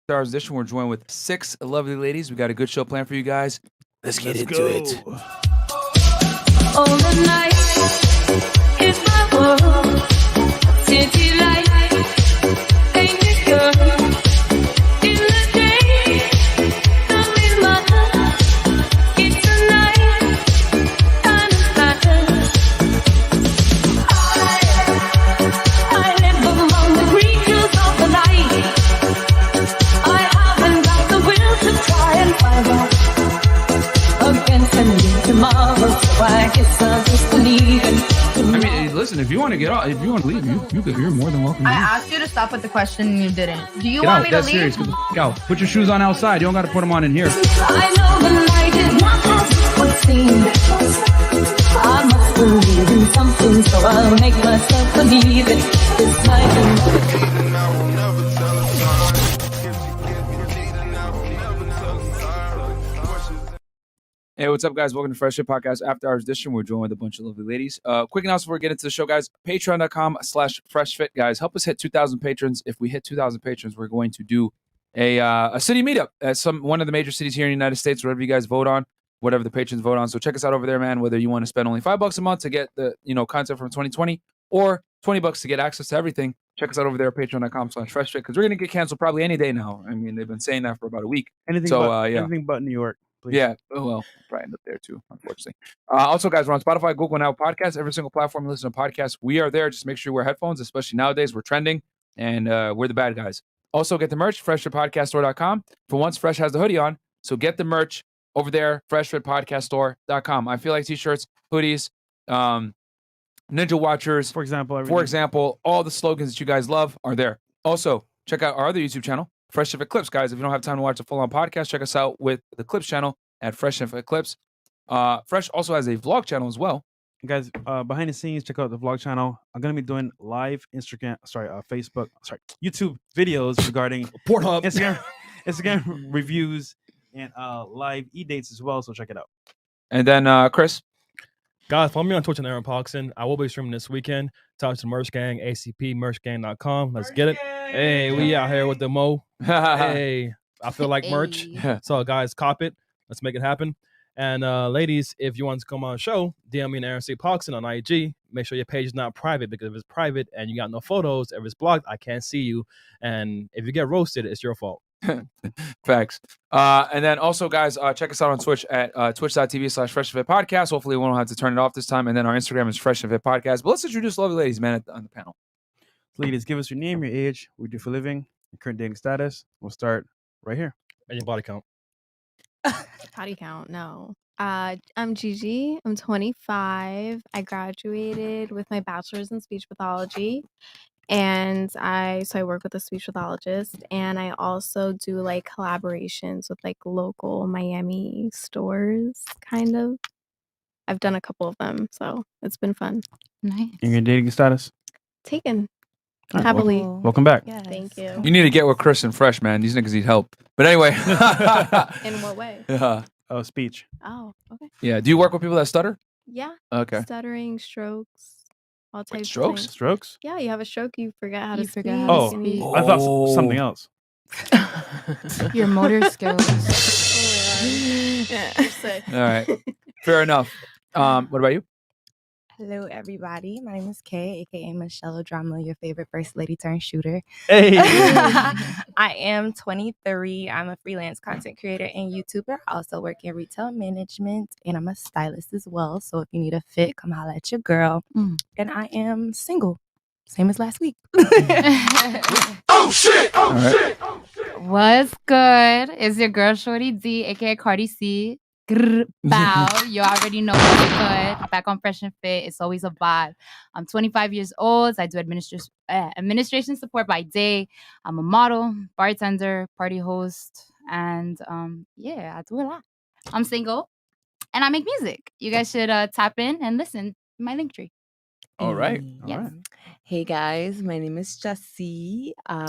Hours edition. We're joined with 6 lovely ladies. We got a good show planned for you guys. Let's get into it. All the night is my world. City light, ain't it girl? In the day, nothing matters. It's the night, kind of matters. I live among the creatures of the night. I haven't got the will to try and find out against the new tomorrow. So I guess I'll just believe in. I mean, listen, if you want to get off, if you want to leave, you're more than welcome. I asked you to stop with the question and you didn't. Do you Get want out. me to That's leave? serious. Get the f- out. Put your shoes on outside. You don't got to put them on in here. I know the night is not as it would seem. I must believe in something, so I'll make myself believe it. This night Hey, what's up, guys? Welcome to FreshandFit Podcast After Hours Edition. We're joined with a bunch of lovely ladies. Quick announcement before we get into the show, guys. Patreon.com/FreshFit, guys. Help us hit 2,000 patrons. If we hit 2,000 patrons, we're going to do a city meetup at one of the major cities here in the United States, whatever you guys vote on, whatever the patrons vote on. So check us out over there, man. Whether you want to spend only $5 a month to get the content from 2020 or $20 to get access to everything, check us out over there at Patreon.com/FreshFit, because we're gonna get canceled probably any day now. I mean, they've been saying that for about a week. Anything but New York. Please. Yeah, well, probably end up there too, unfortunately. Also, guys, we're on Spotify, Google, and Apple Podcasts. Every single platform you listen to podcasts, we are there. Just make sure you wear headphones, especially nowadays. We're trending, and we're the bad guys. Also, get the merch, FreshandFitPodcastStore.com. For once, Fresh has the hoodie on, so get the merch over there, FreshandFitPodcastStore.com. I feel like t-shirts, hoodies, Ninja Watchers, For example, all the slogans that you guys love are there. Also, check out our other YouTube channel, FreshandFitClips, guys. If you don't have time to watch a full-on podcast, check us out with the Clips channel at FreshandFitClips. Fresh also has a vlog channel as well. guys, behind the scenes, check out the vlog channel. I'm gonna be doing live YouTube videos regarding Pornhub. Instagram reviews and live e-dates as well. So check it out. And then Chris. Guys, follow me on Twitch and arronpogson. I will be streaming this weekend. Talk to the Merch Gang, ACPmerchgang.com. Let's get it. Hey, we out here with the Mo. Hey, I feel like merch. So, guys, cop it. Let's make it happen. And ladies, if you want to come on the show, DM me and Aaron C. Pogson on IG. Make sure your page is not private, because if it's private and you got no photos, if it's blocked, I can't see you. And if you get roasted, it's your fault. Facts. And then also, guys, check us out on Twitch at twitch.tv/FreshandFitPodcast. Hopefully we won't have to turn it off this time. And then our Instagram is FreshandFitPodcast. But let's introduce lovely ladies, man, on the panel. Ladies, give us your name, your age, what you do for a living, your current dating status. We'll start right here. And your body count. Body count, no. I'm Gigi. I'm 25. I graduated with my bachelor's in speech pathology. And I work with a speech pathologist, and I also do like collaborations with like local Miami stores, kind of. I've done a couple of them, so it's been fun. Nice. And your dating status. Taken. All right, Happily. Welcome back. Yes. Thank you. You need to get with Chris and Fresh, man. These niggas need help. But anyway. In what way? Oh, speech. Oh, okay. Yeah. Do you work with people that stutter? Yeah. Okay. Stuttering, strokes, all types of strokes? things. Strokes? Yeah, you have a stroke, you forget how to You speak. forget how to Oh, speak. I thought something else. Your motor skills. All right. Fair enough. What about you? Hello, everybody. My name is Kay, aka Michelle Drama, your favorite first lady turned shooter. Hey. I am 23. I'm a freelance content creator and YouTuber. I also work in retail management, and I'm a stylist as well. So if you need a fit, come holla at your girl. And I am single, same as last week. Oh shit! What's good? It's your girl Shorty D, aka Cardi C. Grr, bow. You already know what's good. Back on Fresh and Fit. It's always a vibe. I'm 25 years old. I do administration support by day. I'm a model, bartender, party host, and yeah, I do a lot. I'm single, and I make music. You guys should tap in and listen to my link tree. All right. Yes. All right. Hey guys, my name is Jessie. I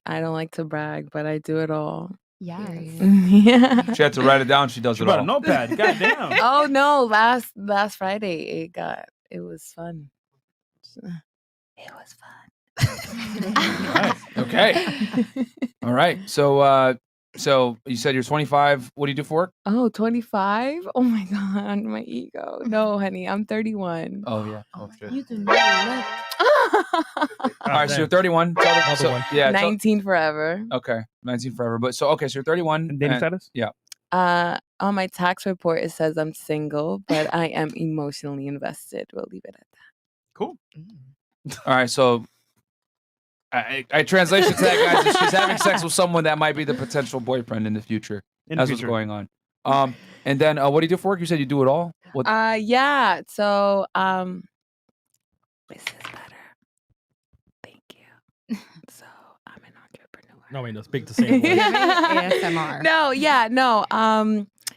don't like to brag, but I do it all. Yes. Yeah. She had to write it down. She does She it brought all. a notepad. Goddamn. Oh no, last Friday it was fun. It was fun. Okay. All right. So you said you're 25. What do you do for work? Oh, 25? Oh my God, my ego. No, honey, I'm 31. Oh yeah. Oh shit. You do not All right. So you're 31. Another one. Yeah. 19 forever. Okay. 19 forever. But so so you're 31. Dating status? Yeah. On my tax report, it says I'm single, but I am emotionally invested. We'll leave it at that. Cool. All right. So I translation to that, guys, is she's having sex with someone that might be the potential boyfriend in the future. That's what's going on. And then what do you do for work? You said you do it all. What? Yeah. So this is better. Thank you. So I'm an entrepreneur. No, wait, no, speak the same way. ASMR.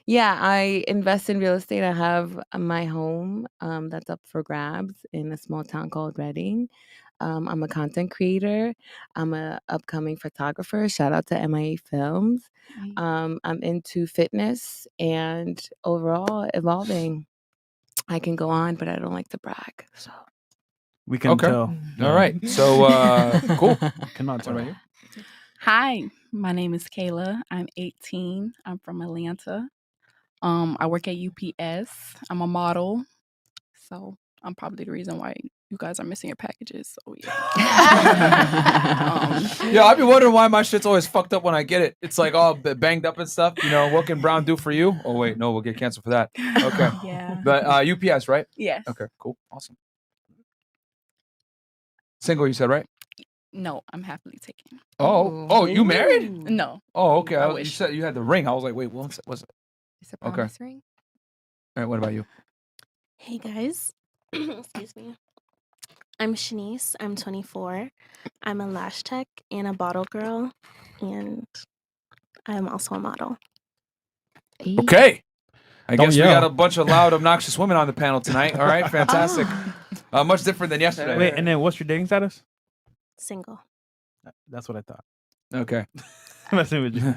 Yeah, I invest in real estate. I have my home that's up for grabs in a small town called Reading. I'm a content creator. I'm an upcoming photographer. Shout out to MIA Films. I'm into fitness and overall evolving. I can go on, but I don't like to brag. So we can tell. All right. So cool. Cannot tell. Right. Hi, my name is Kayla. I'm 18. I'm from Atlanta. I work at UPS. I'm a model. So I'm probably the reason why you guys are missing your packages. So yeah. Yeah, I've been wondering why my shit's always fucked up when I get it. It's like all banged up and stuff. You know, what can Brown do for you? Oh wait, no, we'll get canceled for that. Okay. Yeah. But UPS, right? Yes. Okay, cool. Awesome. Single, you said, right? No, I'm happily taken. Oh, you married? No. Oh, okay. I You wish. said you had the ring. I was like, wait, what's it? it's a Okay. promise ring. All right, what about you? Hey guys, excuse me. I'm Shanice. I'm 24. I'm a lash tech and a bottle girl, and I'm also a model. Okay. I guess we yell. got a bunch of loud, obnoxious women on the panel tonight. All right, fantastic. Much different than yesterday. Wait, and then what's your dating status? Single. That's what I thought. Okay. Messing with you.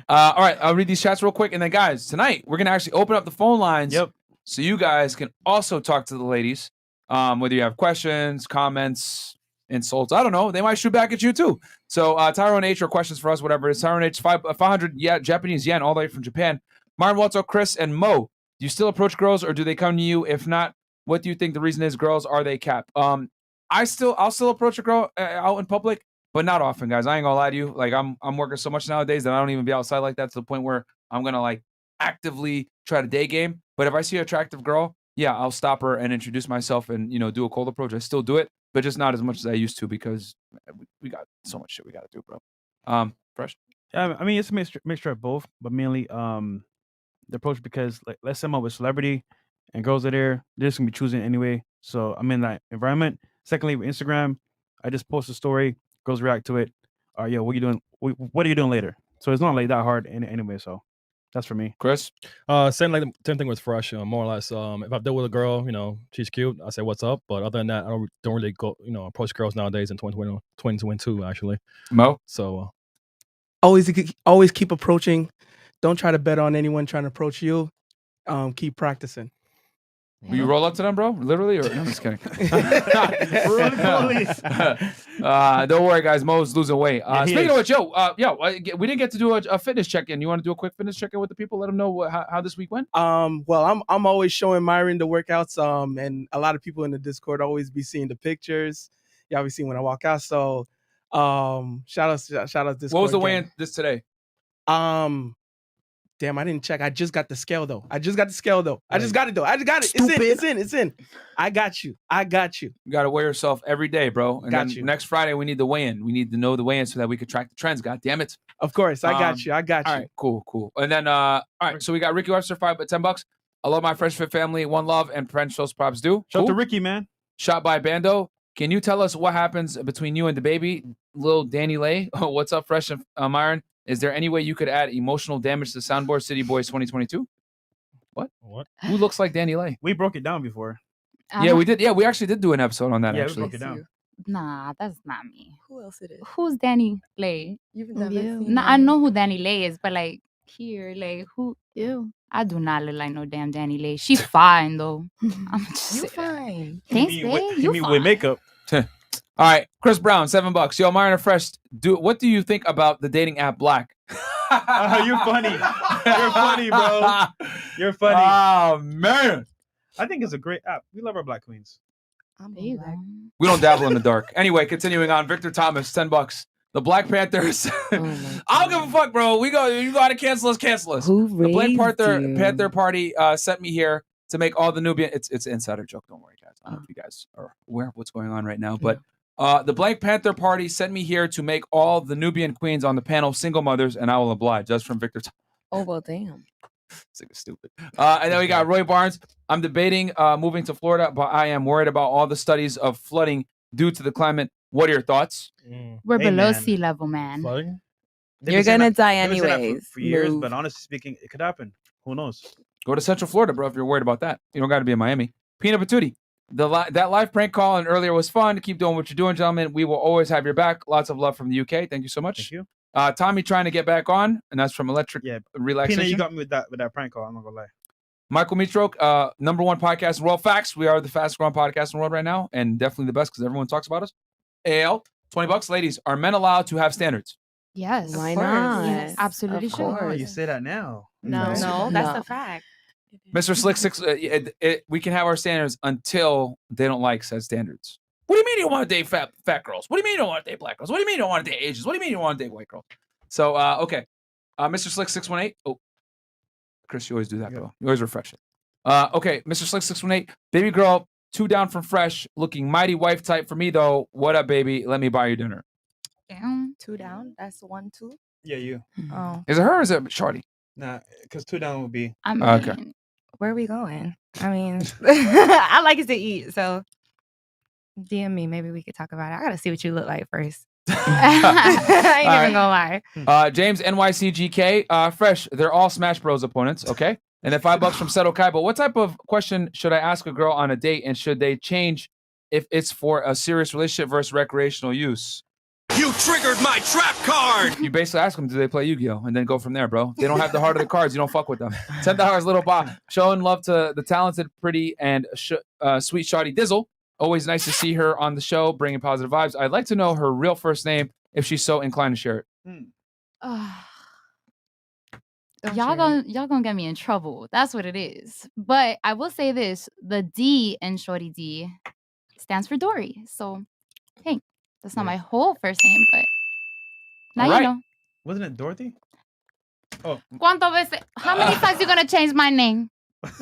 All right, I'll read these chats real quick. And then, guys, tonight we're going to actually open up the phone lines. Yep. So you guys can also talk to the ladies, whether you have questions, comments, insults. I don't know. They might shoot back at you, too. So Tyrone H or questions for us, whatever it is. Tyrone H, 500 Japanese yen all the way from Japan. Martin Walter, Chris, and Mo. Do you still approach girls or do they come to you? If not, what do you think the reason is? Girls, are they cap? I'll still approach a girl out in public, but not often, guys. I ain't gonna lie to you. Like I'm working so much nowadays that I don't even be outside like that to the point where I'm gonna like actively try to day game. But if I see an attractive girl, yeah, I'll stop her and introduce myself and do a cold approach. I still do it, but just not as much as I used to because we got so much shit we gotta do, bro. Fresh. Yeah, I mean it's a mixture of both, but mainly the approach because like let's say I'm with celebrity and girls are there, they're just gonna be choosing anyway. So I'm in that environment. Secondly, with Instagram, I just post a story, girls react to it. Yeah, what are you doing? What are you doing later? So it's not like that hard anyway. So that's for me. Chris? Same thing with Fresh. More or less. If I deal with a girl, she's cute, I say what's up. But other than that, I don't really go, approach girls nowadays in 2022 actually. Mo? So always keep approaching. Don't try to bet on anyone trying to approach you. Keep practicing. Will you roll up to them, bro? Literally, or no, I'm just kidding. Don't worry, guys. Mo's losing weight. Speaking of which, we didn't get to do a fitness check-in. You want to do a quick fitness check-in with the people? Let them know how this week went. Well, I'm always showing Myron the workouts. And a lot of people in the Discord always be seeing the pictures. Y'all be seeing when I walk out. So, shout out Discord. What was the weigh-in this today? Damn, I didn't check. I just got the scale though. I just got it. It's in. I got you. You got to weigh yourself every day, bro. And got then you. Next Friday, we need the weigh-in. We need to know the weigh-in so that we could track the trends. God damn it. Of course, I got you. All right, cool. And then, all right, so we got Ricky Webster, $10. I love my Fresh Fit family. One love and French shows props due. Shout out to Ricky, man. Shot by Bando. Can you tell us what happens between you and the baby, little Danny Lay? What's up, Fresh and Myron? Is there any way you could add emotional damage to Soundboard City Boys 2022? What? Who looks like Danny Lay? We broke it down before. Yeah, we did. Yeah, we actually did do an episode on that. Yeah, actually. we broke it down. Nah, that's not me. Who else it is? Who's Danny Lay? You've never seen Nah, I know who Danny Lay is, but like here, like who? You. I do not look like no damn Danny Lay. She fine though. I'm just You fine. Thanks, You babe. mean with makeup? All right, Chris Brown, $7. Yo, Myron and Fresh, what do you think about the dating app Black? You're funny. You're funny, bro. You're funny. Oh, man. I think it's a great app. We love our Black queens. We don't dabble in the dark. Anyway, continuing on. Victor Thomas, $10. The Black Panthers. I don't give a fuck, bro. You got to cancel us. The Black Panther Party sent me here to make all the Nubian. It's an insider joke. Don't worry, guys. I don't know if you guys are aware of what's going on right now, but the Black Panther Party sent me here to make all the Nubian queens on the panel single mothers, and I will oblige. That's from Victor Thomas. Oh, well, damn. It's stupid. And then we got Roy Barnes. I'm debating moving to Florida, but I am worried about all the studies of flooding due to the climate. What are your thoughts? We're below sea level, man. Flooding? You're gonna die They've been saying that anyways. for years, Move. but honestly speaking, it could happen. Who knows? Go to Central Florida, bro, if you're worried about that. You don't got to be in Miami. Peanut Patootie. That live prank call and earlier was fun. Keep doing what you're doing, gentlemen. We will always have your back. Lots of love from the UK. Thank you so much. Thank you. Tommy trying to get back on, and that's from Electric Relaxation. Peanut, you got me with that prank call. I'm not gonna lie. Michael Mitrok, number one podcast in world. Facts. We are the fastest growing podcast in the world right now, and definitely the best because everyone talks about us. AL, $20. Ladies, are men allowed to have standards? Yes. Why of course. not? Yes, absolutely Of should. Oh, you say that now. No, that's a fact. Mr. Slick Six, we can have our standards until they don't like said standards. What do you mean you don't want to date fat girls? What do you mean you don't want to date black girls? What do you mean you don't want to date Asians? What do you mean you don't want to date white girls? So, okay. Mr. Slick 618. Oh, Chris, you always do that, bro. You always refresh it. Okay, Mr. Slick 618. Baby girl, 2 down from Fresh. Looking mighty wife type for me, though. What up, baby? Let me buy you dinner. Damn. 2 down. That's 1, 2. Yeah, you. Oh, Is it her or is it Shorty? Nah, because 2 down would be. I mean, Okay. where are we going? I mean, I like it to eat, so DM me. Maybe we could talk about it. I gotta see what you look like first. I ain't even gonna lie. James NYCGK. Fresh, they're all Smash Bros opponents, okay? And then $5 from Seto Kai. But what type of question should I ask a girl on a date, and should they change if it's for a serious relationship versus recreational use? You triggered my trap card! You basically ask them, do they play Yu-Gi-Oh? And then go from there, bro. If they don't have the heart of the cards, you don't fuck with them. $10, Little Bob. Showing love to the talented, pretty, and sweet Shawty Dizzle. Always nice to see her on the show, bringing positive vibes. I'd like to know her real first name if she's so inclined to share it. Y'all gonna get me in trouble. That's what it is. But I will say this: the D in Shorty D stands for Dory. So, hey, that's not my whole first name, but now you know. Wasn't it Dorothy? Oh. ¿Cuántas veces? How many times you gonna change my name?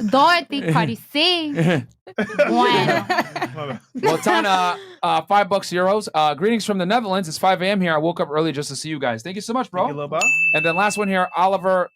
Dorothy, Cardi C. Bueno. Well, Tana, $5 euros. Greetings from the Netherlands. It's 5 a.m. here. I woke up early just to see you guys. Thank you so much, bro. Thank you, Lil Bob. And then last one here, Oliver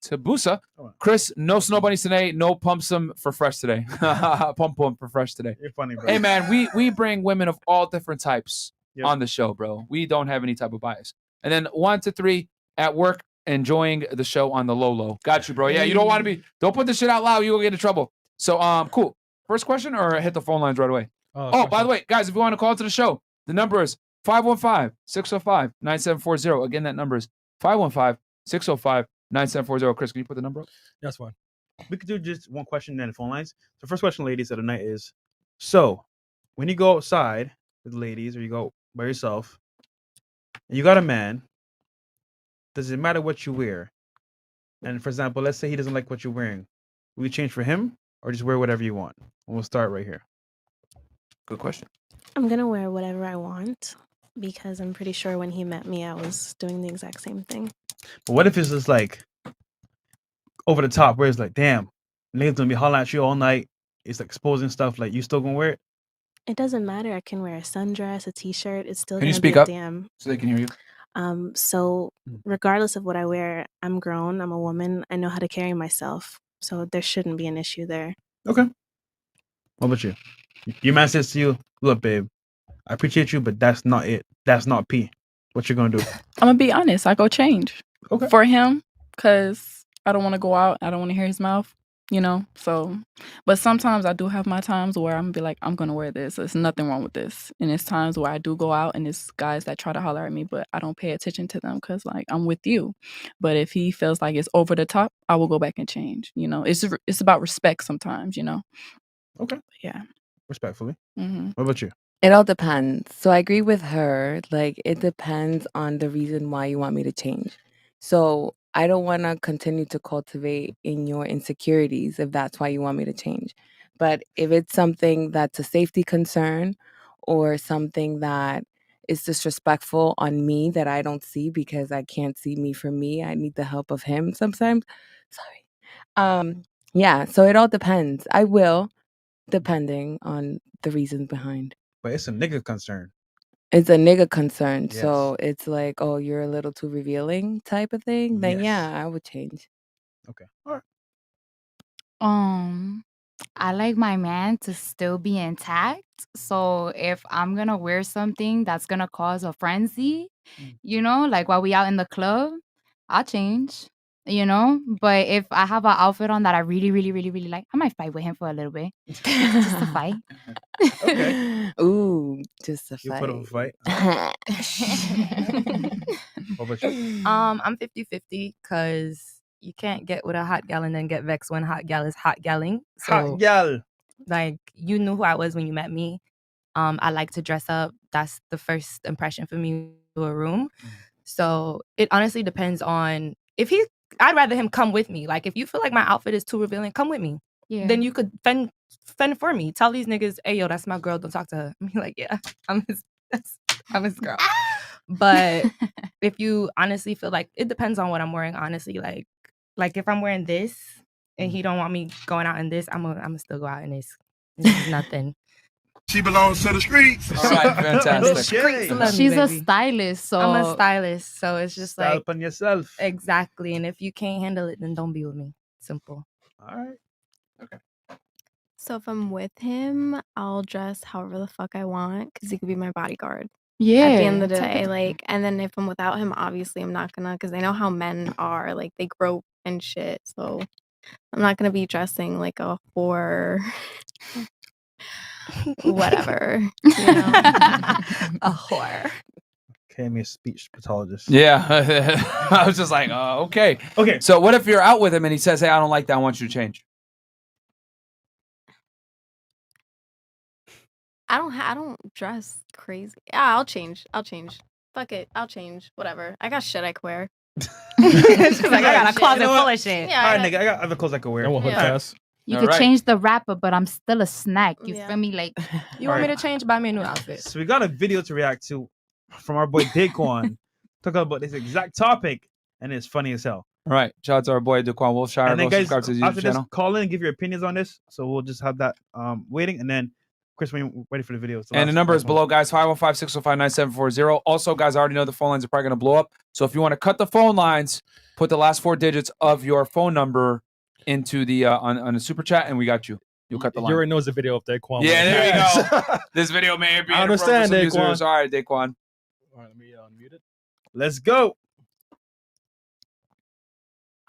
Tabusa. Chris, no snow bunnies today. No pump-some for Fresh today. Pump for Fresh today. You're funny, bro. Hey, man, we bring women of all different types on the show, bro. We don't have any type of bias. And then 1 to 3 at work, enjoying the show on the low. Got you, bro. Yeah, you don't want to be. Don't put this shit out loud. You will get in trouble. So, cool. First question, or hit the phone lines right away? By the way, guys, if you want to call to the show, the number is 515-605-9740. Again, that number is 515-605-9740. Chris, can you put the number up? That's fine. We could do just one question then the phone lines. The first question, ladies, of the night is: so when you go outside with ladies, or you go by yourself, and you got a man, does it matter what you wear? And for example, let's say he doesn't like what you're wearing. Will you change for him, or just wear whatever you want? And we'll start right here. Good question. I'm going to wear whatever I want because I'm pretty sure when he met me, I was doing the exact same thing. But what if it's just like over the top, where it's like, damn, niggas gonna be hollering at you all night. It's like exposing stuff. Like, you still gonna wear it? It doesn't matter. I can wear a sundress, a t-shirt. It's still Can you going to be speak a up damn. so they can hear you? So regardless of what I wear, I'm grown. I'm a woman. I know how to carry myself. So there shouldn't be an issue there. Okay. What about you? Your man says to you, look, babe, I appreciate you, but that's not it. That's not P. What you gonna do? I'm gonna be honest. I go change Okay. for him because I don't want to go out. I don't want to hear his mouth, So, but sometimes I do have my times where I'm gonna be like, I'm gonna wear this. There's nothing wrong with this. And it's times where I do go out and it's guys that try to holler at me, but I don't pay attention to them because like I'm with you. But if he feels like it's over the top, I will go back and change. It's about respect sometimes. Okay. Yeah. Respectfully. Mm-hmm. What about you? It all depends. So I agree with her. Like, it depends on the reason why you want me to change. So I don't want to continue to cultivate in your insecurities if that's why you want me to change. But if it's something that's a safety concern or something that is disrespectful on me that I don't see because I can't see me for me, I need the help of him sometimes. Sorry. Yeah, so it all depends. I will, depending on the reasons behind. But it's a nigga concern. It's a nigga concern. Yes. So it's like, oh, you're a little too revealing type of thing. Then Yes. yeah, I would change. Okay. All right. I like my man to still be intact. So if I'm gonna wear something that's gonna cause a frenzy, you know, like while we out in the club, I'll change. You know, but if I have an outfit on that I really, really, really, really like, I might fight with him for a little bit, just to fight. Okay. Ooh, just a You fight. put up a fight. What about you? I'm 50-50 because you can't get with a hot gal and then get vexed when hot gal is hot galling. So, Hot gal. like, you knew who I was when you met me. I like to dress up. That's the first impression for me to a room. So it honestly depends on if I'd rather him come with me. Like, if you feel like my outfit is too revealing, come with me. Yeah. Then you could fend for me. Tell these niggas, hey, yo, that's my girl. Don't talk to her. I'm like, yeah, I'm his girl. But if you honestly feel like, it depends on what I'm wearing, honestly. Like if I'm wearing this and he don't want me going out in this, I'm gonna still go out in this. This is nothing. She belongs to the streets. All right, fantastic. Streets love me, She's a baby. stylist, so I'm a stylist, so it's just Style like up on yourself. exactly. And if you can't handle it, then don't be with me. Simple. All right. So if I'm with him, I'll dress however the fuck I want because he could be my bodyguard. yeah. At the end of the take day, it. like, and then if I'm without him, obviously I'm not gonna, because I know how men are, like they grope and shit. So I'm not gonna be dressing like a whore, whatever. You know? A whore. Okay, me a speech pathologist. Yeah. I was just like, okay. Okay. So what if you're out with him and he says, hey, I don't like that. I want you to change. I don't dress crazy. Yeah, I'll change. Fuck it, I'll change. Whatever. I got shit I could wear. She's like, I got a Shit. closet You know what? full of shit. Yeah, All right, I- nigga. I got other clothes I could wear. I want hood Yeah. pass. You All could right. change the wrapper, but I'm still a snack. You Yeah. feel me? Like, You want me to change? Buy me a new outfit. So we got a video to react to from our boy Daquan talking about this exact topic, and it's funny as hell. All right. Shout out to our boy, Daquan Wolfshire. And then, Go guys, subscribe to his after YouTube this, channel. call in and give your opinions on this. So we'll just have that waiting, and then Chris, when you're ready for the video. It's the And the last- number is last one. below, guys. 515-605-9740. Also, guys, I already know the phone lines are probably going to blow up. So if you want to cut the phone lines, put the last 4 digits of your phone number into the on the super chat, and we got you. You'll cut the You line. already knows the video of Daquan. Yeah, there you go. go. This video may be I understand, inappropriate for some Daquan. users. All right, Daquan. All right, let me unmute it. Let's go.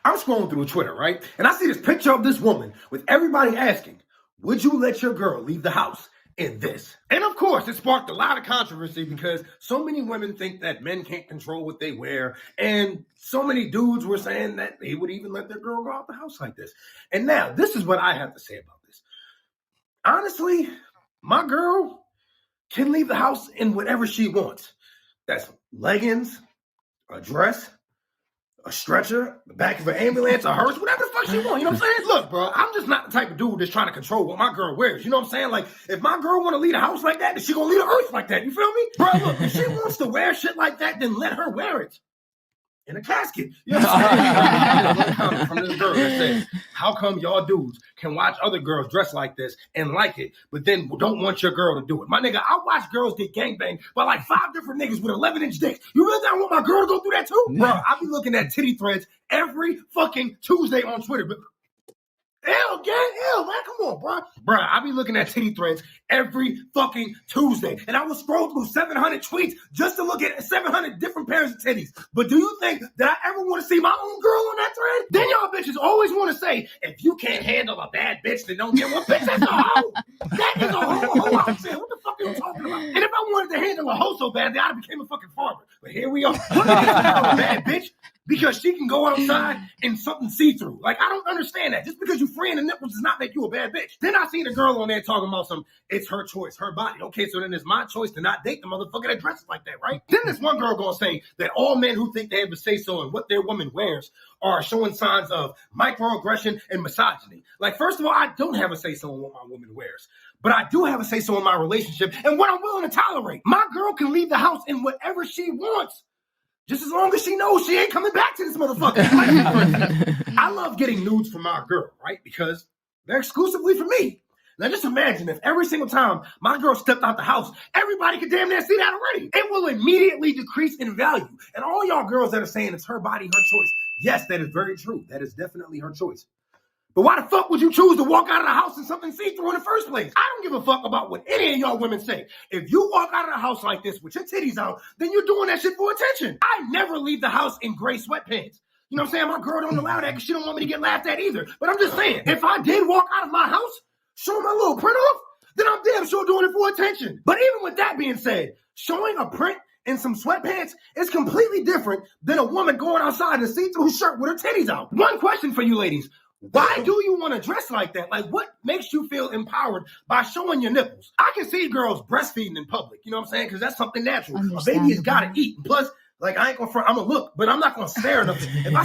I'm scrolling through Twitter, right? And I see this picture of this woman with everybody asking, would you let your girl leave the house in this? And of course, it sparked a lot of controversy because so many women think that men can't control what they wear. And so many dudes were saying that they would even let their girl go out the house like this. And now, this is what I have to say about this. Honestly, my girl can leave the house in whatever she wants. That's leggings, a dress, a stretcher, the back of an ambulance, a hearse, whatever the fuck she want. You know what I'm saying? Look, bro, I'm just not the type of dude that's trying to control what my girl wears. You know what I'm saying? Like, if my girl want to leave a house like that, then she gonna leave a hearse like that. You feel me? Bro, look, if she wants to wear shit like that, then let her wear it. In a casket. You know what I'm saying? One comment from this girl that says, how come y'all dudes can watch other girls dress like this and like it, but then don't want your girl to do it? My nigga, I watch girls get gangbanged by like 5 different niggas with 11-inch dicks. You really think I want my girl to go through that too? Bro, I be looking at titty threads every fucking Tuesday on Twitter. But ew, man, come on, bro. Bro, I be looking at titty threads every fucking Tuesday. And I will scroll through 700 tweets just to look at 700 different pairs of titties. But do you think that I ever want to see my own girl on that thread? Then y'all bitches always want to say, if you can't handle a bad bitch, then don't get one. Bitch, that's a hoe. That is a hoe. I'm saying, what the fuck are you talking about? And if I wanted to handle a hoe so bad, then I'd have became a fucking farmer. But here we are. What is a bad bitch? because she can go outside in something see-through. Like, I don't understand that. Just because you free in the nipples does not make you a bad bitch. Then I seen a girl on there talking about it's her choice, her body. Okay, so then it's my choice to not date the motherfucker that dresses like that, right? Then there's one girl gonna say that all men who think they have a say-so in what their woman wears are showing signs of microaggression and misogyny. Like, first of all, I don't have a say-so in what my woman wears. But I do have a say-so in my relationship and what I'm willing to tolerate. My girl can leave the house in whatever she wants, just as long as she knows she ain't coming back to this motherfucker. I love getting nudes from my girl, right? Because they're exclusively for me. Now just imagine if every single time my girl stepped out the house, everybody could damn near see that already. It will immediately decrease in value. And all y'all girls that are saying it's her body, her choice. Yes, that is very true. That is definitely her choice. But why the fuck would you choose to walk out of the house in something see-through in the first place? I don't give a fuck about what any of y'all women say. If you walk out of the house like this with your titties out, then you're doing that shit for attention. I never leave the house in gray sweatpants. You know what I'm saying? My girl don't allow that because she don't want me to get laughed at either. But I'm just saying, if I did walk out of my house showing my little print off, then I'm damn sure doing it for attention. But even with that being said, showing a print in some sweatpants is completely different than a woman going outside in a see-through shirt with her titties out. One question for you ladies. Why do you want to dress like that? Like, what makes you feel empowered by showing your nipples? I can see girls breastfeeding in public, you know what I'm saying? Because that's something natural. A baby has got to eat. Plus, like, I ain't going to front. I'm going to look, but I'm not going to stare enough. If I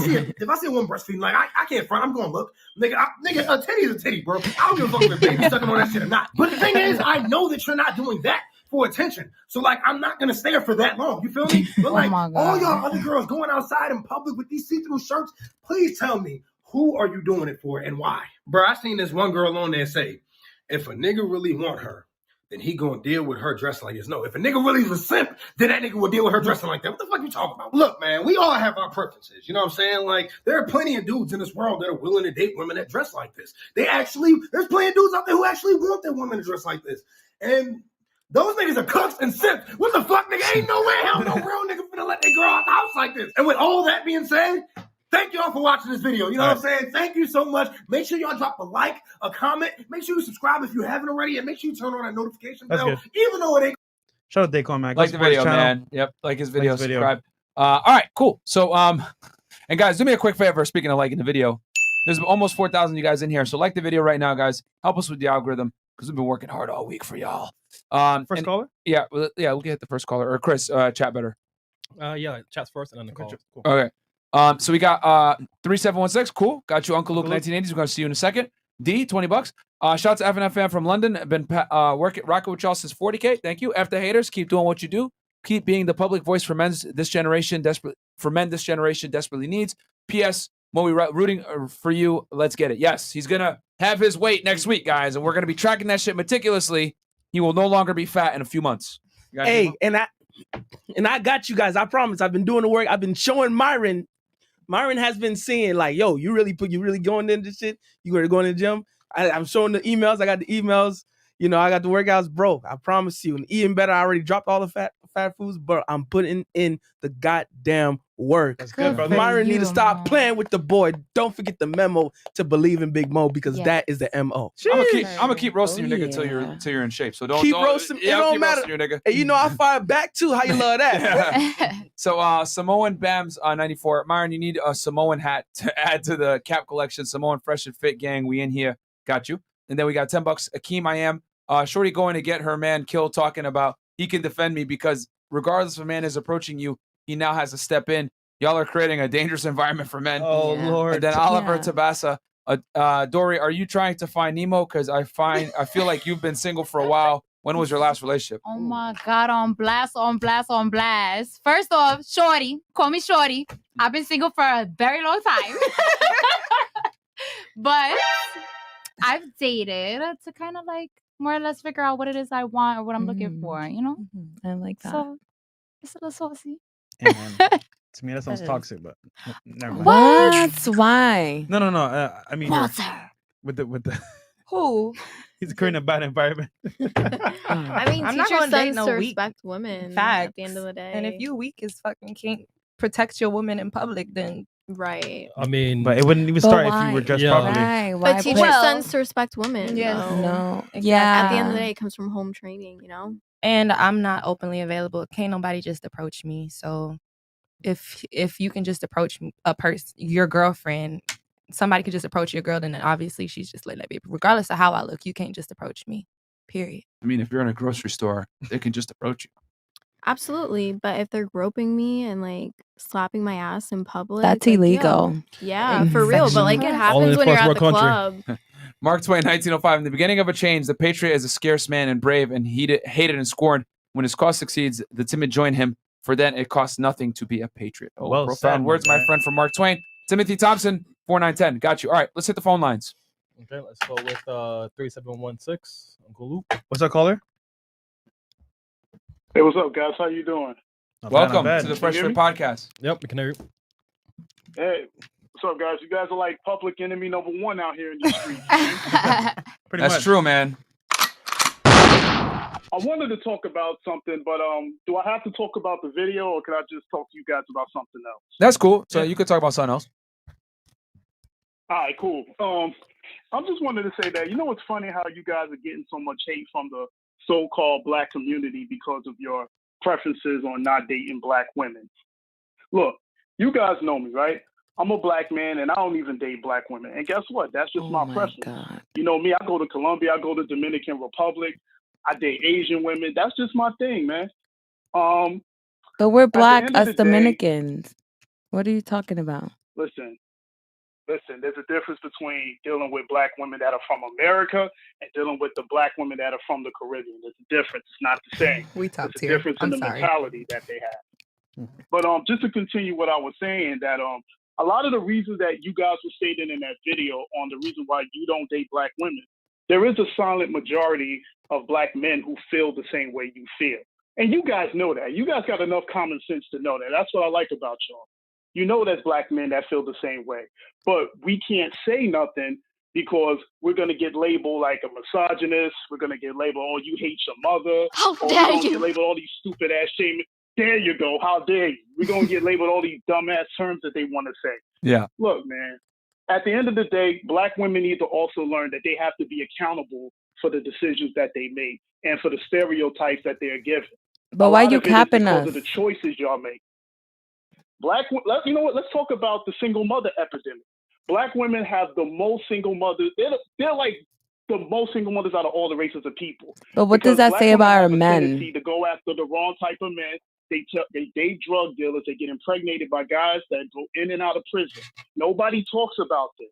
see a woman breastfeeding, like, I can't front. I'm going to look. Nigga, a titty is a titty, bro. I don't give a fuck if a baby's sucking on that shit or not. But the thing is, I know that you're not doing that for attention. So, like, I'm not going to stare for that long. You feel me? But, like, all y'all other girls going outside in public with these see-through shirts, please tell me, who are you doing it for and why? Bro, I seen this one girl on there say, if a nigga really want her, then he gonna deal with her dressing like this. No, if a nigga really is a simp, then that nigga will deal with her dressing like that. What the fuck you talking about? Look, man, we all have our preferences. You know what I'm saying? Like, there are plenty of dudes in this world that are willing to date women that dress like this. There's plenty of dudes out there who actually want their women to dress like this. And those niggas are cucks and simps. What the fuck, nigga? Ain't no way, hell no real nigga finna let their girl out the house like this. And with all that being said, thank y'all for watching this video. You know what I'm saying? Thank you so much. Make sure y'all drop a like, a comment. Make sure you subscribe if you haven't already. And make sure you turn on that notification bell. Good. Even though it ain't. Shout out to Daycon, man. Like the video, man. Yep. Like his video. Subscribe. All right, cool. So, and guys, do me a quick favor. Speaking of liking the video, there's almost 4,000 you guys in here. So like the video right now, guys. Help us with the algorithm because we've been working hard all week for y'all. First caller? Yeah. We'll get the first caller. Or Chris, chat better. Yeah, chat's first and then the call. Cool. Okay. So we got 3716. Cool. Got you, Uncle Luke 1980s. We're gonna see you in a second. D, $20. Shout out to FNFM from London. Been rocking with y'all since 40K. Thank you. After haters, keep doing what you do. Keep being the public voice for men this generation desperately needs. P.S. When we rooting for you, let's get it. Yes, he's gonna have his weight next week, guys, and we're gonna be tracking that shit meticulously. He will no longer be fat in a few months. Hey, and I got you guys. I promise. I've been doing the work. I've been showing Myron. Myron has been saying, like, yo, you really going into this shit? You ready to go in the gym? I'm showing the emails. I got the emails. You know, I got the workouts, bro. I promise you. And eating better. I already dropped all the fat foods, but I'm putting in the goddamn work. That's good, brother. Myron need to stop playing with the boy. Don't forget the memo to believe in Big Mo because that is the MO. I'm gonna keep roasting you, nigga, till you're in shape. So don't roasting. It don't matter. You, nigga. And you know I fire back too. How you love that? So Samoan Bams 94. Myron, you need a Samoan hat to add to the cap collection. Samoan Fresh and Fit gang, we in here. Got you. And then we got $10. Akeem, I am. Shorty going to get her man killed, talking about he can defend me because regardless if a man is approaching you, he now has to step in. Y'all are creating a dangerous environment for men. Oh, Lord. And then Oliver Tabasa. Dory, are you trying to find Nemo? Because I feel like you've been single for a while. When was your last relationship? Oh my God, on blast. First off, Shorty, call me Shorty. I've been single for a very long time. But I've dated to kind of like more or less figure out what it is I want or what I'm looking for, you know? I like that. So it's a little saucy. To me, that sounds toxic, but never mind. What? Why? No. I mean, with the Who? he's creating a bad environment. I mean, I'm teach not your gonna date sons no to weak respect women facts. at the end of the day. And if you weak as fucking can't protect your woman in public, then right. I mean, but it wouldn't even start if you were dressed properly. But teach your sons to respect women. Yes. though. No. Exactly. Yeah. At the end of the day, it comes from home training, you know? And I'm not openly available. Can't nobody just approach me. So if you can just approach a person, your girlfriend, somebody could just approach your girl, then obviously she's just letting that be. Regardless of how I look, you can't just approach me. Period. I mean, if you're in a grocery store, they can just approach you. Absolutely, but if they're groping me and like slapping my ass in public, That's like, illegal. yeah, for real. But like it Only happens in when you're first at the world club. country. Mark Twain, 1905. In the beginning of a change, the patriot is a scarce man and brave and hated and scorned. When his cause succeeds, the timid join him. For then it costs nothing to be a patriot. Oh, Well profound said, words, my my guy. friend, from Mark Twain. Timothy Thompson, 4910. Got you. All right, let's hit the phone lines. Okay, let's go with 3716. Uncle Luke. What's up, caller? Hey, what's up, guys? How you doing? Welcome to the Can you hear FreshandFit me? Podcast. Yep, we can hear you. Hey, what's up, guys? You guys are like public enemy number one out here in the streets. That's true, man. I wanted to talk about something, but do I have to talk about the video, or can I just talk to you guys about something else? That's cool. So you could talk about something else. All right, cool. I just wanted to say that, you know, it's funny how you guys are getting so much hate from the so-called black community because of your preferences on not dating black women. Look, you guys know me, right? I'm a black man, and I don't even date black women. And guess what? That's just my preference. God. You know me, I go to Colombia, I go to Dominican Republic, I date Asian women. That's just my thing, man. But we're black, end of us the day- Dominicans. What are you talking about? Listen, there's a difference between dealing with black women that are from America and dealing with the black women that are from the Caribbean. There's a difference. It's not the same. We talked There's a here. difference I'm in the sorry. mentality that they have. But just to continue what I was saying, that a lot of the reasons that you guys were stating in that video on the reason why you don't date black women, there is a silent majority of black men who feel the same way you feel. And you guys know that. You guys got enough common sense to know that. That's what I like about y'all. You know there's black men that feel the same way. But we can't say nothing because we're going to get labeled like a misogynist. We're going to get labeled, oh, you hate your mother. How or dare we're gonna you. get labeled all these stupid ass shaming. There you go. How dare you? We're going to get labeled all these dumbass terms that they want to say. Yeah. Look, man, at the end of the day, black women need to also learn that they have to be accountable for the decisions that they make and for the stereotypes that they're given. But A why lot you of it is capping because us? of the choices y'all make. You know what? Let's talk about the single mother epidemic. Black women have the most single mothers. They're like the most single mothers out of all the races of people. But what does Because that black say women about our have a men? tendency to go after the wrong type of men. They date drug dealers. They get impregnated by guys that go in and out of prison. Nobody talks about this.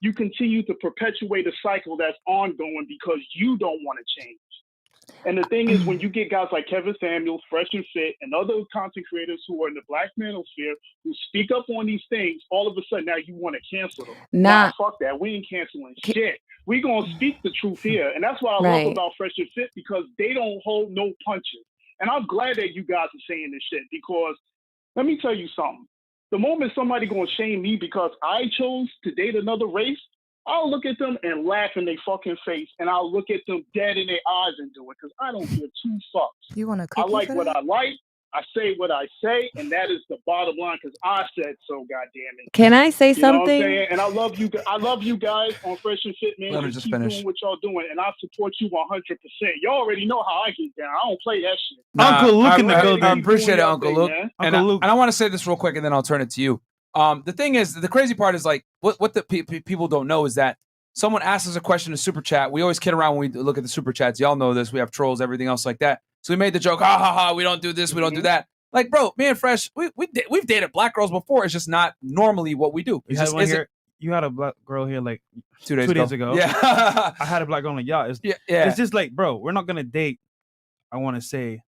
You continue to perpetuate a cycle that's ongoing because you don't want to change. And the thing is, when you get guys like Kevin Samuels, Fresh and Fit, and other content creators who are in the black manosphere who speak up on these things, all of a sudden now you want to cancel them. Nah. Fuck that. We ain't canceling shit. We gonna speak the truth here, and that's what I Right. love about Fresh and Fit because they don't hold no punches. And I'm glad that you guys are saying this shit because let me tell you something. The moment somebody gonna shame me because I chose to date another race, I'll look at them and laugh in their fucking face, and I'll look at them dead in their eyes and do it because I don't give two fucks. You want to I cookie like for what that? I like. I say what I say, and that is the bottom line because I said so. Goddamn it! Can I say You know what I'm something? saying? And I love you. I love you guys on Fresh and Fit, man. Let her Just just keep finish. doing what y'all doing, and I support you 100%. Y'all already know how I get down. I don't play that shit. Uncle Luke in the building. I appreciate it, Doing Uncle your Luke. thing, man. And I want to say this real quick, and then I'll turn it to you. The thing is, the crazy part is like what the people don't know is that someone asks us a question in super chat. We always kid around when we look at the super chats. Y'all know this. We have trolls, everything else like that. So we made the joke, ha ha ha. We don't do this. We don't do that. Like, bro, me and Fresh, we've dated black girls before. It's just not normally what we do. You It's had just one isn't. here. You had a black girl here like 2 2 days days ago. Yeah. I had a black girl on the yacht. Yeah. It's just like, bro, we're not gonna date. I want to say,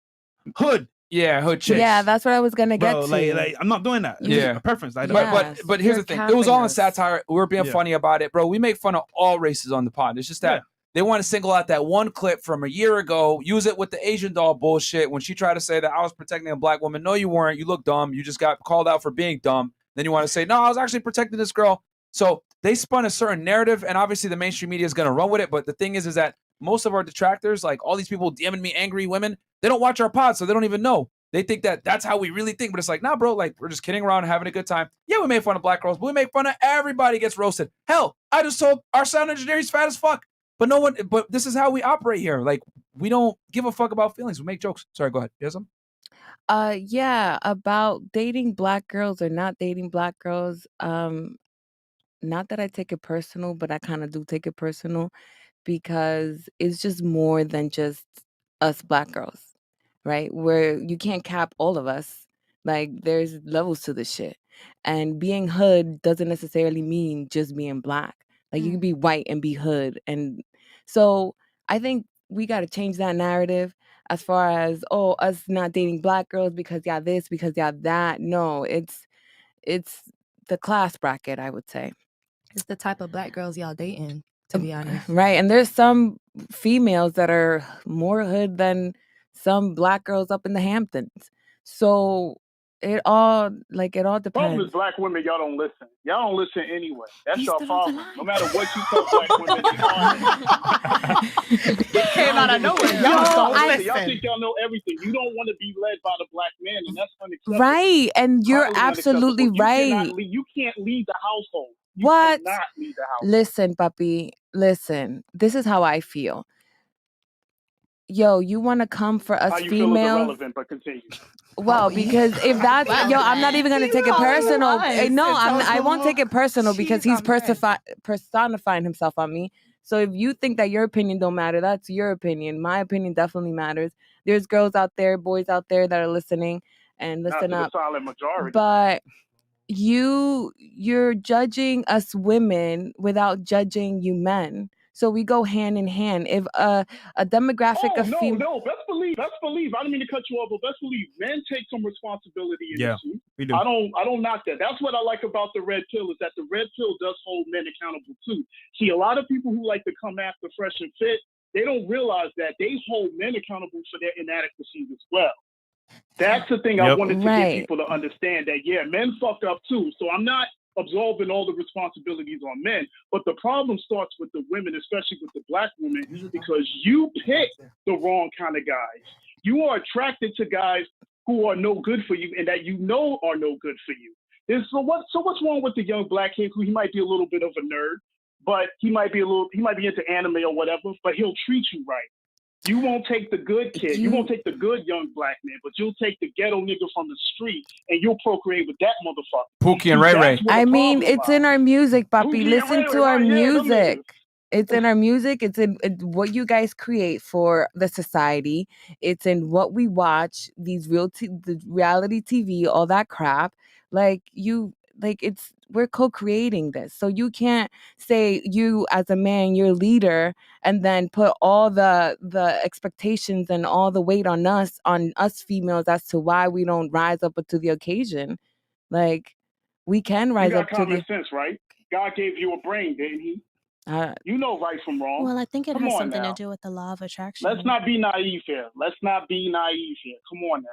hood. Yeah, hood chicks. Yeah, that's what I was gonna get Bro, to. like, I'm not doing that. It's Yeah. a preference. I don't. But here's the thing. It was all in satire. We were being Yeah. funny about it, bro. We make fun of all races on the pod. It's just that they want to single out that one clip from a year ago, use it with the Asian doll bullshit when she tried to say that I was protecting a black woman. No, you weren't. You look dumb. You just got called out for being dumb. Then you want to say, no, I was actually protecting this girl. So they spun a certain narrative, and obviously the mainstream media is going to run with it. But the thing is that most of our detractors, like all these people DMing me angry women, they don't watch our pod, so they don't even know. They think that that's how we really think. But it's like, nah, bro, like we're just kidding around and having a good time. Yeah, we made fun of black girls, but we make fun of everybody gets roasted. Hell, I just told our sound engineer he's fat as fuck. But this is how we operate here. Like, we don't give a fuck about feelings. We make jokes. Sorry, go ahead. You have some? Yeah, about dating black girls or not dating black girls. Not that I take it personal, but I kind of do take it personal because it's just more than just us black girls, right? Where you can't cap all of us. Like there's levels to this shit. And being hood doesn't necessarily mean just being black. Like you can be white and be hood. And so I think we got to change that narrative as far as, oh, us not dating black girls because y'all this, because y'all that. No, it's the class bracket, I would say. It's the type of black girls y'all dating, to be honest. Right. And there's some females that are more hood than some black girls up in the Hamptons. So it all Problem depends. is black women, y'all don't listen. Y'all don't listen anyway. That's your problem. No matter what you tell black women, they came out of nowhere. Y'all don't listen. Y'all think y'all know everything. You don't want to be led by the black man, and that's unacceptable. Right. And you're Highly absolutely unacceptable. right. You can't lead the household. You What? cannot lead the household. Listen, puppy. Listen. This is how I feel. Yo, you want to come for us How you feel is females? irrelevant, but continue. Well, because if that's I'm not even gonna take it personal. No, I won't take it personal because he's personifying himself on me. So if you think that your opinion don't matter, that's your opinion. My opinion definitely matters. There's girls out there, boys out there that are listening and listen Not up. to the silent majority. But you're judging us women without judging you men. So we go hand in hand. If a demographic of No, best believe. I don't mean to cut you off, but best believe men take some responsibility in this. We do. I don't knock that. That's what I like about the red pill is that the red pill does hold men accountable too. See, a lot of people who like to come after Fresh and Fit, they don't realize that they hold men accountable for their inadequacies as well. That's the thing I wanted to get people to understand that, yeah, men fuck up too. So I'm not absolving all the responsibilities on men, but the problem starts with the women, especially with the black women, because you pick the wrong kind of guys. You are attracted to guys who are no good for you and that you know are no good for you. So what's wrong with the young black kid who he might be a little bit of a nerd, but he might be into anime or whatever, but he'll treat you right. You won't take the good kid. You won't take the good young black man, but you'll take the ghetto nigga from the street and you'll procreate with that motherfucker. Pookie and Ray Ray. I mean, it's in our music, papi. Listen to our music. It's in our music. It's in what you guys create for the society. It's in what we watch, the reality TV, all that crap. We're co-creating this. So you can't say you as a man, you're leader, and then put all the expectations and all the weight on us females as to why we don't rise up to the occasion. Like, we can rise up to the... You got common sense, right? God gave you a brain, didn't he? You know right from wrong. Well, I think it has something to do with the law of attraction. Let's not be naive here. Come on now.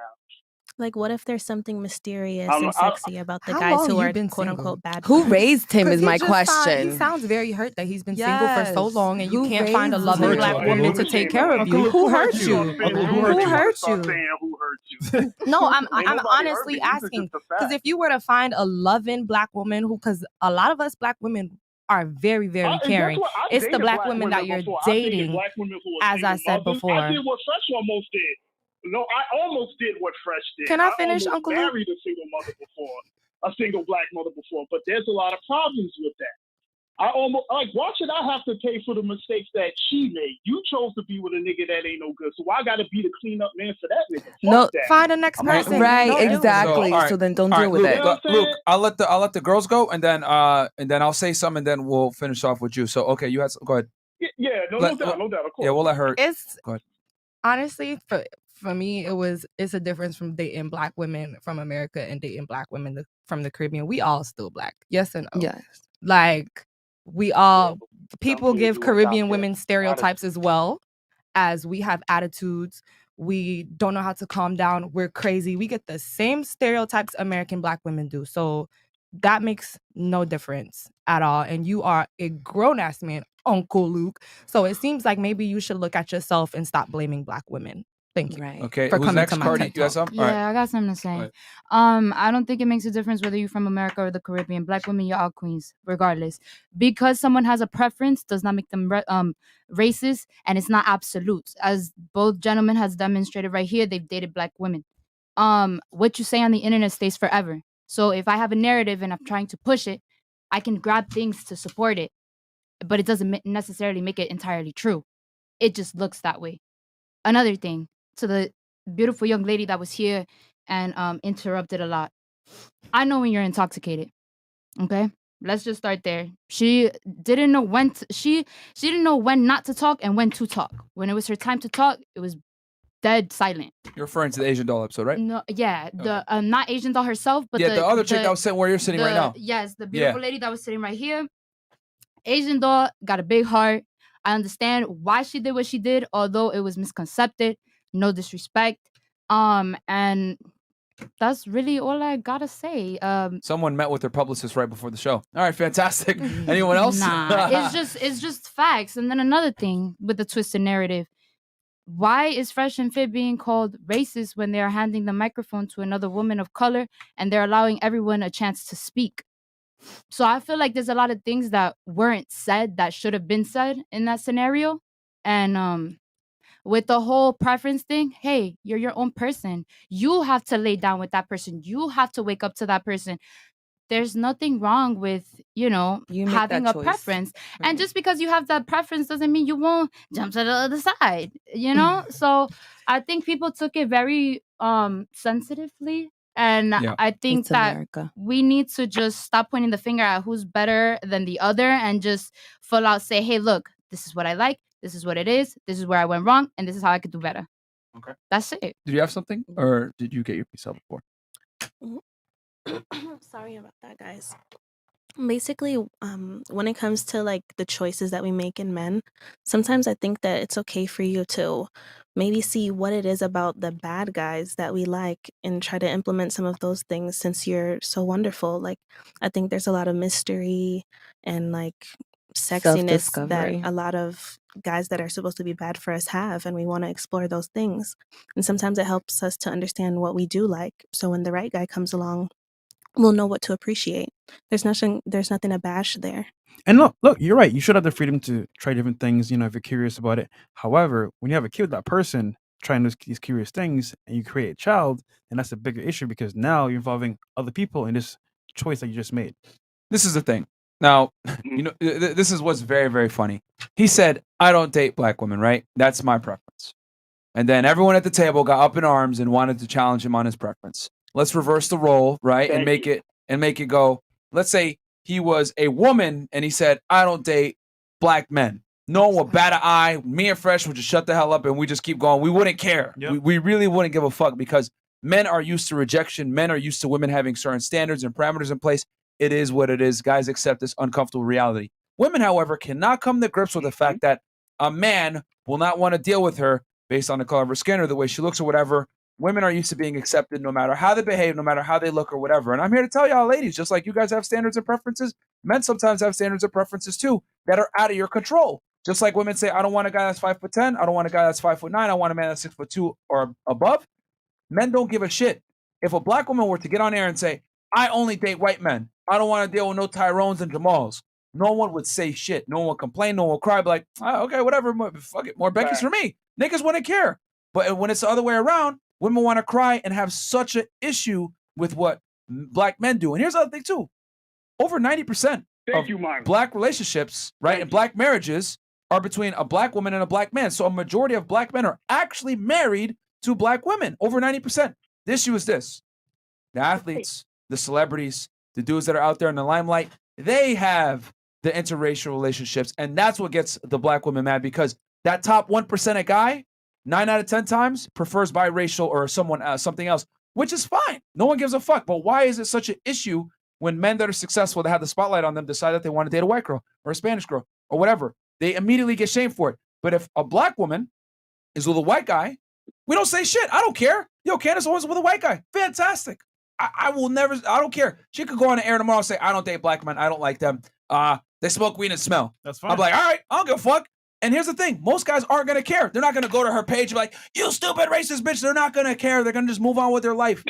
Like, what if there's something mysterious and sexy about the How guys long who you are been quote single? unquote bad? Who raised him is my He question. sounds very hurt that he's been single for so long and you can't find a raised loving him? black woman to take care of you. Who hurt you? Who hurt you? No, I'm honestly asking because if you were to find a loving black woman because a lot of us black women are very, very caring. It's the black women that you're dating, as I said before. I did what Fresh almost did. No, I almost did what Fresh did. Can I finish, Uncle Luke? I married a single mother before, a single black mother before, but there's a lot of problems with that. I almost why should I have to pay for the mistakes that she made? You chose to be with a nigga that ain't no good, so I got to be the cleanup man for that nigga. No, that. Find the next person. Right, exactly. So then don't deal with it. Luke, I'll let the girls go, and then I'll say something, and then we'll finish off with you. So okay, you had go ahead. Yeah, no doubt, of course. Yeah, we'll let her. Go ahead. Honestly, for me, it's a difference from dating black women from America and dating black women from the Caribbean. We all still black. Yes and no. Yes. Like we all people give Caribbean women stereotypes as well as we have attitudes. We don't know how to calm down. We're crazy. We get the same stereotypes American black women do. So that makes no difference at all. And you are a grown ass man, Uncle Luke. So it seems like maybe you should look at yourself and stop blaming black women. Thank you. Right. Okay. For Who's coming next, to my Cardi? TED You got Talk. something? Yeah, All right. I got something to say. Right. I don't think it makes a difference whether you're from America or the Caribbean. Black women, you're all queens, regardless. Because someone has a preference does not make them racist, and it's not absolute. As both gentlemen has demonstrated right here, they've dated black women. what you say on the internet stays forever. So if I have a narrative and I'm trying to push it, I can grab things to support it, but it doesn't necessarily make it entirely true. It just looks that way. Another thing, to the beautiful young lady that was here and interrupted a lot. I know when you're intoxicated. Okay? Let's just start there. She didn't know when she didn't know when not to talk and when to talk. When it was her time to talk, it was dead silent. You're referring to the Asian doll episode, right? No, yeah, the not Asian doll herself, but the other chick that was sitting where you're sitting right now. Yes, the beautiful lady that was sitting right here. Asian doll got a big heart. I understand why she did what she did, although it was misconcepted. No disrespect. And that's really all I gotta say. Someone met with their publicist right before the show. All right, fantastic. Anyone else? Nah, it's just facts. And then another thing with the twisted narrative. Why is Fresh and Fit being called racist when they are handing the microphone to another woman of color and they're allowing everyone a chance to speak? So I feel like there's a lot of things that weren't said that should have been said in that scenario. And with the whole preference thing, hey, you're your own person. You have to lay down with that person. You have to wake up to that person. There's nothing wrong with, having a preference. Right. And just because you have that preference doesn't mean you won't jump to the other side, So I think people took it very sensitively. And I think that we need to just stop pointing the finger at who's better than the other and just full out say, hey, look, this is what I like. This is what it is. This is where I went wrong. And this is how I could do better. Okay. That's it. Did you have something or did you get your piece out before? Sorry about that, guys. Basically, when it comes to like the choices that we make in men, sometimes I think that it's okay for you to maybe see what it is about the bad guys that we like and try to implement some of those things since you're so wonderful. Like, I think there's a lot of mystery and like sexiness that a lot of guys that are supposed to be bad for us have, and we want to explore those things. And sometimes it helps us to understand what we do like. So when the right guy comes along, we'll know what to appreciate. There's nothing to bash there. And look, you're right. You should have the freedom to try different things, if you're curious about it. However, when you have a kid with that person trying these curious things and you create a child, then that's a bigger issue because now you're involving other people in this choice that you just made. This is the thing. Now, this is what's very, very funny. He said, I don't date black women, right? That's my preference. And then everyone at the table got up in arms and wanted to challenge him on his preference. Let's reverse the role, right? And make it go. Let's say he was a woman and he said, I don't date black men. No one would bat an eye. Me and Fresh would just shut the hell up and we just keep going. We wouldn't care. Yep. We really wouldn't give a fuck because men are used to rejection. Men are used to women having certain standards and parameters in place. It is what it is. Guys accept this uncomfortable reality. Women, however, cannot come to grips with the fact that a man will not want to deal with her based on the color of her skin or the way she looks or whatever. Women are used to being accepted no matter how they behave, no matter how they look or whatever. And I'm here to tell y'all, ladies, just like you guys have standards and preferences, men sometimes have standards and preferences too that are out of your control. Just like women say, I don't want a guy that's 5'10", I don't want a guy that's 5'9", I want a man that's 6'2" or above. Men don't give a shit. If a black woman were to get on air and say, I only date white men, I don't want to deal with no Tyrones and Jamals, no one would say shit. No one would complain. No one would cry. Be like, okay, whatever. Fuck it. More Becky's for me. Niggas wouldn't care. But when it's the other way around, women want to cry and have such an issue with what black men do. And here's the other thing, too. Over 90% of black relationships, right, and black marriages are between a black woman and a black man. So a majority of black men are actually married to black women. Over 90%. The issue is this. The athletes, the celebrities, the dudes that are out there in the limelight, they have the interracial relationships. And that's what gets the black women mad because that top 1% of guy, 9 out of 10 times, prefers biracial or something else, which is fine. No one gives a fuck. But why is it such an issue when men that are successful, that have the spotlight on them, decide that they want to date a white girl or a Spanish girl or whatever? They immediately get shamed for it. But if a black woman is with a white guy, we don't say shit. I don't care. Yo, Candace Owens with a white guy. Fantastic. I will never, I don't care. She could go on the air tomorrow and say, I don't date black men. I don't like them. They smoke weed and smell. That's fine. I'm like, all right, I don't give a fuck. And here's the thing. Most guys aren't going to care. They're not going to go to her page and be like, you stupid racist bitch. They're not going to care. They're going to just move on with their life.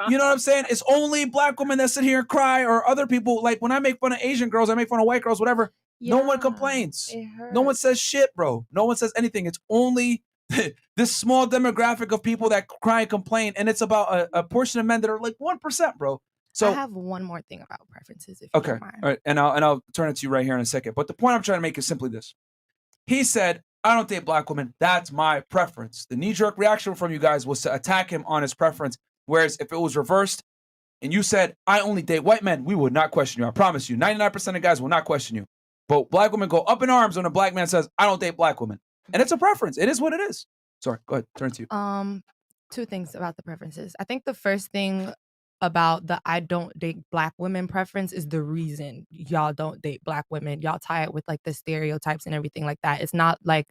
You know what I'm saying? It's only black women that sit here and cry, or other people. Like when I make fun of Asian girls, I make fun of white girls, whatever. Yeah, no one complains. No one says shit, bro. No one says anything. It's only this small demographic of people that cry and complain, and it's about a portion of men that are like 1%, bro. So I have one more thing about preferences, if you okay, don't mind. all right, and I'll turn it to you right here in a second. But the point I'm trying to make is simply this: he said, "I don't date black women. That's my preference." The knee-jerk reaction from you guys was to attack him on his preference. Whereas if it was reversed, and you said, "I only date white men," we would not question you. I promise you, 99% of guys will not question you. But black women go up in arms when a black man says, "I don't date black women," and it's a preference. It is what it is. Sorry, go ahead. Turn to you. Two things about the preferences. I think the first thing about the I don't date black women preference is the reason y'all don't date black women. Y'all tie it with like the stereotypes and everything like that. It's not like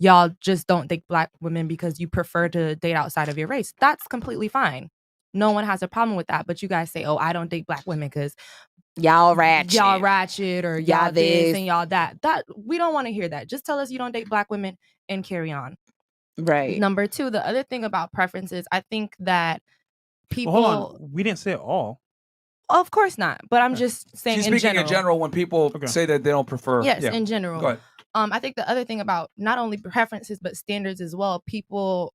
y'all just don't date black women because you prefer to date outside of your race. That's completely fine. No one has a problem with that. But you guys say, "Oh, I don't date black women because y'all ratchet or y'all y'all this this and y'all that." That we don't want to hear that. Just tell us you don't date black women and carry on. Right. Number two, the other thing about preferences, I think that people. Well, hold on. We didn't say it all. Of course not. But I'm just saying She's in speaking general. in general when people say that they don't prefer. Yes, yeah. in general. Go ahead. I think the other thing about not only preferences but standards as well, people,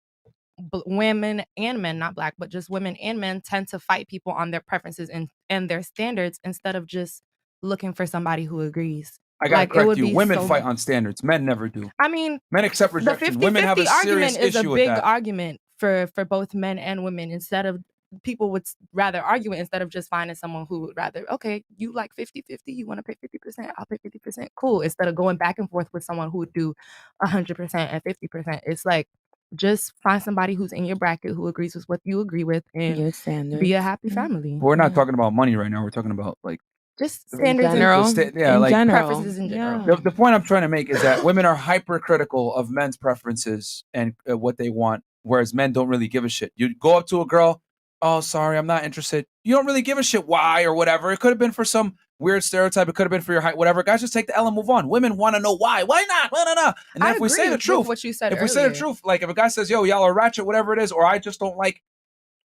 women and men, not black, but just women and men tend to fight people on their preferences and their standards instead of just looking for somebody who agrees. I gotta correct you. Women so- fight on standards. Men never do. I mean, Men accept the rejection. 50-50 Women have a serious argument is a issue with big that. argument for both men and women. Instead of people would rather argue it instead of just finding someone who would rather, okay, you like 50-50, you want to pay 50%, I'll pay 50%, cool. Instead of going back and forth with someone who would do 100% and 50%. It's like, just find somebody who's in your bracket who agrees with what you agree with and Your standards. be a happy family. But we're not talking about money right now. We're talking about like Just standards general. preferences in general. The point I'm trying to make is that women are hypercritical of men's preferences and what they want, whereas men don't really give a shit. You go up to a girl, "Oh, sorry, I'm not interested." You don't really give a shit why or whatever. It could have been for some weird stereotype. It could have been for your height, whatever. Guys, just take the L and move on. Women want to know why. Why not? No. And then I if we say agree the with truth, what you said if we say the earlier. truth, like if a guy says, "Yo, y'all are ratchet," whatever it is, or "I just don't like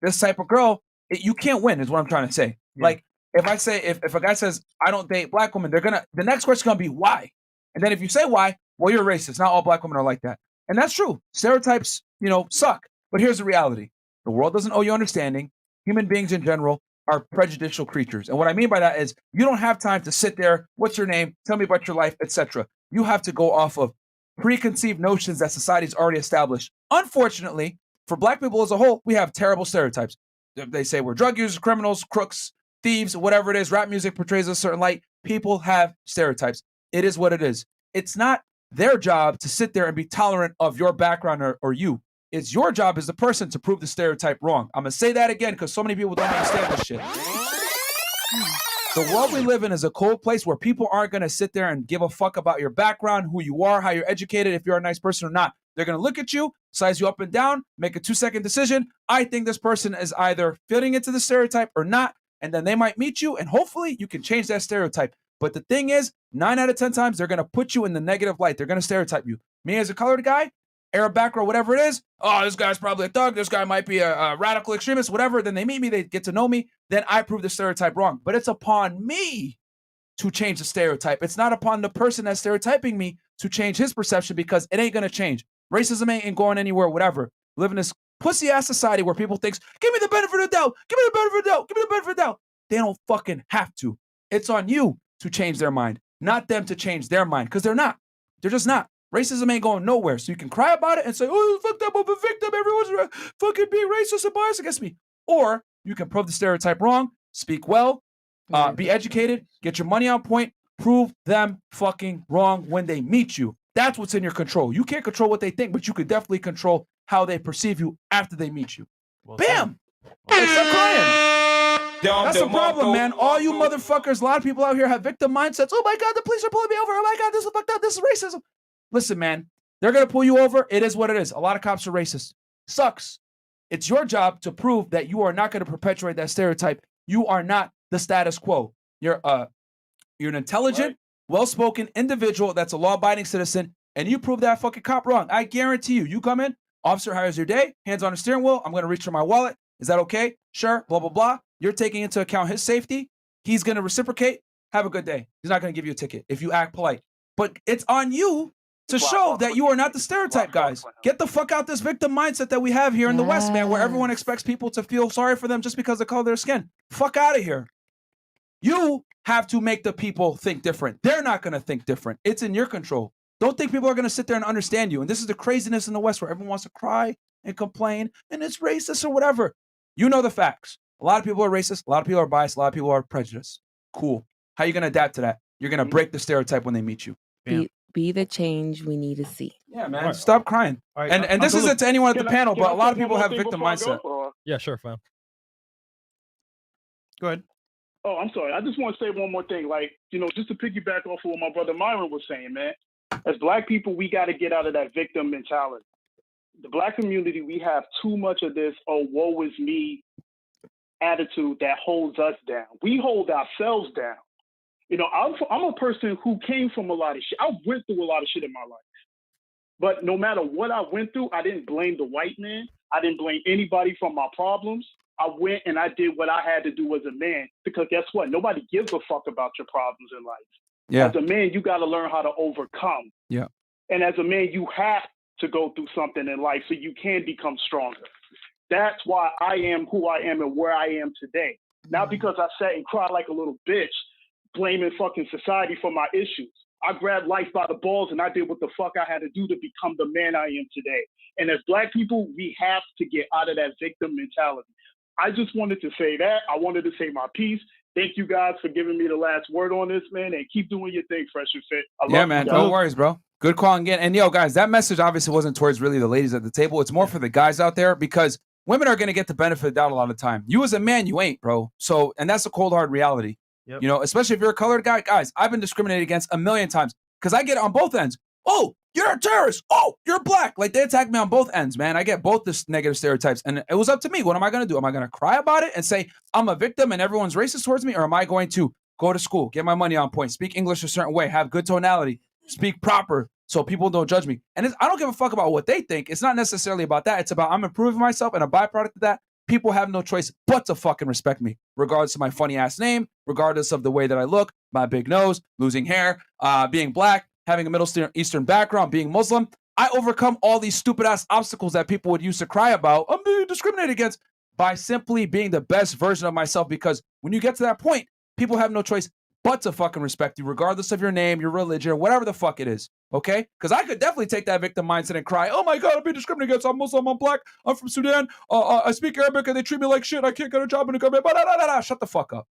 this type of girl," you can't win, is what I'm trying to say. Like if I say, if a guy says, "I don't date black women," the next question's gonna be why. And then if you say why, well, you're racist. Not all black women are like that. And that's true. Stereotypes, suck. But here's the reality. The world doesn't owe you understanding. Human beings in general are prejudicial creatures. And what I mean by that is you don't have time to sit there, "What's your name? Tell me about your life," etc. You have to go off of preconceived notions that society's already established. Unfortunately, for black people as a whole, we have terrible stereotypes. They say we're drug users, criminals, crooks, thieves, whatever it is. Rap music portrays a certain light. People have stereotypes. It is what it is. It's not their job to sit there and be tolerant of your background or you. It's your job as the person to prove the stereotype wrong. I'm going to say that again because so many people don't understand this shit. The world we live in is a cold place where people aren't going to sit there and give a fuck about your background, who you are, how you're educated, if you're a nice person or not. They're going to look at you, size you up and down, make a 2-second decision. I think this person is either fitting into the stereotype or not. And then they might meet you and hopefully you can change that stereotype. But the thing is, 9 out of 10 times, they're going to put you in the negative light. They're going to stereotype you. Me as a colored guy, Arab background, whatever it is. "Oh, this guy's probably a thug. This guy might be a radical extremist," whatever. Then they meet me, they get to know me. Then I prove the stereotype wrong. But it's upon me to change the stereotype. It's not upon the person that's stereotyping me to change his perception because it ain't going to change. Racism ain't going anywhere, whatever. Live in this pussy-ass society where people think, "Give me the benefit of the doubt. Give me the benefit of the doubt. Give me the benefit of the doubt." They don't fucking have to. It's on you to change their mind, not them to change their mind because they're not. They're just not. Racism ain't going nowhere. So you can cry about it and say, "Oh, fuck that, I'm a victim. Everyone's fucking being racist and biased against me." Or you can prove the stereotype wrong, speak well, be educated, get your money on point, prove them fucking wrong when they meet you. That's what's in your control. You can't control what they think, but you could definitely control how they perceive you after they meet you. Bam! Stop crying. That's the problem, man. All you motherfuckers, a lot of people out here have victim mindsets. "Oh my God, the police are pulling me over. Oh my God, this is fucked up. This is racism." Listen, man, they're going to pull you over. It is what it is. A lot of cops are racist. Sucks. It's your job to prove that you are not going to perpetuate that stereotype. You are not the status quo. You're an intelligent, well-spoken individual that's a law-abiding citizen, and you prove that fucking cop wrong. I guarantee you come in, officer hires your day, hands on the steering wheel. I'm going to reach for my wallet. Is that okay? Sure, blah, blah, blah. You're taking into account his safety. He's going to reciprocate. Have a good day. He's not going to give you a ticket if you act polite. But it's on you to show that you are not the stereotype, guys. Get the fuck out this victim mindset that we have here in the West, man, where everyone expects people to feel sorry for them just because of the color of their skin. Fuck out of here. You have to make the people think different. They're not going to think different. It's in your control. Don't think people are going to sit there and understand you. And this is the craziness in the West where everyone wants to cry and complain and it's racist or whatever. You know the facts. A lot of people are racist. A lot of people are biased. A lot of people are prejudiced. Cool. How are you going to adapt to that? You're going to break the stereotype when they meet you. Be the change we need to see. Yeah, man. Stop crying. Right. And this isn't to anyone at the panel, but a lot of people have say victim one more thing mindset. before I go, or- Yeah, sure, fam. Go ahead. Oh, I'm sorry. I just want to say one more thing. Like, just to piggyback off of what my brother Myron was saying, man. As Black people, we got to get out of that victim mentality. The Black community, we have too much of this, oh, woe is me attitude that holds us down. We hold ourselves down. I'm a person who came from a lot of shit. I went through a lot of shit in my life. But no matter what I went through, I didn't blame the white man. I didn't blame anybody for my problems. I went and I did what I had to do as a man, because guess what? Nobody gives a fuck about your problems in life. Yeah. As a man, you got to learn how to overcome. Yeah. And as a man, you have to go through something in life so you can become stronger. That's why I am who I am and where I am today. Not because I sat and cried like a little bitch, blaming fucking society for my issues. I grabbed life by the balls and I did what the fuck I had to do to become the man I am today. And as Black people, we have to get out of that victim mentality. I just wanted to say that. I wanted to say my piece. Thank you guys for giving me the last word on this, man, and keep doing your thing, Fresh and Fit. I love Yeah, you man. guys. No worries, bro. Good call again. And yo, guys, that message obviously wasn't towards really the ladies at the table. It's more for the guys out there, because women are going to get the benefit of the doubt a lot of the time. You as a man, you ain't, bro. So, and that's a cold, hard reality. Yep. Especially if you're a colored guy. Guys, I've been discriminated against a million times because I get it on both ends. Oh, you're a terrorist. Oh, you're Black. Like, they attack me on both ends, man. I get both this negative stereotypes. And it was up to me. What am I going to do? Am I going to cry about it and say I'm a victim and everyone's racist towards me? Or am I going to go to school, get my money on point, speak English a certain way, have good tonality, speak proper so people don't judge me? And I don't give a fuck about what they think. It's not necessarily about that. It's about I'm improving myself, and a byproduct of that, people have no choice but to fucking respect me, regardless of my funny ass name, regardless of the way that I look, my big nose, losing hair, being Black, having a Middle Eastern background, being Muslim. I overcome all these stupid ass obstacles that people would use to cry about. I'm being discriminated against by simply being the best version of myself, because when you get to that point, people have no choice but to fucking respect you, regardless of your name, your religion, or whatever the fuck it is. Okay? Because I could definitely take that victim mindset and cry, oh my God, I'm being discriminated against. I'm Muslim, I'm Black, I'm from Sudan, I speak Arabic and they treat me like shit. I can't get a job in the government. Shut the fuck up.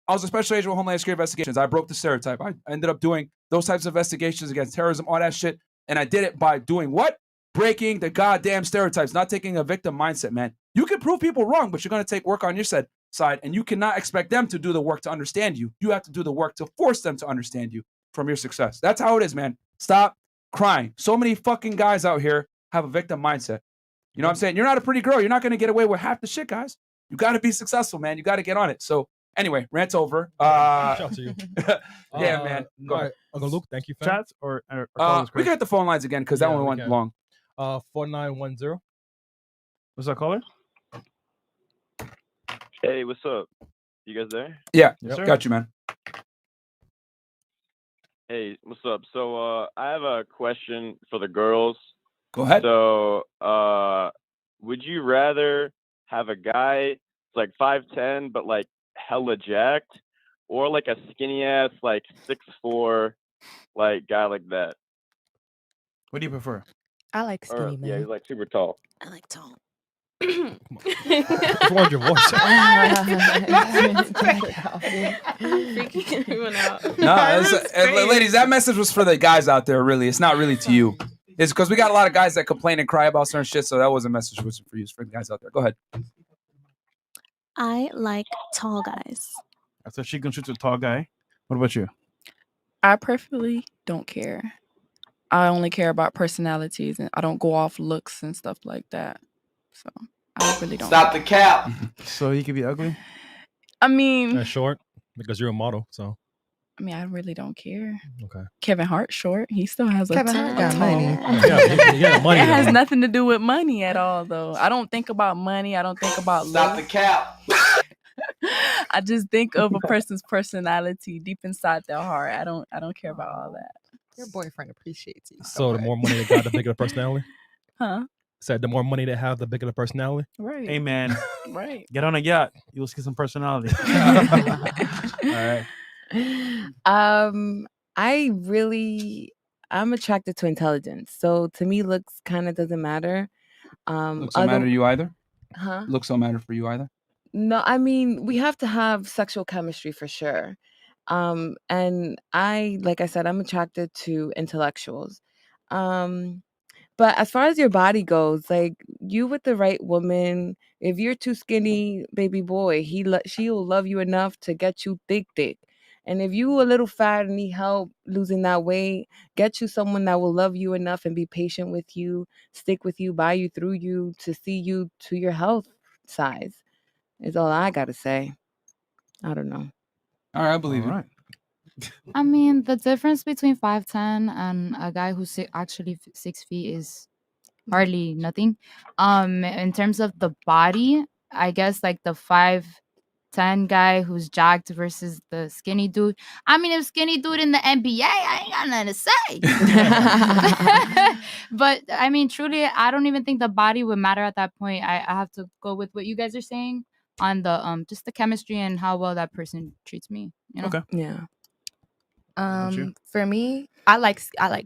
I was a special agent with Homeland Security Investigations. I broke the stereotype. I ended up doing those types of investigations against terrorism, all that shit. And I did it by doing what? Breaking the goddamn stereotypes, not taking a victim mindset, man. You can prove people wrong, but you're going to take work on your side, and you cannot expect them to do the work to understand you. You have to do the work to force them to understand you from your success. That's how it is, man. Stop crying. So many fucking guys out here have a victim mindset. You know what I'm saying? You're not a pretty girl. You're not going to get away with half the shit, guys. You got to be successful, man. You got to get on it. So anyway, rant's over. Shout out to you. Yeah, man. Go ahead. Uncle Luke, thank you, fam. Chats or we got the phone lines again because that one went long. 4910. What's up, caller? Hey, what's up? You guys there? Yeah, Yes, got you, man. Hey, what's up? So I have a question for the girls. Go ahead. So would you rather have a guy that's like 5'10" but like hella jacked, or like a skinny ass like 6'4" like guy like that? What do you prefer? I like Or, skinny yeah, men. he's like super tall. I like tall. What's wrong with your voice? Freaking everyone out. No, ladies, that message was for the guys out there, really. It's not really to you. It's because we got a lot of guys that complain and cry about certain shit, so that was a message for you. It's for the guys out there. Go ahead. I like tall guys. So she can shoot a tall guy. What about you? I perfectly don't care. I only care about personalities, and I don't go off looks and stuff like that. So I really don't. Stop the cap. So he could be ugly? I mean, That's short because you're a model. So I really don't care. okay. Kevin Hart's short. He still has a Kevin ton Hart got of money. You got money. It has though. nothing to do with money at all, though. I don't think about money. I don't think about Stop the looks. cap. I just think of a person's personality deep inside their heart. I don't care about all that. Your boyfriend appreciates you. So the more money they got, the bigger the personality. Huh? Said the more money they have, the bigger the personality. Right. Hey man, Right. get on a yacht. You'll see some personality. All right. I'm attracted to intelligence. So to me, looks kind of doesn't matter. Looks don't matter to you either? Huh? Looks don't matter for you either? No, I mean, we have to have sexual chemistry for sure. And like I said, I'm attracted to intellectuals. But as far as your body goes, like you with the right woman, if you're too skinny, baby boy, she will love you enough to get you thick. And if you a little fat and need help losing that weight, get you someone that will love you enough and be patient with you, stick with you, buy you through you to see you to your health size. Is all I gotta say. I don't know. All right, I believe you. I mean, the difference between 5'10" and a guy who's actually 6 feet is hardly nothing. In terms of the body, I guess like the 5'10" guy who's jacked versus the skinny dude. I mean, if skinny dude in the NBA, I ain't got nothing to say. But I mean, truly, I don't even think the body would matter at that point. I have to go with what you guys are saying on the just the chemistry and how well that person treats me. You know? Okay. Yeah. For me, I like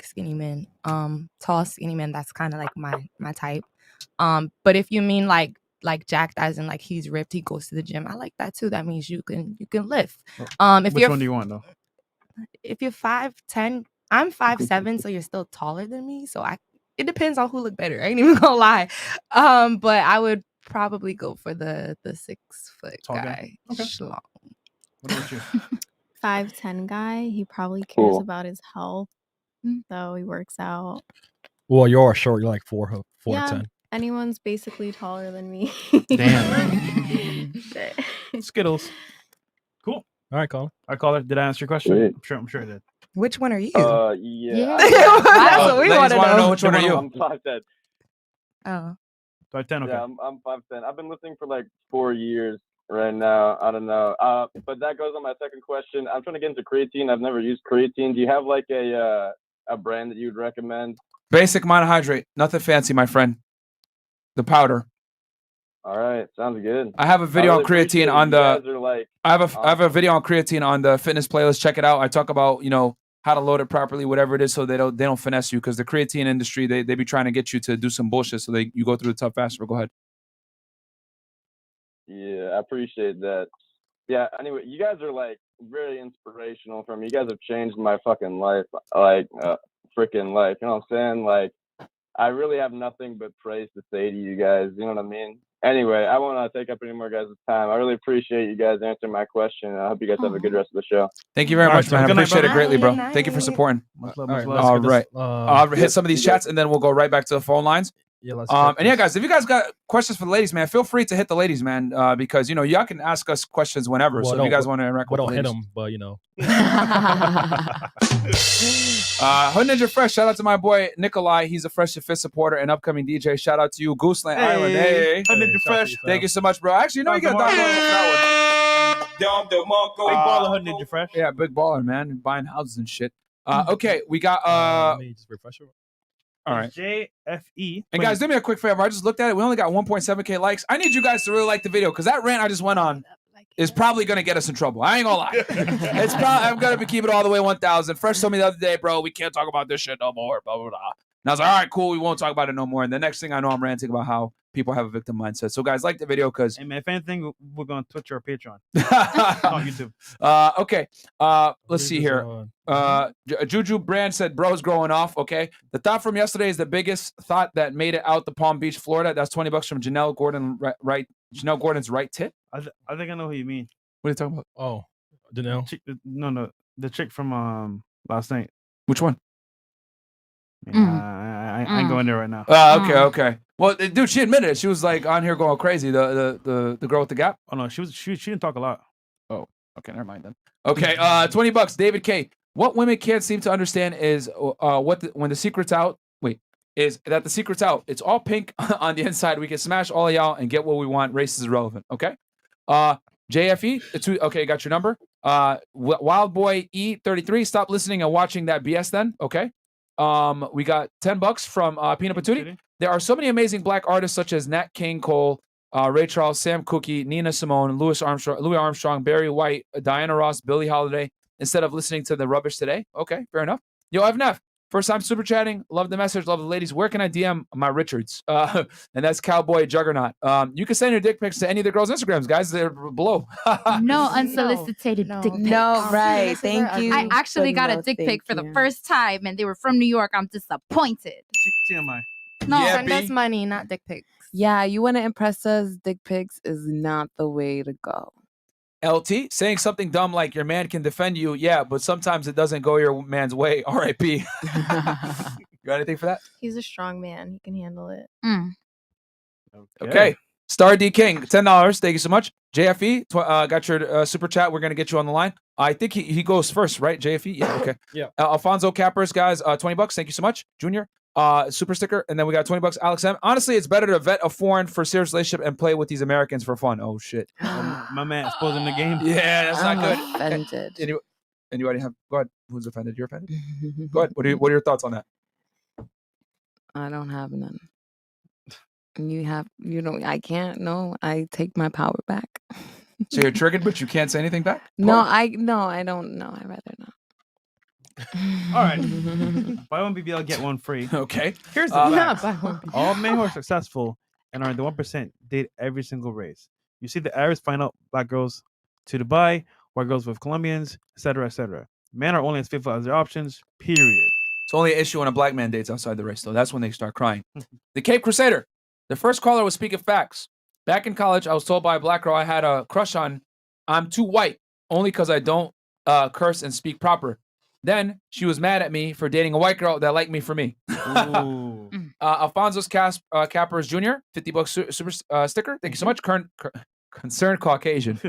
skinny men. Tall skinny men. That's kind of like my type. But if you mean like jacked, as in like he's ripped, he goes to the gym. I like that too. That means you can lift. If Which one do you want though? If you're 5'10", I'm 5'7", so you're still taller than me. So it depends on who look better. I ain't even gonna lie. But I would probably go for the 6 foot Tall guy. Okay. Schlong. What about you? 5'10" guy. He probably cares Cool. about his health, so he works out. Well, you're short. You're like 4'10". Anyone's basically taller than me. Damn. Skittles. Cool. All right, Colin. I call it. Did I answer your question? Sweet. I'm sure I did. Which one are you? Yeah. That's what we Ladies want to wanna know. know which one are you? I'm 5'10". Oh. 5'10", okay. Yeah, I'm 5'10". I've been listening for like 4 years right now. I don't know. But that goes on my second question. I'm trying to get into creatine. I've never used creatine. Do you have like a brand that you'd recommend? Basic monohydrate. Nothing fancy, my friend. The powder. All right, sounds good. I have a video on creatine on the. I have a awesome. video on creatine on the fitness playlist. Check it out. I talk about how to load it properly, whatever it is, so they don't finesse you, because the creatine industry they be trying to get you to do some bullshit, so you go through the tough faster. Go ahead. Yeah, I appreciate that. Yeah. Anyway, you guys are like very inspirational for me. You guys have changed my fucking life, like freaking life. You know what I'm saying? Like, I really have nothing but praise to say to you guys. You know what I mean? Anyway, I won't take up any more guys' time. I really appreciate you guys answering my question. I hope you guys have a good rest of the show. Thank you very much, man. I appreciate it greatly, bro. Thank you for supporting. Much love, All much right, love. all right. I'll hit some of these chats and then we'll go right back to the phone lines. Yeah, let's and yeah, guys, if you guys got questions for the ladies, man, feel free to hit the ladies, man, because y'all can ask us questions whenever. Well, so if you guys want to interact with the don't hit ladies, them, but Hood Ninja Fresh, shout out to my boy Nikolai. He's a Fresh and Fit supporter and upcoming DJ. Shout out to you, Gooseland Island. Hey, Hood Ninja Fresh. Thank you so much, bro. Actually, you get a dog for that one. Big baller, Hood Ninja Fresh. Yeah, big baller, man. Buying houses and shit. Okay, we got let me just refresh it. all right. JFE. And guys, do me a quick favor. I just looked at it. We only got 1.7K likes. I need you guys to really like the video, because that rant I just went on is probably going to get us in trouble. I ain't going to lie. I'm going to be keeping it all the way 1,000. Fresh told me the other day, bro, we can't talk about this shit no more, blah, blah, blah. And I was like, all right, cool. We won't talk about it no more. And the next thing I know, I'm ranting about how people have a victim mindset. So guys, like the video, because... Hey, man, if anything, we're going to Twitch or Patreon. On YouTube. Okay. Let's see here. Juju Brand said, bro's growing off. Okay. The thought from yesterday is the biggest thought that made it out to Palm Beach, Florida. That's $20 from Janelle Gordon, right? Janelle Gordon's right tit. I think I know who you mean. What are you talking about? Oh, Janelle. No, the chick from last night. Which one? I ain't going there right now. Okay. Well, dude, she admitted it. She was like on here going crazy. The girl with the gap. Oh no, she didn't talk a lot. Oh, okay, never mind then. Okay, $20. David K. What women can't seem to understand is when the secret's out. Wait, is that the secret's out? It's all pink on the inside. We can smash all of y'all and get what we want. Race is irrelevant. Okay. JFE, okay, got your number. Wild Boy E33, stop listening and watching that BS then. Okay. We got $10 from Peanut Patootie. There are so many amazing black artists such as Nat King Cole, Ray Charles, Sam Cooke, Nina Simone, Louis Armstrong, Barry White, Diana Ross, Billie Holiday, instead of listening to the rubbish today. Okay, fair enough. Yo, FNF, first time super chatting. Love the message, love the ladies. Where can I DM my Richards? And that's Cowboy Juggernaut. You can send your dick pics to any of the girls' Instagrams, guys. They're below. No unsolicited dick pics. No, right. Thank you. I actually got a dick pic for the first time, and they were from New York. I'm disappointed. TMI. No, send us money, not dick pics. Yeah, you want to impress us. Dick pics is not the way to go. LT, saying something dumb like your man can defend you. Yeah, but sometimes it doesn't go your man's way. RIP. You got anything for that? He's a strong man. He can handle it. Okay. Star D King, $10. Thank you so much. JFE, got your super chat. We're going to get you on the line. I think he goes first, right? JFE? Yeah, okay. Yeah. Alfonso Cappers, guys, $20. Thank you so much. Junior, super sticker. And then we got $20. Alex M. Honestly, it's better to vet a foreign for serious relationship and play with these Americans for fun. Oh, shit. My man exposing the game. Yeah, that's not good. Offended. Anybody have? Go ahead. Who's offended? You're offended? Go ahead. What are your thoughts on that? I don't have none. I can't. No, I take my power back. So you're triggered, but you can't say anything back? No, I don't know. I'd rather not. All right. Buy one BBL, get one free. Okay. Here's the facts. All men who are successful and are in the 1% date every single race. You see the Arabs find out black girls to Dubai, white girls with Colombians, etc., etc. Men are only as faithful as their options, period. It's only an issue when a black man dates outside the race, though. That's when they start crying. The Cape Crusader. The first caller was speaking facts. Back in college, I was told by a black girl I had a crush on. I'm too white, only because I don't curse and speak proper. Then she was mad at me for dating a white girl that liked me for me. Alfonso's Cappers Jr., $50 super sticker. Thank you so much. Concerned Caucasian.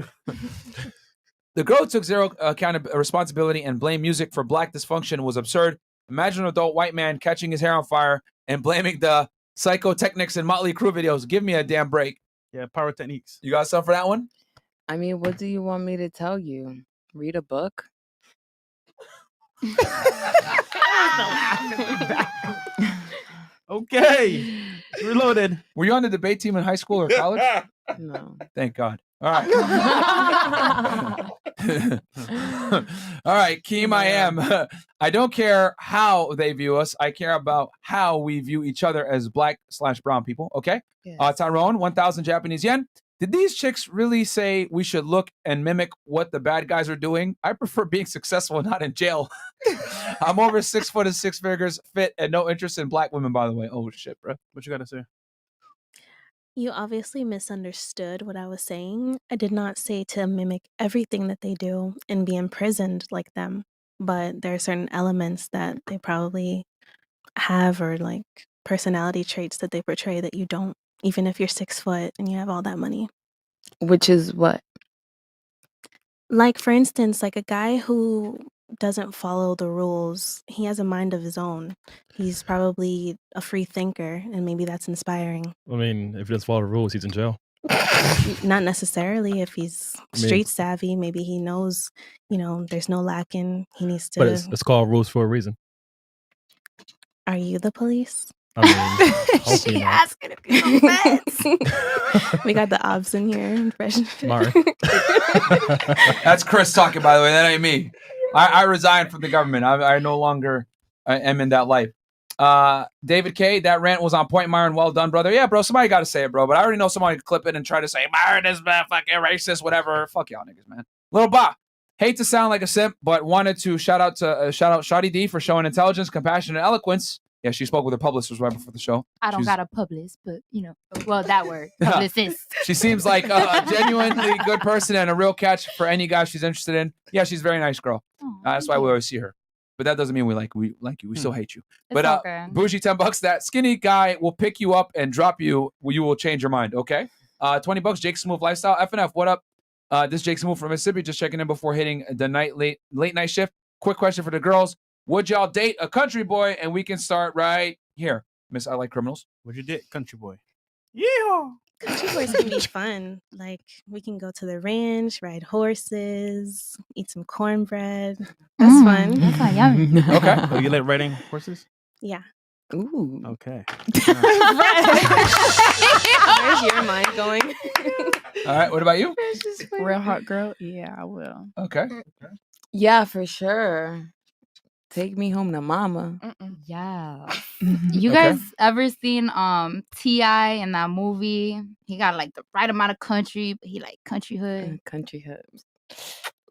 The girl took zero responsibility and blamed music for black dysfunction was absurd. Imagine an adult white man catching his hair on fire and blaming the Psychotechnics and Motley Crue videos. Give me a damn break. Yeah, pyrotechniques. You got something for that one? I mean, what do you want me to tell you? Read a book? Okay. Reloaded. Were you on the debate team in high school or college? No. Thank God. All right. All right, Keem, I am. I don't care how they view us. I care about how we view each other as black/brown people. Okay. Yes. Tyrone, 1,000 Japanese yen. Did these chicks really say we should look and mimic what the bad guys are doing? I prefer being successful, not in jail. I'm over 6 foot and 6 figures, fit, and no interest in black women, by the way. Oh, shit, bro. What you got to say? You obviously misunderstood what I was saying. I did not say to mimic everything that they do and be imprisoned like them. But there are certain elements that they probably have or like personality traits that they portray that you don't, even if you're 6 foot and you have all that money. Which is what? Like, for instance, like a guy who doesn't follow the rules, he has a mind of his own. He's probably a free thinker, and maybe that's inspiring. I mean, if he doesn't follow the rules, he's in jail. Not necessarily. If he's street savvy, maybe he knows, there's no lacking. He needs to. But it's called rules for a reason. Are you the police? I mean, she asking if you're the We got the obs in here in FreshandFit. That's Chris talking, by the way. That ain't me. I resigned from the government. I no longer am in that life. David K, that rant was on point, Myron. Well done, brother. Yeah, bro, somebody got to say it, bro. But I already know somebody could clip it and try to say, Myron is fucking racist, whatever. Fuck y'all niggas, man. Little Ba, hate to sound like a simp, but wanted to shout out Shawty D for showing intelligence, compassion, and eloquence. Yeah, she spoke with her publicist right before the show. I don't got a publicist, but well, that word, publicist. She seems like a genuinely good person and a real catch for any guy she's interested in. Yeah, she's a very nice girl. That's why we always see her. But that doesn't mean we like you. We still hate you. It's but okay. Bougie, $10. That skinny guy will pick you up and drop you. You will change your mind. Okay. $20. Jake Smooth Lifestyle. FNF. What up? This Jake Smooth from Mississippi. Just checking in before hitting the late night shift. Quick question for the girls. Would y'all date a country boy? And we can start right here. Miss I Like Criminals. Would you date country boy? Yeah. Country boys can be fun. Like we can go to the ranch, ride horses, eat some cornbread. That's fun. That's not yummy. Okay. Oh, you like riding horses? Yeah. Ooh. Okay. Where's your mind going? All right. What about you? Real hot girl. Yeah, I will. Okay. Yeah, for sure. Take me home to mama. Yeah. You Okay. guys ever seen T.I. in that movie? He got like the right amount of country, but he like country hood. Country hood.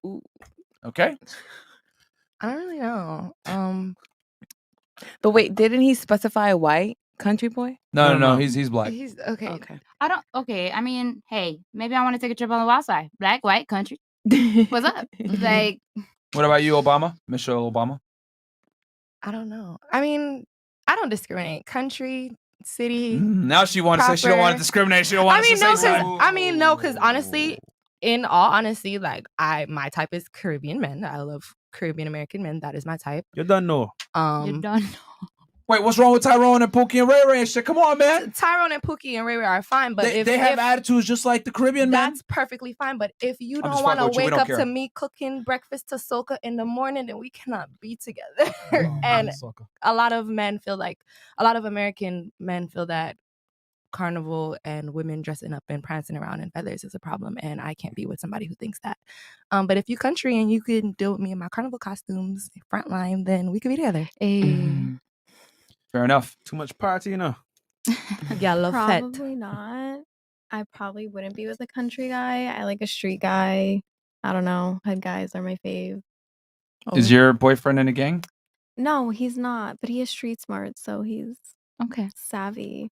Ooh. Okay. I don't really know. But wait, didn't he specify white country boy? No. He's black. He's okay. Okay. I mean, hey, maybe I want to take a trip on the wild side. Black, white, country. What's up? Like, What about you, Obama? Michelle Obama? I don't know. I mean, I don't discriminate. Country, city. Now she wants to say she don't want to proper. discriminate. She don't want I mean, to no, say because something. honestly, in all honesty, like my type is Caribbean men. I love Caribbean American men. That is my type. You don't know. you don't know. Wait, what's wrong with Tyrone and Pookie and Ray Ray and shit? Come on, man. Tyrone and Pookie and Ray Ray are fine, but They have attitudes just like the Caribbean men. that's perfectly fine. But if you I'm don't just want to fucking with you. We wake don't up care. to me cooking breakfast to Soka in the morning, then we cannot be together. And a lot of American men feel that carnival and women dressing up and prancing around in feathers is a problem, and I can't be with somebody who thinks that. But if you country and you can deal with me in my carnival costumes, frontline, then we could be together. Fair enough. Too much party, you know. Yeah, love fete. Probably not. I probably wouldn't be with a country guy. I like a street guy. I don't know. Head guys are my fave. Is your boyfriend in a gang? No, he's not. But he is street smart, so he's okay. Savvy.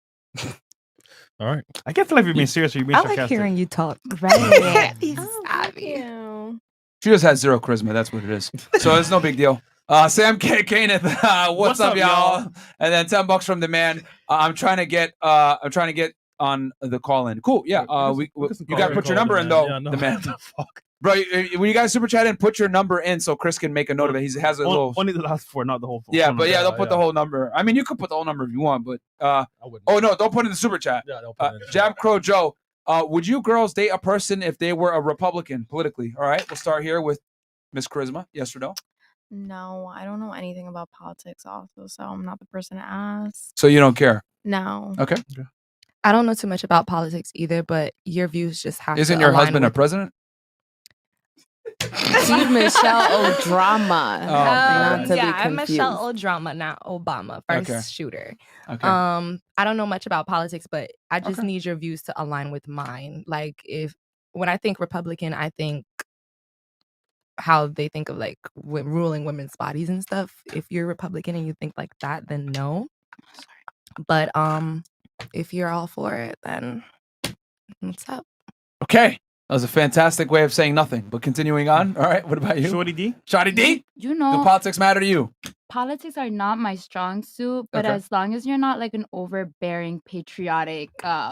All right. I can't feel like you're being serious or you're being I sarcastic. like hearing you talk. Right. He's Oh, savvy. thank you. She just has zero charisma. That's what it is. So it's no big deal. Sam Kenneth, what's up, y'all? And then $10 from the man. I'm trying to get on the call in. Cool. Yeah. You got to put your number in though. Yeah, no, the man. what the fuck? Bro, when you guys super chat in, put your number in so Chris can make a note of it. He has a little. Only the last four, not the whole phone. Yeah, but yeah, they'll put the whole number. I mean, you could put the whole number if you want, but oh no, don't put it in the super chat. Yeah, don't put it in the Jab Crow Joe, would you girls date a person if they were a Republican politically? All right, we'll start here with Miss Charisma. Yes or no? No, I don't know anything about politics also, so I'm not the person to ask. So you don't care? No. Okay. I don't know too much about politics either, but your views just have Isn't to your align husband a with- president? She's Michelle O'Drama. Not to be yeah, I'm confused. Michelle O'Drama, not Obama. First Okay. shooter. Okay. I don't know much about politics, but I just Okay. need your views to align with mine. Like when I think Republican, I think how they think of like ruling women's bodies and stuff. If you're Republican and you think like that, then no. But if you're all for it, then what's up? Okay. That was a fantastic way of saying nothing, but continuing on. All right. What about you? Shorty D? Shorty D? You know, Do politics matter to you? politics are not my strong suit, but Okay. as long as you're not like an overbearing, patriotic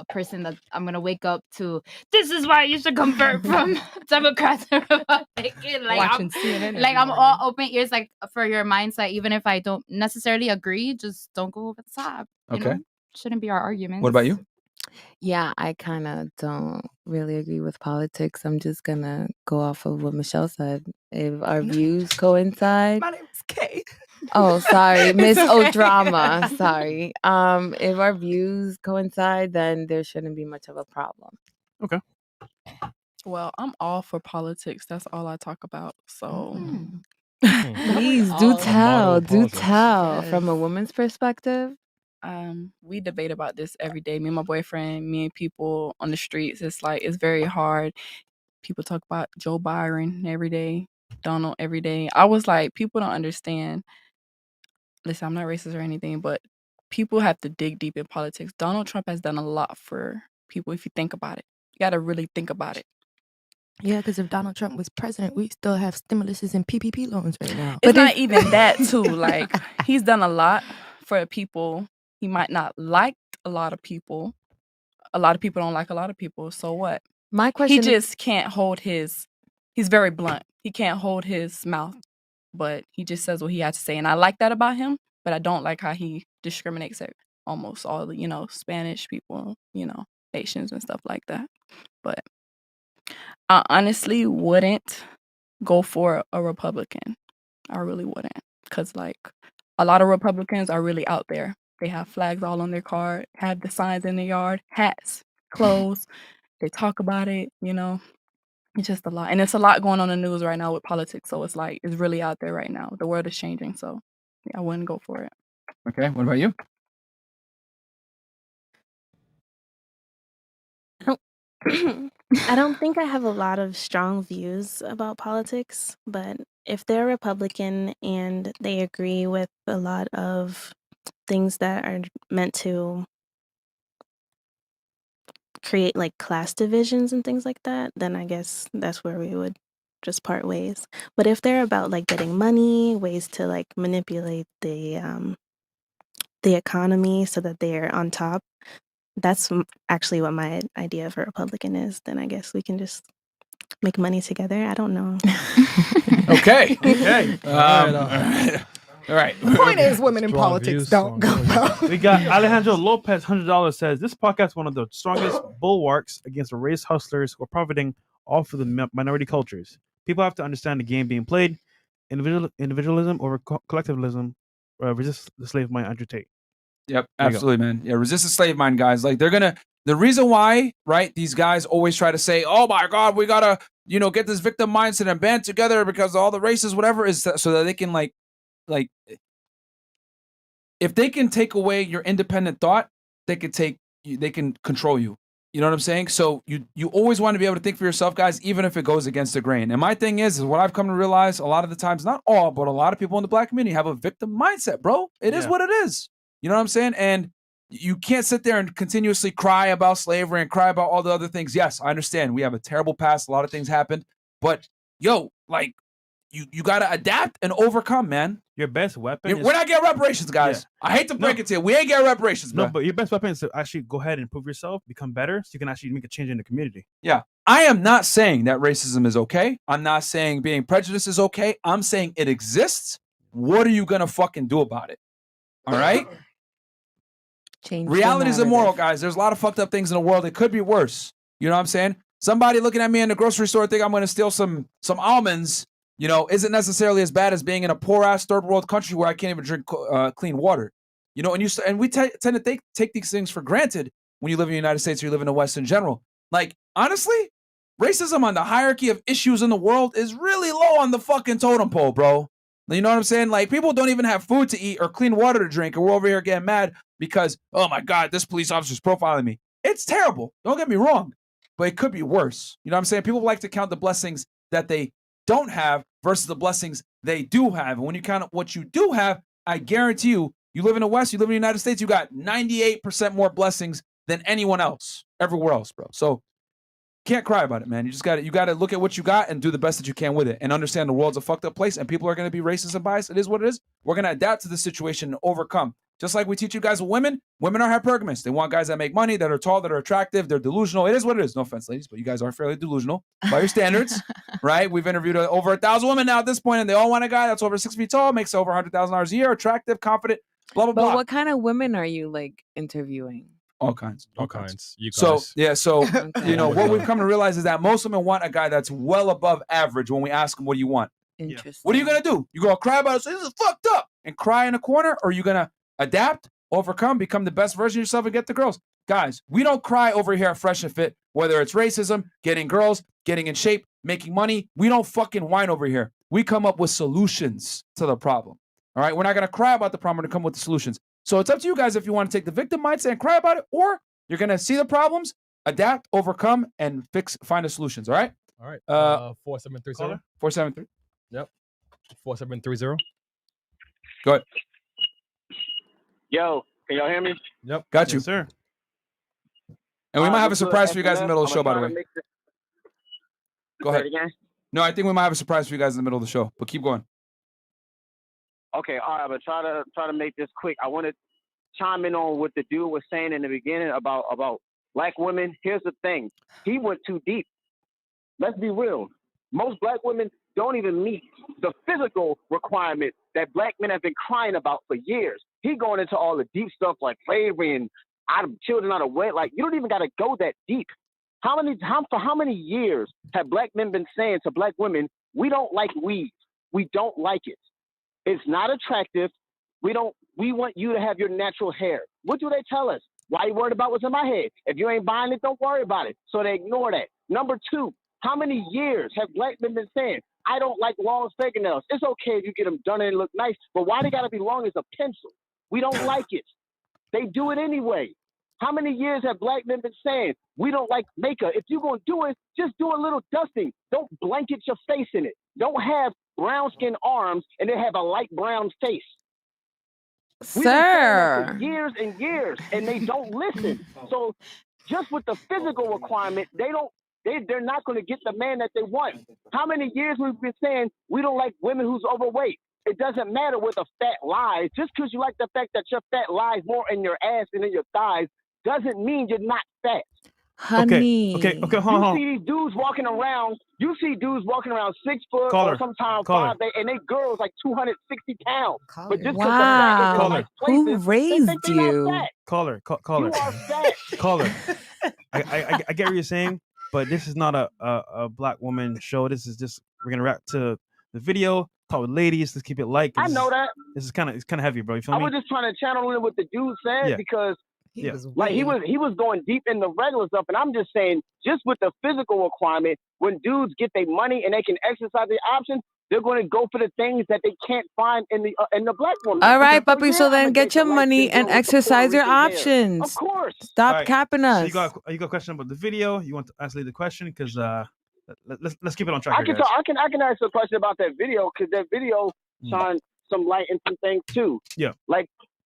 person that I'm gonna wake up to, this is why you should convert from Democrats to Republican. Like Watching CNN like every I'm morning. all open ears, like for your mindset, even if I don't necessarily agree, just don't go over the top. You Okay. know? Shouldn't be our arguments. What about you? Yeah, I kind of don't really agree with politics. I'm just going to go off of what Michelle said. If our views coincide. My name is Kay. Oh, sorry, Miss It's okay. O'Drama. Sorry. If our views coincide, then there shouldn't be much of a problem. Okay. Well, I'm all for politics. That's all I talk about. So Please do all tell. about Do politics. tell. From a Yes. woman's perspective. We debate about this every day. Me and my boyfriend, me and people on the streets. It's like it's very hard. People talk about Joe Byron every day, Donald every day. I was like, people don't understand. Listen, I'm not racist or anything, but people have to dig deep in politics. Donald Trump has done a lot for people if you think about it. You got to really think about it. Yeah, because if Donald Trump was president, we still have stimuluses and PPP loans right now. It's not even that too. Like he's done a lot for people. He might not like a lot of people. A lot of people don't like a lot of people. So what? My He question just can't hold his. He's very blunt. He can't hold his mouth, but he just says what he has to say, and I like that about him. But I don't like how he discriminates at almost all the Spanish people. Haitians and stuff like that. But I honestly wouldn't go for a Republican. I really wouldn't, because like a lot of Republicans are really out there. They have flags all on their car, have the signs in their yard, hats, clothes. They talk about it, you know. It's just a lot. And it's a lot going on in the news right now with politics. So it's like, it's really out there right now. The world is changing. So yeah, I wouldn't go for it. Okay. What about you? I don't think I have a lot of strong views about politics, but if they're Republican and they agree with a lot of things that are meant to create like class divisions and things like that, then I guess that's where we would just part ways. But if they're about like getting money, ways to like manipulate the economy so that they're on top, that's actually what my idea of a Republican is. Then I guess we can just make money together. I don't know. Okay. Okay. All right. The point is, women in Strong politics views, don't go well. We got Alejandro Lopez, $100 says this podcast is one of the strongest bulwarks against the race hustlers who are profiting off of the minority cultures. People have to understand the game being played. Individualism over collectivism. Resist the slave mind. Andrew Tate. Yep, There you go. absolutely, man. Yeah, resist the slave mind, guys. Like the reason why, right? These guys always try to say, "Oh my God, we gotta, get this victim mindset and band together because all the races, whatever, is so that they can like, if they can take away your independent thought, they can control you. You know what I'm saying? So you always want to be able to think for yourself, guys, even if it goes against the grain. And my thing is what I've come to realize a lot of the times, not all, but a lot of people in the black community have a victim mindset, bro. It is what it is. You know what I'm saying? And you can't sit there and continuously cry about slavery and cry about all the other things. Yes, I understand. We have a terrible past. A lot of things happened. But, yo, like, you got to adapt and overcome, man. Your best weapon We're not getting reparations, guys. Yeah. I hate to break it to you. We ain't getting reparations, No, bro. but your best weapon is to actually go ahead and improve yourself, become better, so you can actually make a change in the community. Yeah. I am not saying that racism is okay. I'm not saying being prejudiced is okay. I'm saying it exists. What are you going to fucking do about it? All right? Change Reality is the immoral, narrative. guys. There's a lot of fucked up things in the world. It could be worse. You know what I'm saying? Somebody looking at me in the grocery store think I'm going to steal some almonds, isn't necessarily as bad as being in a poor-ass third world country where I can't even drink clean water. And we tend to take these things for granted when you live in the United States or you live in the West in general. Like, honestly, racism on the hierarchy of issues in the world is really low on the fucking totem pole, bro. You know what I'm saying? Like, people don't even have food to eat or clean water to drink, and we're over here getting mad because, oh my God, this police officer's profiling me. It's terrible. Don't get me wrong, but it could be worse. You know what I'm saying? People like to count the blessings that they don't have versus the blessings they do have. And when you count what you do have, I guarantee you live in the West, you live in the United States, you got 98% more blessings than anyone else, everywhere else, bro. So can't cry about it, man. You got to look at what you got and do the best that you can with it and understand the world's a fucked up place and people are going to be racist and biased. It is what it is. We're going to adapt to the situation and overcome. Just like we teach you guys with women are hypergamous. They want guys that make money, that are tall, that are attractive. They're delusional. It is what it is. No offense, ladies, but you guys are fairly delusional by your standards, right? We've interviewed over 1,000 women now at this point, and they all want a guy that's over 6 feet tall, makes over $100,000 a year, attractive, confident, blah, blah, But blah. what kind of women are you like interviewing? All kinds. All kinds. You So, guys. yeah, so, Okay. what we've come to realize is that most women want a guy that's well above average when we ask them, what do you want? Interesting. What are you going to do? You going to cry about it, say, this is fucked up, and cry in a corner? Or are you going to adapt, overcome, become the best version of yourself and get the girls? Guys, we don't cry over here at Fresh and Fit, whether it's racism, getting girls, getting in shape, making money. We don't fucking whine over here. We come up with solutions to the problem. All right? We're not going to cry about the problem. We're going to come with the solutions. So it's up to you guys if you want to take the victim mindset and cry about it, or you're going to see the problems, adapt, overcome, and find the solutions. All right? All right. 4730. 473. Yep. 4730. Go ahead. Yo, can y'all hear me? Yep. Got you. Yes, sir. And we might have a what's good, surprise for you guys in the middle of the show, by the I'ma way. try to make Go Say ahead. it again? No, I think we might have a surprise for you guys in the middle of the show, but keep going. Okay, all right, but try to make this quick. I want to chime in on what the dude was saying in the beginning about black women. Here's the thing. He went too deep. Let's be real. Most black women don't even meet the physical requirement that black men have been crying about for years. He going into all the deep stuff like slavery and children out of wedlock. Like, you don't even got to go that deep. For how many years have black men been saying to black women, we don't like weave. We don't like it. It's not attractive. We want you to have your natural hair. What do they tell us? Why are you worried about what's in my head? If you ain't buying it, don't worry about it. So they ignore that. Number two, how many years have black men been saying, I don't like long fingernails. It's okay if you get them done and look nice, but why they got to be long as a pencil? We don't like it. They do it anyway. How many years have black men been saying, we don't like makeup? If you're going to do it, just do a little dusting. Don't blanket your face in it. Don't have brown skin arms and then have a light brown face. We've been saying that for years and years, and they don't listen. So just with the physical requirement, they're not going to get the man that they want. How many years we've been saying we don't like women who's overweight? It doesn't matter where the fat lies. Just because you like the fact that your fat lies more in your ass than in your thighs doesn't mean you're not fat. Honey. Okay, hold on. You see these dudes walking around. You see dudes walking around 6 foot or sometimes 5'8", and they girls like 260 pounds. But just wow. Who raised you? Caller. You are fat. Caller. I get what you're saying, but this is not a black woman show. This is just, we're gonna wrap to the video. Talk with ladies. Let's keep it light. I know that. This is kind of heavy, bro. You feel me? I was just trying to channel in what the dude said because he was going deep in the regular stuff, and I'm just saying, just with the physical requirement, when dudes get their money and they can exercise their options, they're going to go for the things that they can't find in the black woman. All right, puppy. So then get your money and exercise your options. Of course. Stop capping us. So you got a question about the video? You want to ask the question? Because let's keep it on track. I can ask a question about that video because that video shine some light and some things too. Yeah. Like,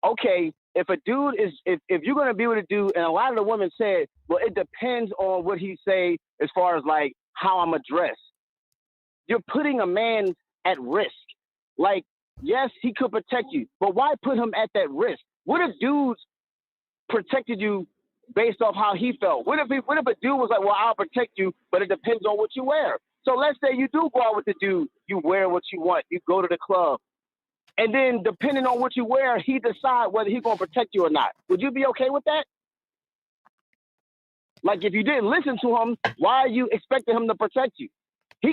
okay, if a dude is if you're gonna be with a dude, and a lot of the women said, well, it depends on what he say as far as like how I'm addressed. You're putting a man at risk. Like, yes, he could protect you, but why put him at that risk? What if dudes protected you based off how he felt? What if a dude was like, well, I'll protect you, but it depends on what you wear. So let's say you do go out with the dude, you wear what you want, you go to the club, and then depending on what you wear, he decide whether he's gonna protect you or not. Would you be okay with that? Like, if you didn't listen to him, why are you expecting him to protect you?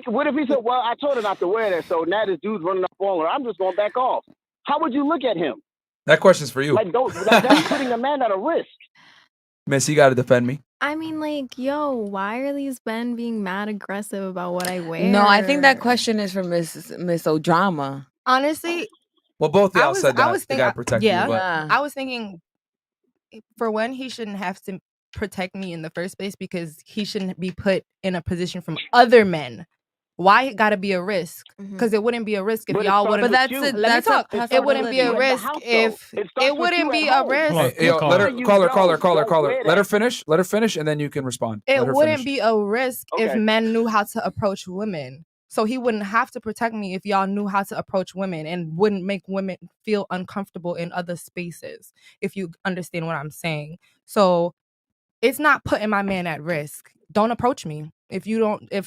What if he said, well, I told her not to wear that, so now this dude's running up on her, I'm just going to back off. How would you look at him? That question's for you. Like, that's putting a man at a risk. Miss, you got to defend me. I mean, like, yo, why are these men being mad aggressive about what I wear? No, I think that question is for Miss O'Drama. Honestly, well, both of y'all said that they got to protect you. But... I was thinking, for one, he shouldn't have to protect me in the first place because he shouldn't be put in a position from other men. Why it gotta be a risk? Because it wouldn't be a risk if y'all wouldn't. But let me talk. It wouldn't be a risk if it wouldn't be a risk. Caller. Let her finish, and then you can respond. It wouldn't be a risk if men knew how to approach women. So he wouldn't have to protect me if y'all knew how to approach women and wouldn't make women feel uncomfortable in other spaces. If you understand what I'm saying. So it's not putting my man at risk. Don't approach me. If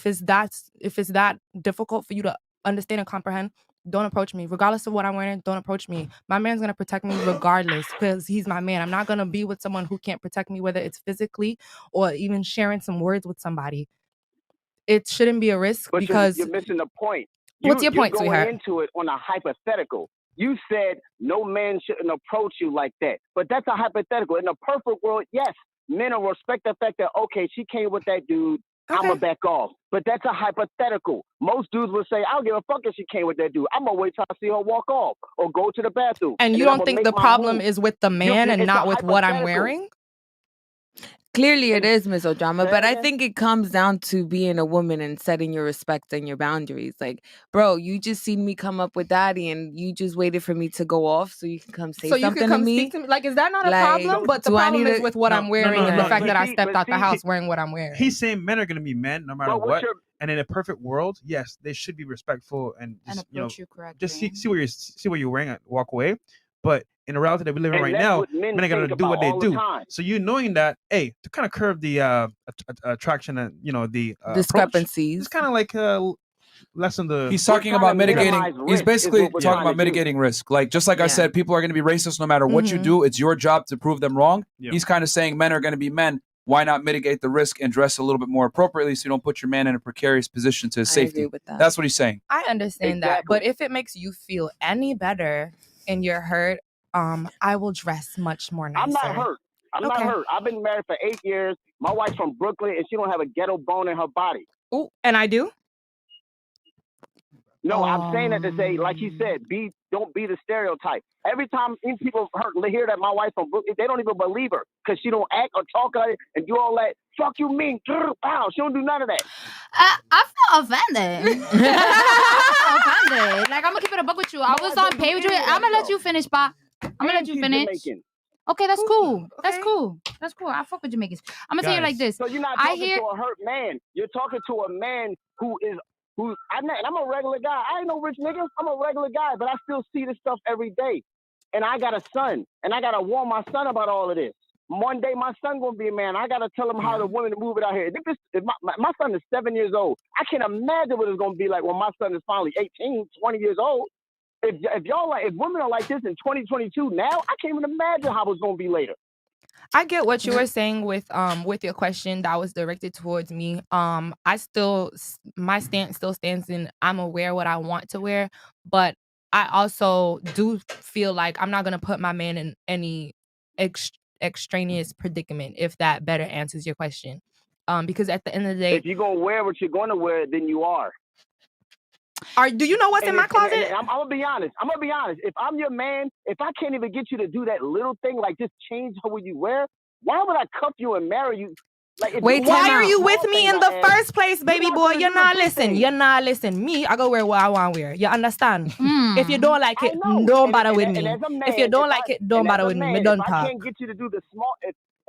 it's that difficult for you to understand and comprehend, don't approach me. Regardless of what I'm wearing, don't approach me. My man's gonna protect me regardless because he's my man. I'm not gonna be with someone who can't protect me, whether it's physically or even sharing some words with somebody. It shouldn't be a risk because you're missing the point. What's your point, you're sweetheart? going into it on a hypothetical. You said no man shouldn't approach you like that, but that's a hypothetical. In a perfect world, yes, men will respect the fact that, okay, she came with that dude, I'm going to back off. But that's a hypothetical. Most dudes would say, I don't give a fuck if she came with that dude. I'm going to wait till I see her walk off or go to the bathroom. And you don't think the problem is with the man and not with what I'm wearing? Clearly it is, Miss O'Drama, but I think it comes down to being a woman and setting your respect and your boundaries. Like, bro, you just seen me come up with daddy and you just waited for me to go off so you can come say something to me. Speak to me. Like, is that not a problem? But the problem is with what I'm wearing and the fact that I stepped out the house wearing what I'm wearing. He's saying men are going to be men no matter what. And in a perfect world, yes, they should be respectful and just, approach you correctly. Just see what you're wearing and walk away. But in the reality that we live in right now, men are going to do what they do. So you knowing that, hey, to kind of curb the attraction and the discrepancies, it's kind of like lessen the. He's talking about mitigating. He's basically talking about to do. mitigating risk. Like just like I said, people are going to be racist no matter what you do. It's your job to prove them wrong. He's kind of saying men are going to be men. Why not mitigate the risk and dress a little bit more appropriately so you don't put your man in a precarious position to his safety? That's what he's saying. I understand that, but if it makes you feel any better and you're hurt, I will dress much more nicer. I'm not hurt. I'm not hurt. I've been married for 8 years. My wife's from Brooklyn, and she don't have a ghetto bone in her body. Ooh, and I do? No, I'm saying that to say, like you said, don't be the stereotype. Every time people hear that my wife from Brooklyn, they don't even believe her because she don't act or talk like it and do all that. Fuck you mean? Wow, she don't do none of that. I feel offended. Offended. Like, I'm gonna keep it a buck with you. I was on page with you. I'm gonna let you finish, Pa. I'm gonna let you finish. Okay, that's cool. That's cool. That's cool. I fuck with Jamaicans. I'm gonna tell you like this. So you're not talking to a hurt man. You're talking to a man who I'm a regular guy. I ain't no rich nigga. I'm a regular guy, but I still see this stuff every day. And I got a son, and I gotta warn my son about all of this. One day my son gonna be a man. I gotta tell him how the women move it out here. If my son is 7 years old. I can't imagine what it's gonna be like when my son is finally 18, 20 years old. If women are like this in 2022 now, I can't even imagine how it's gonna be later. I get what you were saying with your question that was directed towards me. My stance still stands in I'm aware what I want to wear, but I also do feel like I'm not gonna put my man in any extraneous predicament, if that better answers your question. Because at the end of the day, if you're gonna wear what you're gonna wear, then you are. Do you know what's in my closet? And I'm gonna be honest. If I'm your man, if I can't even get you to do that little thing, like just change how you wear, why would I cuff you and marry you? Like, wait, why are you with me in the first place, baby boy? You're not listening. You're not listening. Me, I go wear what I want to wear. You understand? If you don't like it, don't bother with me. If you don't like it, don't bother with me. Me don't If talk. I can't get you to do the small,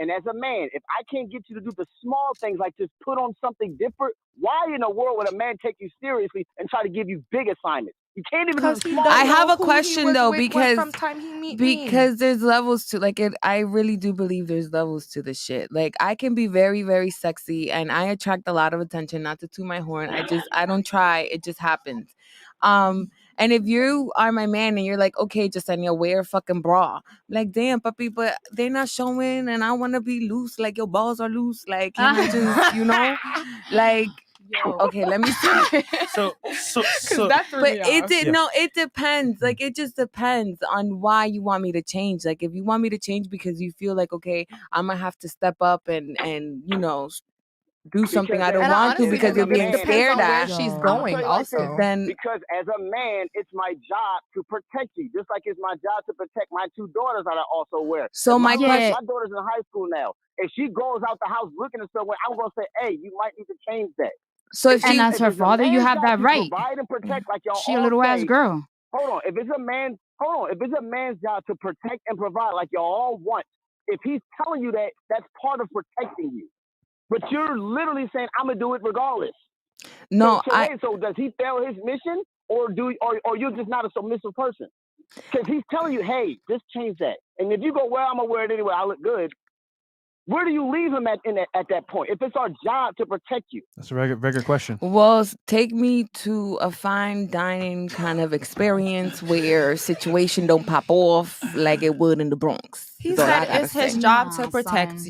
and as a man, if I can't get you to do the small things like just put on something different, why in the world would a man take you seriously and try to give you big assignments? You can't even do the small. I have a question though, because there's levels to like it. I really do believe there's levels to this shit. Like I can be very, very sexy and I attract a lot of attention. Not to toot my horn. I don't try. It just happens. And if you are my man and you're like, okay, just wear a fucking bra. I'm like, damn, puppy, but they're not showing and I want to be loose. Like your balls are loose. Like, can I just, like, okay, let me see. So, but it depends. Like, it just depends on why you want me to change. Like, if you want me to change because you feel like, okay, I'm going to have to step up and, do something I don't want to because you're being stared at. She's going also. Then because as a man, it's my job to protect you, just like it's my job to protect my two daughters that I also wear. So my daughter's in high school now. If she goes out the house looking at somewhere, I'm gonna say, "Hey, you might need to change that." So if and as her father, you have that right. Provide and protect, like y'all she a little ass girl. Hold on. If it's a man's job to protect and provide, like y'all all want, if he's telling you that, that's part of protecting you. But you're literally saying, I'm going to do it regardless. No, so does he fail his mission or you're just not a submissive person? Because he's telling you, hey, just change that. And if you go, well, I'm going to wear it anyway, I look good. Where do you leave him at that point? If it's our job to protect you. That's a regular question. Well, take me to a fine dining kind of experience where situation don't pop off like it would in the Bronx. He said it's his job to protect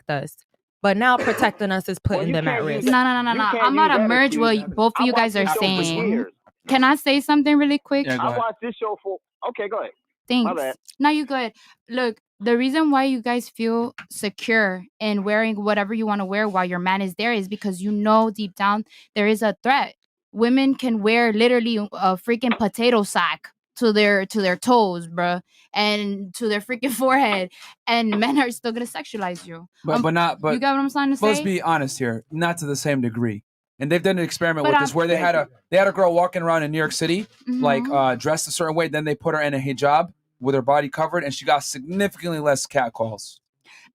us. But now protecting us is putting them at risk. No. I'm not to merge what both of you guys are saying. Can I say something really quick? Yeah, I watched this show for... Okay, go ahead. Thanks. My bad. No, you good. Look, the reason why you guys feel secure in wearing whatever you want to wear while your man is there is because you know deep down there is a threat. Women can wear literally a freaking potato sack to their toes, bruh, and to their freaking forehead, and men are still gonna sexualize you. But you got what I'm trying to say? Let's be honest here, not to the same degree. And they've done an experiment with this where they had a girl walking around in New York City, like dressed a certain way. Then they put her in a hijab with her body covered, and she got significantly less catcalls.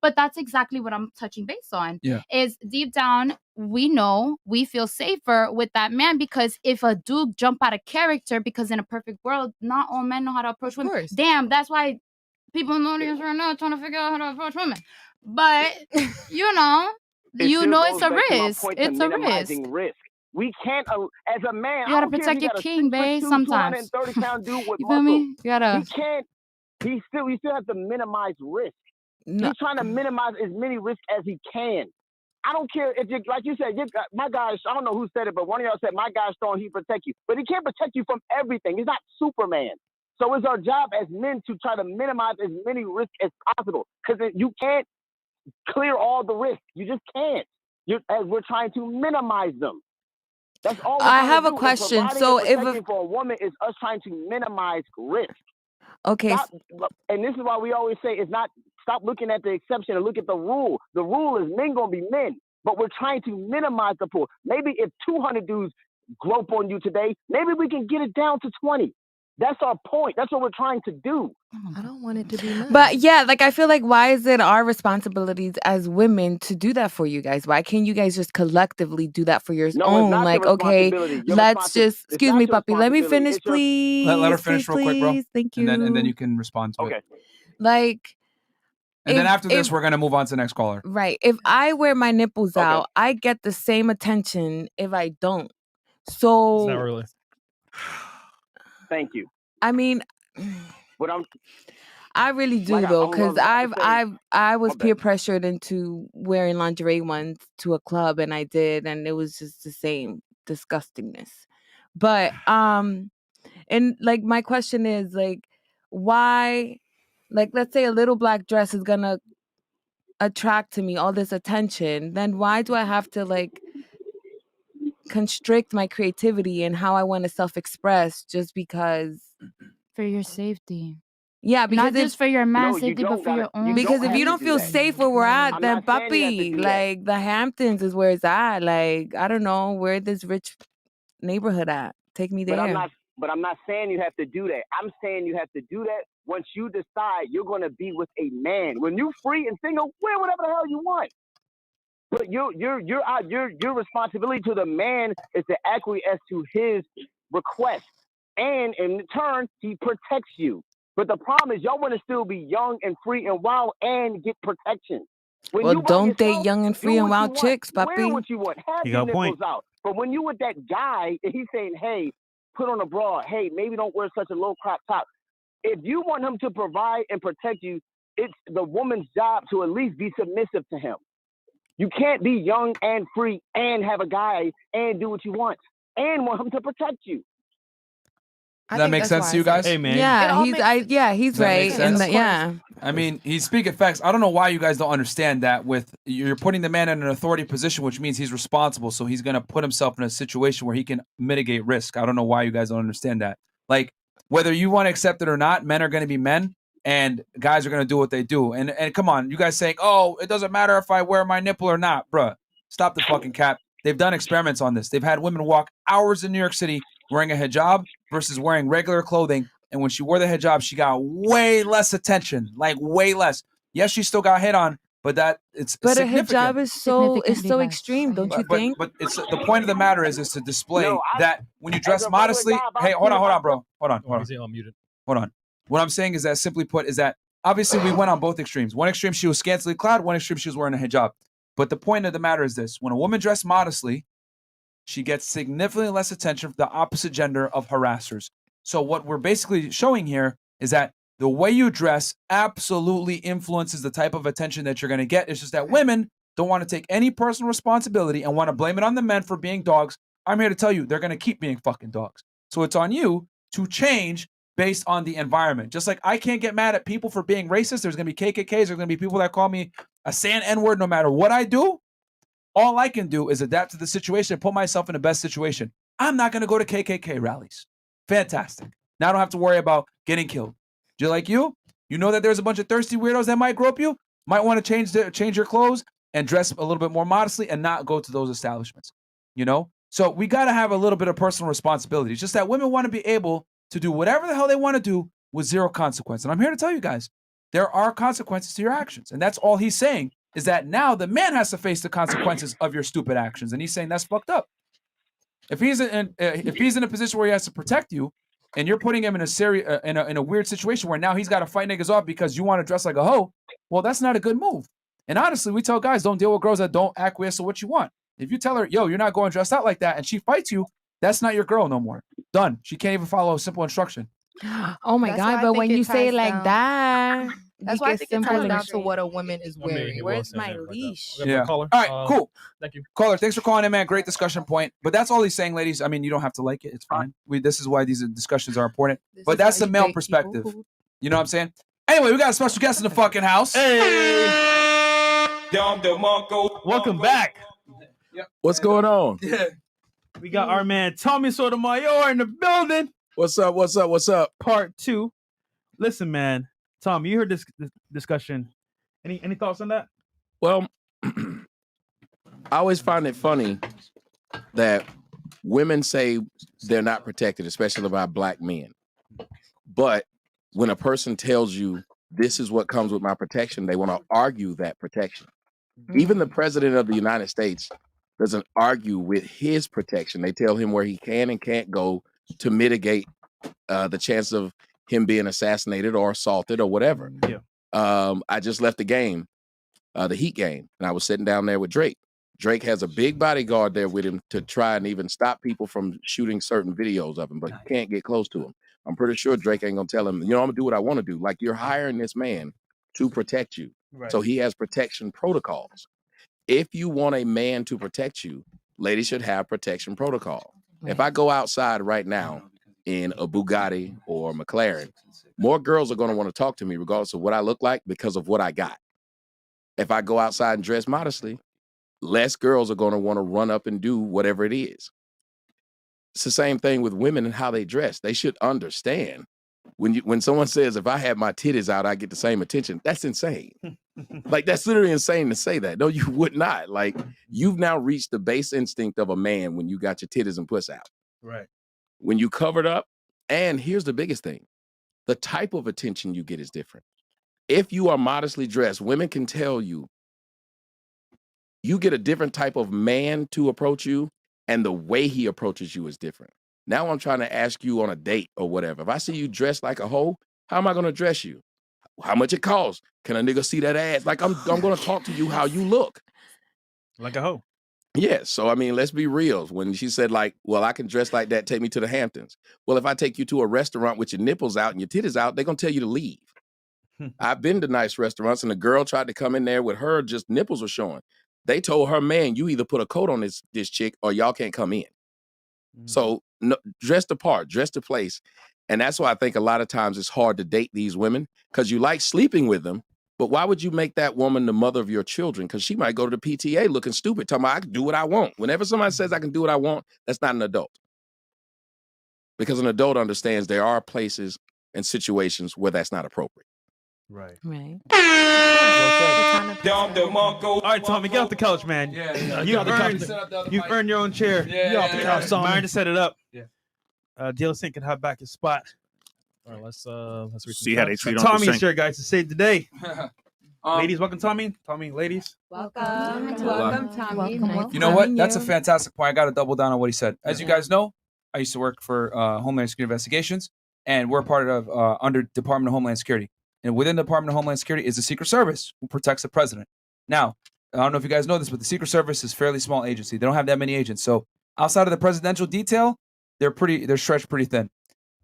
But that's exactly what I'm touching base on. Yeah. Is deep down, we feel safer with that man because if a dude jump out of character, because in a perfect world, not all men know how to approach women. Damn, that's why people know this right now trying to figure out how to approach women. But, it's a risk. It's a risk. Risk. We can't, as a man, You I gotta don't care if protect you your got a king, babe. 6'2", Sometimes. 230-pound dude with You feel muscle. me? You gotta. He can't. He still has to minimize risk. No. He's trying to minimize as many risks as he can. I don't care if you, like you said, my guy's, I don't know who said it, but one of y'all said my guy's strong, he protect you. But he can't protect you from everything. He's not Superman. So it's our job as men to try to minimize as many risks as possible. Because you can't clear all the risks. You just can't. As we're trying to minimize them. That's all we're I trying have to a do. question. And So providing if and protecting for a woman is us trying to minimize risk. Okay. And this is why we always say it's not, stop looking at the exception and look at the rule. The rule is men gonna be men, but we're trying to minimize the pool. Maybe if 200 dudes grope on you today, maybe we can get it down to 20. That's our point. That's what we're trying to do. I don't want it to be none. But yeah, like I feel like why is it our responsibilities as women to do that for you guys? Why can't you guys just collectively do that for your No, it's own? not Like, your okay, responsibility. Your let's just it's excuse not me, your puppy. Let me responsibility. finish, It's your- please. Let her finish real quick, bro. Please. Thank you. And then you can respond to it. Like, And then if- after this, if- we're gonna move on to the next caller. right. If I wear my nipples out, I get the same attention if I don't. So Not really. Thank you. I mean, But I really do Like, though, I'm because about to say- I was peer pressured into wearing lingerie once to a club, and I did, and it was just the same disgustingness. But and like my question is like, why, like let's say a little black dress is gonna attract to me all this attention, then why do I have to like constrict my creativity and how I want to self-express just because? For your safety. Yeah, because not just for your man's safety, but for your own. Because if you don't feel safe where we're at, I'm then not saying you have to puppy, do that. like the Hamptons is where it's at. Like I don't know where this rich neighborhood at. Take me there. But I'm not saying you have to do that. I'm saying you have to do that once you decide you're going to be with a man. When you're free and single, wear whatever the hell you want. But your responsibility to the man is to acquiesce to his request, and in turn, he protects you. But the problem is, y'all want to still be young and free and wild and get protection. When Well, you by don't date yourself, young and do free and what wild you want. chicks, Wear puppy. what you want. Have You your got a point. nipples out. But when you with that guy and he's saying, "Hey, put on a bra. Hey, maybe don't wear such a low crop top." If you want him to provide and protect you, it's the woman's job to at least be submissive to him. You can't be young and free and have a guy and do what you want and want him to protect you. Does that make sense to you guys? Hey man. Yeah, he's Does that make right. And sense? yeah. I mean, he's speaking facts. I don't know why you guys don't understand that. With you're putting the man in an authority position, which means he's responsible. So he's gonna put himself in a situation where he can mitigate risk. I don't know why you guys don't understand that. Like whether you want to accept it or not, men are gonna be men, and guys are gonna do what they do. And come on, you guys saying, "Oh, it doesn't matter if I wear my nipple or not," bruh. Stop the fucking cap. They've done experiments on this. They've had women walk hours in New York City wearing a hijab versus wearing regular clothing. And when she wore the hijab, she got way less attention, like way less. Yes, she still got hit on, but it's But a significant. hijab is so extreme, don't you think? But it's the point of the matter is to display that when you dress as a regular modestly. guy, if I Hey, hold see on, bro. Hold on. He's unmuted. Hold on. What I'm saying is that, simply put, is that obviously we went on both extremes. One extreme, she was scantily clad. One extreme, she was wearing a hijab. But the point of the matter is this: when a woman dressed modestly, she gets significantly less attention from the opposite gender of harassers. So what we're basically showing here is that the way you dress absolutely influences the type of attention that you're going to get. It's just that women don't want to take any personal responsibility and want to blame it on the men for being dogs. I'm here to tell you, they're going to keep being fucking dogs. So it's on you to change based on the environment. Just like I can't get mad at people for being racist. There's going to be KKKs. There's going to be people that call me a saying N-word no matter what I do. All I can do is adapt to the situation and put myself in the best situation. I'm not going to go to KKK rallies. Fantastic. Now I don't have to worry about getting killed. Just like you know that there's a bunch of thirsty weirdos that might grope you, might want to change your clothes and dress a little bit more modestly and not go to those establishments, you know? So we got to have a little bit of personal responsibility. It's just that women want to be able to do whatever the hell they want to do with zero consequence. And I'm here to tell you guys, there are consequences to your actions. And that's all he's saying, is that now the man has to face the consequences of your stupid actions. And he's saying that's fucked up. If he's in a position where he has to protect you, and you're putting him in a weird situation where now he's got to fight niggas off because you want to dress like a hoe, well, that's not a good move. And honestly, we tell guys, don't deal with girls that don't acquiesce to what you want. If you tell her, yo, you're not going dressed out like that, and she fights you, that's not your girl no more. Done. She can't even follow a simple instruction. Oh my God! But when you say it like that, That's you why I get think it simple ties and down to straight. what a woman is I mean, wearing. he Where's was my saying that like that. leash? Okay, Yeah. caller. All right, cool. Thank you. Caller, thanks for calling in, man. Great discussion point. But that's all he's saying, ladies. I mean, you don't have to like it. It's fine. This is why these discussions are important. But that's the male perspective. You know what I'm saying? Anyway, we got a special guest in the fucking house. Welcome back. What's going on? We got our man Tommy Satomayor in the building. What's up? What's up? What's up? Part 2. Listen, man, Tom, you heard this discussion. Any thoughts on that? Well, I always find it funny that women say they're not protected, especially by black men. But when a person tells you this is what comes with my protection, they want to argue that protection. Even the president of the United States doesn't argue with his protection. They tell him where he can and can't go to mitigate the chance of him being assassinated or assaulted or whatever. Yeah. I just left the game, the Heat game, and I was sitting down there with Drake. Drake has a big bodyguard there with him to try and even stop people from shooting certain videos of him, but you can't get close to him. I'm pretty sure Drake ain't gonna tell him, I'm gonna do what I want to do. Like, you're hiring this man to protect you. Right. So he has protection protocols. If you want a man to protect you, ladies should have protection protocol. If I go outside right now in a Bugatti or McLaren, more girls are going to want to talk to me regardless of what I look like because of what I got. If I go outside and dress modestly, less girls are going to want to run up and do whatever it is. It's the same thing with women and how they dress. They should understand when someone says, if I had my titties out, I get the same attention. That's insane. Like, that's literally insane to say that. No, you would not. Like, you've now reached the base instinct of a man when you got your titties and puss out. Right. When you covered up, and here's the biggest thing, the type of attention you get is different. If you are modestly dressed, women can tell you, you get a different type of man to approach you, and the way he approaches you is different. Now I'm trying to ask you on a date or whatever. If I see you dressed like a hoe, how am I going to dress you? How much it costs? Can a nigga see that ass? Like, I'm going to talk to you how you look. Like a hoe. Yeah, so I mean, let's be real. When she said, like, well, I can dress like that, take me to the Hamptons. Well, if I take you to a restaurant with your nipples out and your titties out, they're going to tell you to leave. I've been to nice restaurants, and the girl tried to come in there with her, just nipples were showing. They told her, man, you either put a coat on this chick or y'all can't come in. So no, dress the part, dress the place. And that's why I think a lot of times it's hard to date these women, because you like sleeping with them. But why would you make that woman the mother of your children? Because she might go to the PTA looking stupid, talking about, I can do what I want. Whenever somebody says I can do what I want, that's not an adult. Because an adult understands there are places and situations where that's not appropriate. Right. Right. All right, Tommy, get off the couch, man. Yeah. You've earned your own chair. Yeah, Get off the couch, Tommy. Myron to set it up. Yeah. DLC can have back his spot. All right, let's read See how they treat Uncle Tommy's Shank. here, guys, to save the day. Ladies, welcome, Tommy. Tommy, ladies. Welcome, Tommy. Welcome. You know what? That's a fantastic point. I got to double down on what he said. As you guys know, I used to work for Homeland Security Investigations, and we're part of under Department of Homeland Security. And within the Department of Homeland Security is the Secret Service, who protects the president. Now, I don't know if you guys know this, but the Secret Service is a fairly small agency. They don't have that many agents. So outside of the presidential detail, they're stretched pretty thin.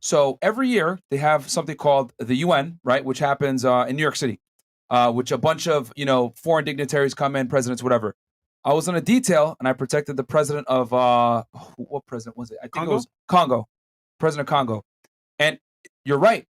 So every year they have something called the UN, right, which happens in New York City, which a bunch of foreign dignitaries come in, presidents, whatever. I was on a detail and I protected the president of what president was it? I think it was Congo, President of Congo. And you're right.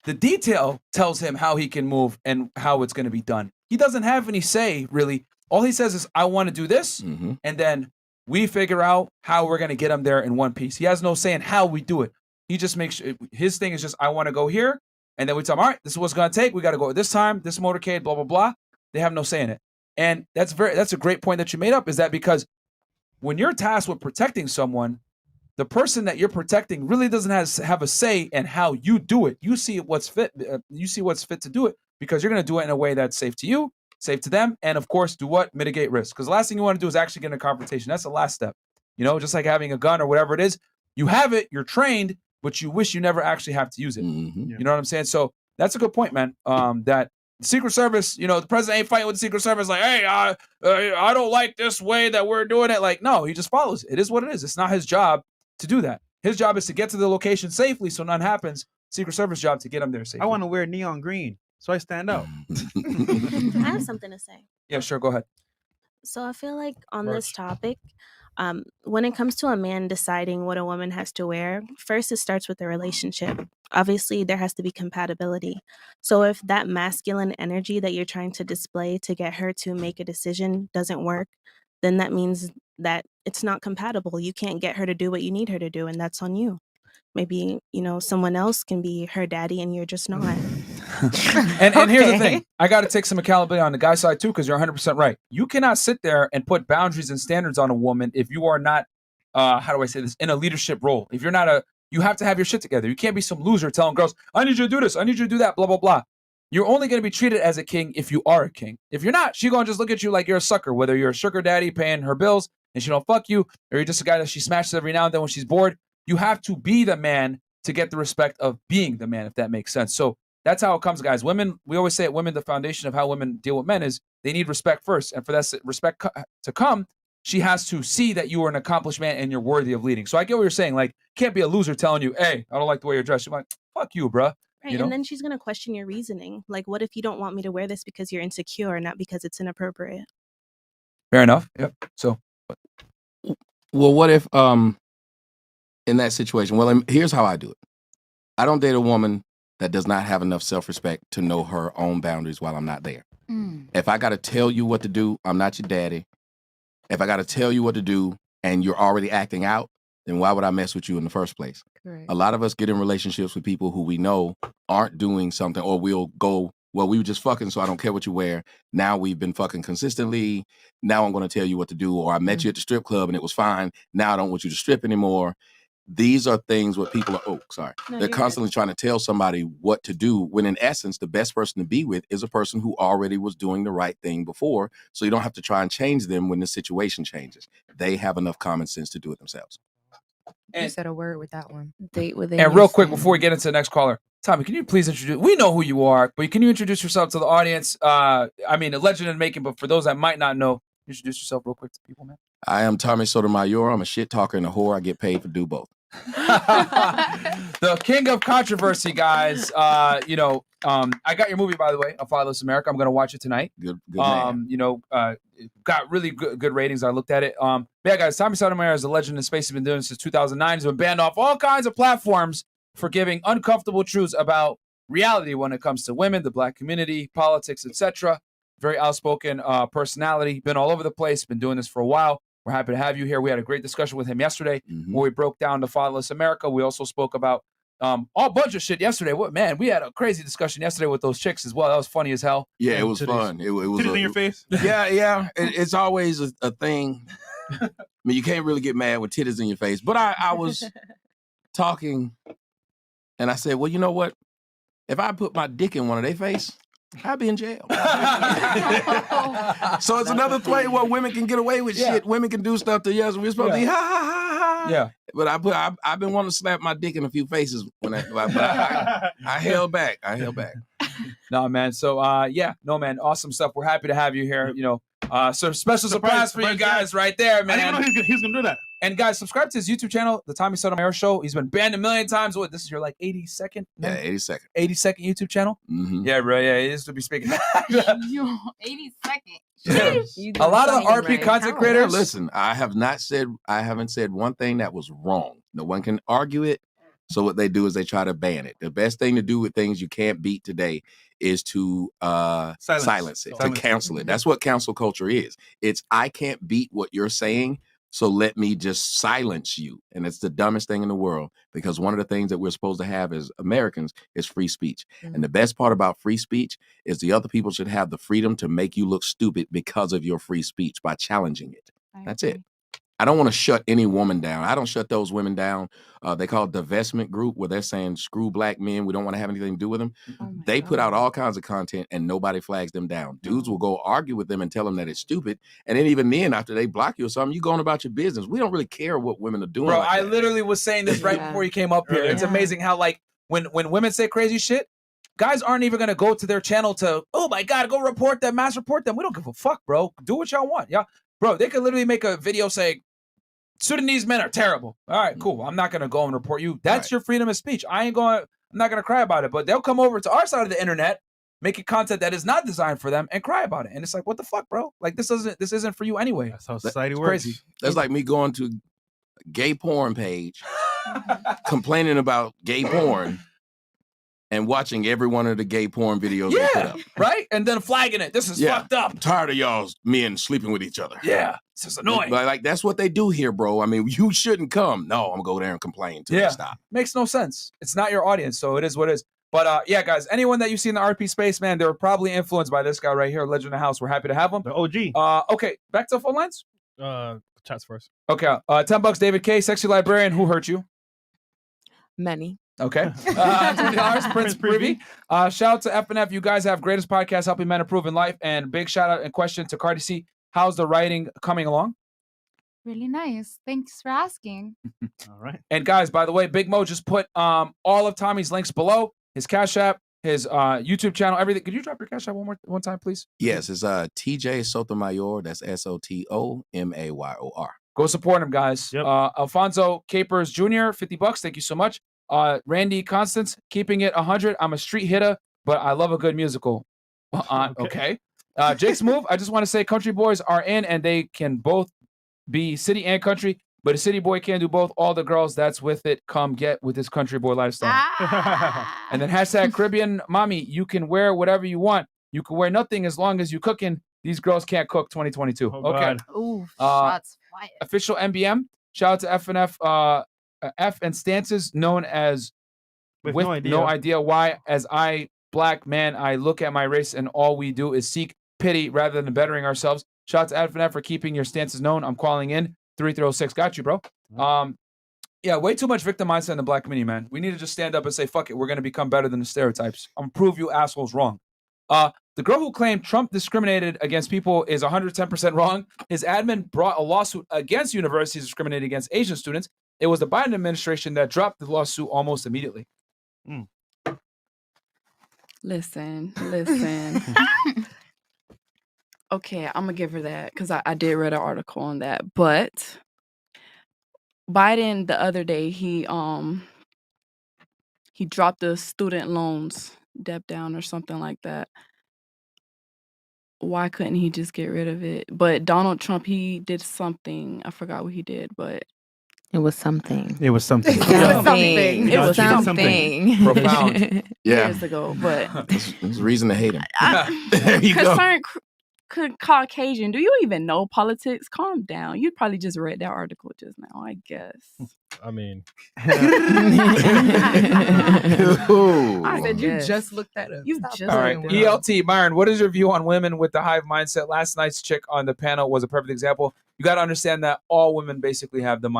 The detail tells him how he can move and how it's going to be done. He doesn't have any say, really. All he says is, I want to do this, and then we figure out how we're going to get him there in one piece. He has no say in how we do it. He just makes sure, his thing is just, I want to go here, and then we tell him, all right, this is what's going to take. We got to go at this time, this motorcade, blah, blah, blah. They have no say in it. And that's a great point that you made up, is that because when you're tasked with protecting someone, the person that you're protecting really doesn't have a say in how you do it. You see what's fit. You see what's fit to do it, because you're going to do it in a way that's safe to you, safe to them, and of course, do what? Mitigate risk. Because the last thing you want to do is actually get in a confrontation. That's the last step. Just like having a gun or whatever it is. You have it, you're trained, but you wish you never actually have to use it. You know what I'm saying? So that's a good point, man. That Secret Service, the president ain't fighting with the Secret Service like, hey, I don't like this way that we're doing it. Like, no, he just follows it. It is what it is. It's not his job to do that. His job is to get to the location safely so none happens. Secret Service job to get him there safely. I want to wear neon green, so I stand out. I have something to say. Yeah, sure. Go ahead. So I feel like on this topic, when it comes to a man deciding what a woman has to wear, first it starts with the relationship. Obviously, there has to be compatibility. So if that masculine energy that you're trying to display to get her to make a decision doesn't work, then that means that it's not compatible. You can't get her to do what you need her to do, and that's on you. Maybe, someone else can be her daddy and you're just not. And here's the thing. I got to take some accountability on the guy's side too, because you're 100% right. You cannot sit there and put boundaries and standards on a woman if you are not, how do I say this, in a leadership role. If you're not you have to have your shit together. You can't be some loser telling girls, I need you to do this, I need you to do that, blah, blah, blah. You're only going to be treated as a king if you are a king. If you're not, she's going to just look at you like you're a sucker, whether you're a sugar daddy paying her bills and she don't fuck you, or you're just a guy that she smashes every now and then when she's bored. You have to be the man to get the respect of being the man, if that makes sense. So that's how it comes, guys. Women, we always say it, women, the foundation of how women deal with men is they need respect first. And for that respect to come, she has to see that you are an accomplished man and you're worthy of leading. So I get what you're saying. Like, can't be a loser telling you, hey, I don't like the way you're dressed. You're like, fuck you, bruh. Right, and then she's going to question your reasoning. Like, what if you don't want me to wear this because you're insecure, not because it's inappropriate? Fair enough. Yep. So. Well, what if, in that situation, well, here's how I do it. I don't date a woman that does not have enough self-respect to know her own boundaries while I'm not there. If I got to tell you what to do, I'm not your daddy. If I got to tell you what to do and you're already acting out, then why would I mess with you in the first place? Correct. A lot of us get in relationships with people who we know aren't doing something, or we'll go, well, we were just fucking, so I don't care what you wear. Now we've been fucking consistently. Now I'm going to tell you what to do. Or I met you at the strip club and it was fine. Now I don't want you to strip anymore. These are things where people are, they're constantly trying to tell somebody what to do, when in essence, the best person to be with is a person who already was doing the right thing before. So you don't have to try and change them when the situation changes. They have enough common sense to do it themselves. You said a word with that one. Date with And real quick, before we get into the next caller, Tommy, can you please introduce, we know who you are, but can you introduce yourself to the audience? I mean, a legend in the making, but for those that might not know, introduce yourself real quick to people, man. I am Tommy Satomayor. I'm a shit talker and a whore. I get paid to do both. The king of controversy, guys. I got your movie, by the way, A Fatherless America. I'm going to watch it tonight. Good man. Got really good ratings. I looked at it. Yeah, guys, Tommy Satomayor is a legend in space. He's been doing this since 2009. He's been banned off all kinds of platforms for giving uncomfortable truths about reality when it comes to women, the black community, politics, etc. Very outspoken personality. Been all over the place. Been doing this for a while. We're happy to have you here. We had a great discussion with him yesterday where we broke down The Fatherless America. We also spoke about all bunch of shit yesterday. We had a crazy discussion yesterday with those chicks as well. That was funny as hell. Yeah, it was fun. It was in your face. Yeah. It's always a thing. I mean, you can't really get mad with titties in your face. But I was talking, and I said, well, you know what? If I put my dick in one of their face, I'd be in jail. So it's another way where women can get away with shit. Women can do stuff to us. We're supposed to be ha ha ha ha. Yeah. But I've been wanting to slap my dick in a few faces when I held back. No, man. So man. Awesome stuff. We're happy to have you here. So special surprise for you guys right there, man. I didn't know he was gonna do that. And guys, subscribe to his YouTube channel, The Tommy Satomayor Show. He's been banned 1 million times. What? This is your 82nd? Yeah, 82nd. 82nd YouTube channel? Mm-hmm. Yeah, bro. Yeah, he used to be speaking. 82nd. A lot of the RP content creators. Listen, I haven't said one thing that was wrong. No one can argue it. So what they do is they try to ban it. The best thing to do with things you can't beat today is to silence it, to cancel it. That's what cancel culture is. It's I can't beat what you're saying, so let me just silence you. And it's the dumbest thing in the world, because one of the things that we're supposed to have as Americans is free speech. And the best part about free speech is the other people should have the freedom to make you look stupid because of your free speech by challenging it. That's it. I don't want to shut any woman down. I don't shut those women down. They call it divestment group, where they're saying, screw black men. We don't want to have anything to do with them. They put out all kinds of content and nobody flags them down. Dudes will go argue with them and tell them that it's stupid. And then even then, after they block you or something, you going about your business. We don't really care what women are doing. Bro, like I that. literally was saying this right before you came up here. It's amazing how when women say crazy shit, guys aren't even gonna go to their channel to, oh my God, go report them, mass report them. We don't give a fuck, bro. Do what y'all want. Yeah. Bro, they could literally make a video saying Sudanese men are terrible. All right, cool. I'm not gonna go and report you. That's your freedom of speech. I'm not gonna cry about it, but they'll come over to our side of the internet, making content that is not designed for them and cry about it. And it's like, what the fuck, bro? Like this isn't for you anyway. That's how society works. works. Crazy. That's like me going to gay porn page, complaining about gay porn, and watching every one of the gay porn videos they put up. Right? And then flagging it. This is fucked up. I'm tired of y'all's men sleeping with each other. Yeah. It's just annoying. Like that's what they do here, bro. I mean, you shouldn't come. No, I'm gonna go there and complain till they stop. Makes no sense. It's not your audience, so it is what it is. But yeah, guys, anyone that you see in the RP space, man, they're probably influenced by this guy right here, Legend of the House. We're happy to have him. The OG. Okay, back to the phone lines. Chats first. Okay, $10, David K, sexy librarian. Who hurt you? Many. Okay. $20, Prince Privy. Shout out to FNF. You guys have greatest podcast helping men improve in life. And big shout out and question to Cardi C. How's the writing coming along? Really nice. Thanks for asking. All right. And guys, by the way, Big Mo just put all of Tommy's links below. His Cash App, his YouTube channel, everything. Could you drop your Cash App one time, please? Yes, it's TJ Sotomayor. That's SOTOMAYOR. Go support him, guys. Yep. Alfonso Capers Jr., $50. Thank you so much. Randy Constance, keeping it 100. I'm a street hitter, but I love a good musical. Okay. Jake's Move. I just want to say country boys are in, and they can both be city and country, but a city boy can't do both. All the girls that's with it, come get with this country boy lifestyle. And then hashtag Caribbean Mommy, you can wear whatever you want. You can wear nothing as long as you cooking. These girls can't cook 2022. Okay. Ooh, shots fired. Official MBM. Shout out to FNF. F and stances known as with no idea why. As I, black man, I look at my race and all we do is seek pity rather than bettering ourselves. Shout out to FNF for keeping your stances known. I'm calling in 3306. Got you, bro. Yeah, way too much victim mindset in the black community, man. We need to just stand up and say, fuck it. We're going to become better than the stereotypes. I'm prove you assholes wrong. The girl who claimed Trump discriminated against people is 110% wrong. His admin brought a lawsuit against universities discriminating against Asian students. It was the Biden administration that dropped the lawsuit almost immediately. Listen. Okay, I'm gonna give her that because I did read an article on that. But Biden the other day he dropped the student loans debt down or something like that. Why couldn't he just get rid of it? But Donald Trump, he did something. I forgot what he did, but it was something. It was something. It was something. Profound. Yeah. Years ago, but there's a reason to hate him. There you go. Concerned Caucasian, do you even know politics? Calm down. You probably just read that article just now, I guess. I mean, I said you just looked that up. You just All right, ELT, Myron, what is your view on women with the hive mindset? Last night's chick on the panel was a perfect example. You got to understand that all women basically have the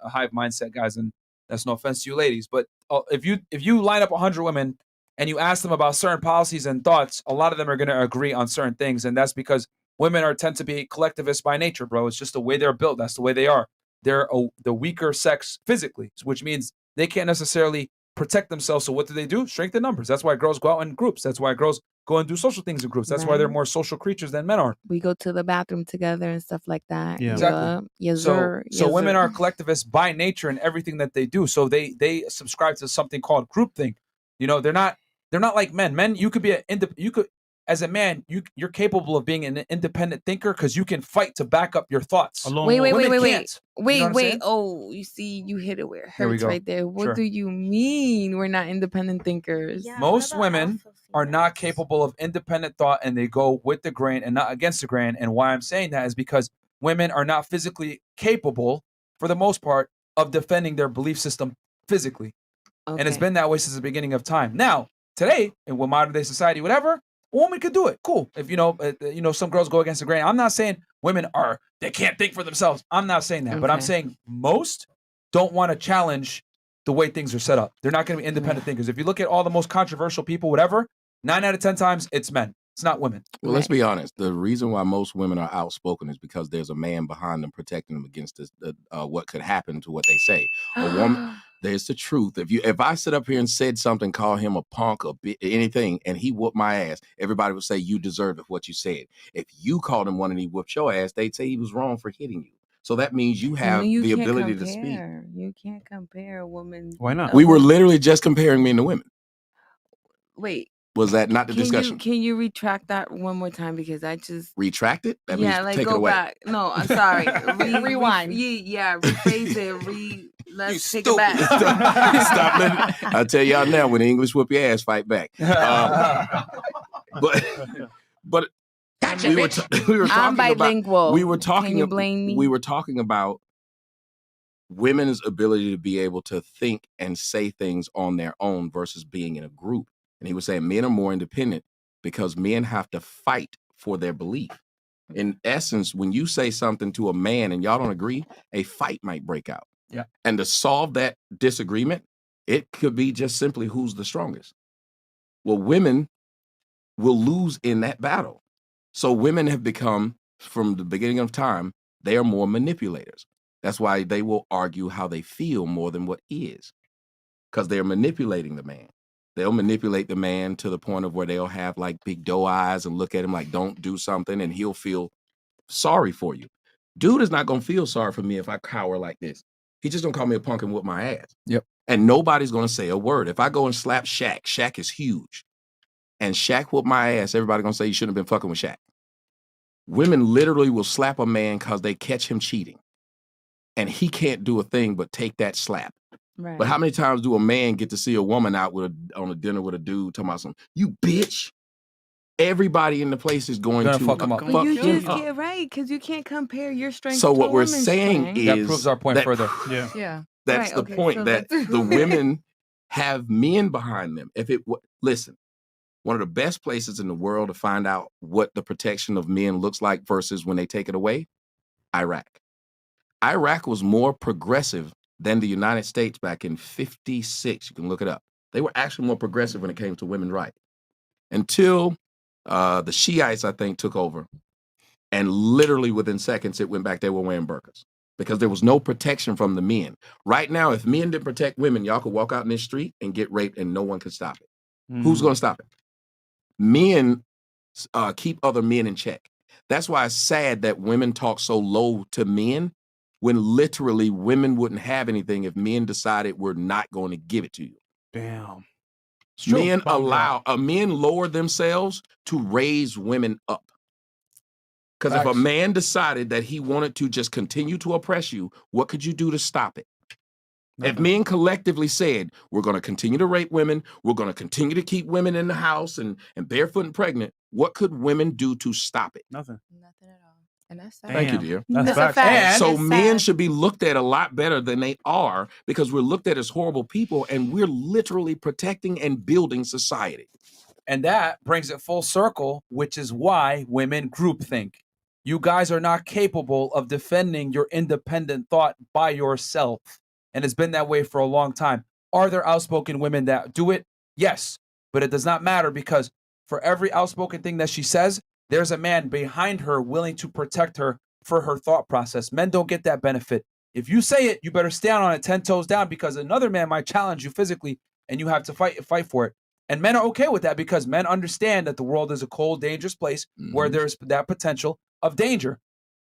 hive mindset, guys, and that's no offense to you ladies, but if you line up 100 women and you ask them about certain policies and thoughts, a lot of them are going to agree on certain things, and that's because women tend to be collectivists by nature, bro. It's just the way they're built. That's the way they are. They're the weaker sex physically, which means they can't necessarily protect themselves. So what do? Strength in numbers. That's why girls go out in groups. That's why girls go and do social things in groups. That's why they're more social creatures than men are. We go to the bathroom together and stuff like that. Yeah, exactly. So women are collectivists by nature in everything that they do. So they subscribe to something called groupthink. You know, they're not like men. Men, you could be as a man, you're capable of being an independent thinker because you can fight to back up your thoughts. Wait. You know Oh, you see, you hit it where it There we hurts go. right there. What Sure. do you mean we're not independent thinkers? Most women are not capable of independent thought, and they go with the grain and not against the grain. And why I'm saying that is because women are not physically capable, for the most part, of defending their belief system physically. And it's Okay. been that way since the beginning of time. Now, today, in modern day society, whatever, a woman could do it. Cool. If some girls go against the grain. I'm not saying women they can't think for themselves. I'm not saying that, but I'm Okay. saying most don't want to challenge the way things are set up. They're not going to be independent thinkers. If you look at all the most controversial people, whatever, 9 out of 10 times it's men. It's not women. Well, let's be honest. The reason why most women are outspoken is because there's a man behind them protecting them against what could happen to what they say. A woman, There's the truth. If I sit up here and said something, call him a punk or anything, and he whooped my ass, everybody would say you deserved it, what you said. If you called him one and he whooped your ass, they'd say he was wrong for hitting you. So that means you have the ability to speak. You can't compare a woman. Why not? We were literally just comparing men to women. Wait. Was that not the discussion? Can you retract that one more time? Because I just retract it. That means like take go it away. back. No, I'm sorry. Rewind. Rephrase it. Let's take it back. Stop letting. I'll tell y'all now. When the English whoop your ass, fight back. But Gotcha, we were talking I'm bilingual. We were talking. Can you blame me? We were talking about women's ability to be able to think and say things on their own versus being in a group. And he was saying men are more independent because men have to fight for their belief. In essence, when you say something to a man and y'all don't agree, a fight might break out. Yeah. And to solve that disagreement, it could be just simply who's the strongest. Well, women will lose in that battle. So women have become, from the beginning of time, they are more manipulators. That's why they will argue how they feel more than what is, because they're manipulating the man. They'll manipulate the man to the point of where they'll have like big doe eyes and look at him like, don't do something, and he'll feel sorry for you. Dude is not going to feel sorry for me if I cower like this. He just don't call me a punk and whoop my ass. Yep. And nobody's going to say a word. If I go and slap Shaq, Shaq is huge. And Shaq whoop my ass, everybody going to say you shouldn't have been fucking with Shaq. Women literally will slap a man because they catch him cheating. And he can't do a thing but take that slap. Right. But how many times do a man get to see a woman out on a dinner with a dude talking about something? You bitch. Everybody in the place is going to fuck him up. But you just get right because you can't compare your strength. So to what a we're woman's saying strength. is that proves our point further. Yeah. That's Right, the okay, point so that that's- the women have men behind them. Listen, one of the best places in the world to find out what the protection of men looks like versus when they take it away, Iraq. Iraq was more progressive than the United States back in 56. You can look it up. They were actually more progressive when it came to women's rights. Until the Shiites, I think, took over. And literally within seconds, it went back. They were wearing burqas because there was no protection from the men. Right now, if men didn't protect women, y'all could walk out in this street and get raped and no one could stop it. Who's going to stop it? Men keep other men in check. That's why it's sad that women talk so low to men when literally women wouldn't have anything if men decided we're not going to give it to you. Damn. Men lower themselves to raise women up. Because if a man decided that he wanted to just continue to oppress you, what could you do to stop it? If men collectively said, we're going to continue to rape women, we're going to continue to keep women in the house and barefoot and pregnant, what could women do to stop it? Nothing. Nothing at all. And that's sad. Thank you, dear. That's It's a facts. fact. So It's men sad. should be looked at a lot better than they are because we're looked at as horrible people and we're literally protecting and building society. And that brings it full circle, which is why women groupthink. You guys are not capable of defending your independent thought by yourself. And it's been that way for a long time. Are there outspoken women that do it? Yes. But it does not matter because for every outspoken thing that she says, there's a man behind her willing to protect her for her thought process. Men don't get that benefit. If you say it, you better stand on it 10 toes down because another man might challenge you physically and you have to fight for it. And men are okay with that because men understand that the world is a cold, dangerous place where there's that potential of danger.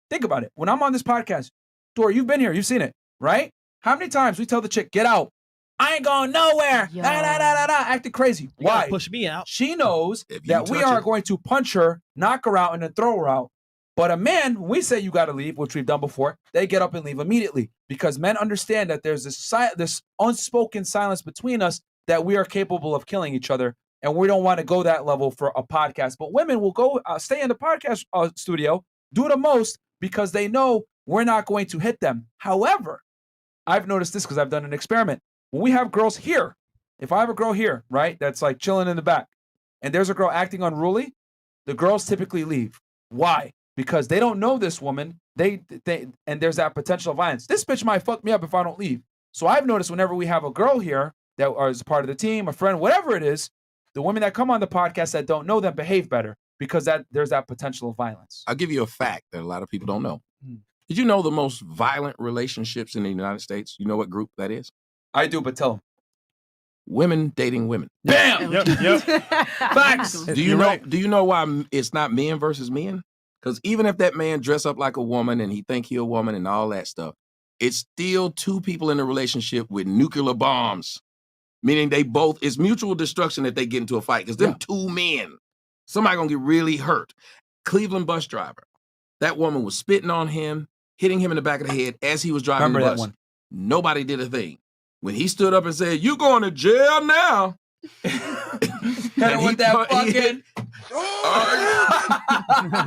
Think about it. When I'm on this podcast, Dora, you've been here, you've seen it, right? How many times we tell the chick, get out. I ain't going nowhere. Acting crazy. You gotta Why? push me out. She knows If you that we touch are it. going to punch her, knock her out, and then throw her out. But a man, when we say you got to leave, which we've done before, they get up and leave immediately because men understand that there's this unspoken silence between us that we are capable of killing each other, and we don't want to go that level for a podcast. But women will go stay in the podcast studio, do the most because they know we're not going to hit them. However, I've noticed this because I've done an experiment. When we have girls here, if I have a girl here, right, that's like chilling in the back, and there's a girl acting unruly, the girls typically leave. Why? Because they don't know this woman. They and there's that potential violence. This bitch might fuck me up if I don't leave. So I've noticed whenever we have a girl here that is part of the team, a friend, whatever it is, the women that come on the podcast that don't know them behave better because there's that potential of violence. I'll give you a fact that a lot of people don't know. Did you know the most violent relationships in the United States? You know what group that is? I do, but tell them. Women dating women. Bam. Yep. Facts. Do you know? Do you know why it's not men versus men? Because even if that man dress up like a woman and he think he a woman and all that stuff, it's still two people in a relationship with nuclear bombs, meaning it's mutual destruction that they get into a fight. Because them two men, somebody gonna get really hurt. Cleveland bus driver, that woman was spitting on him, hitting him in the back of the head as he was driving the bus. That one. Nobody did a thing. When he stood up and said, "You going to jail now?" With that fucking.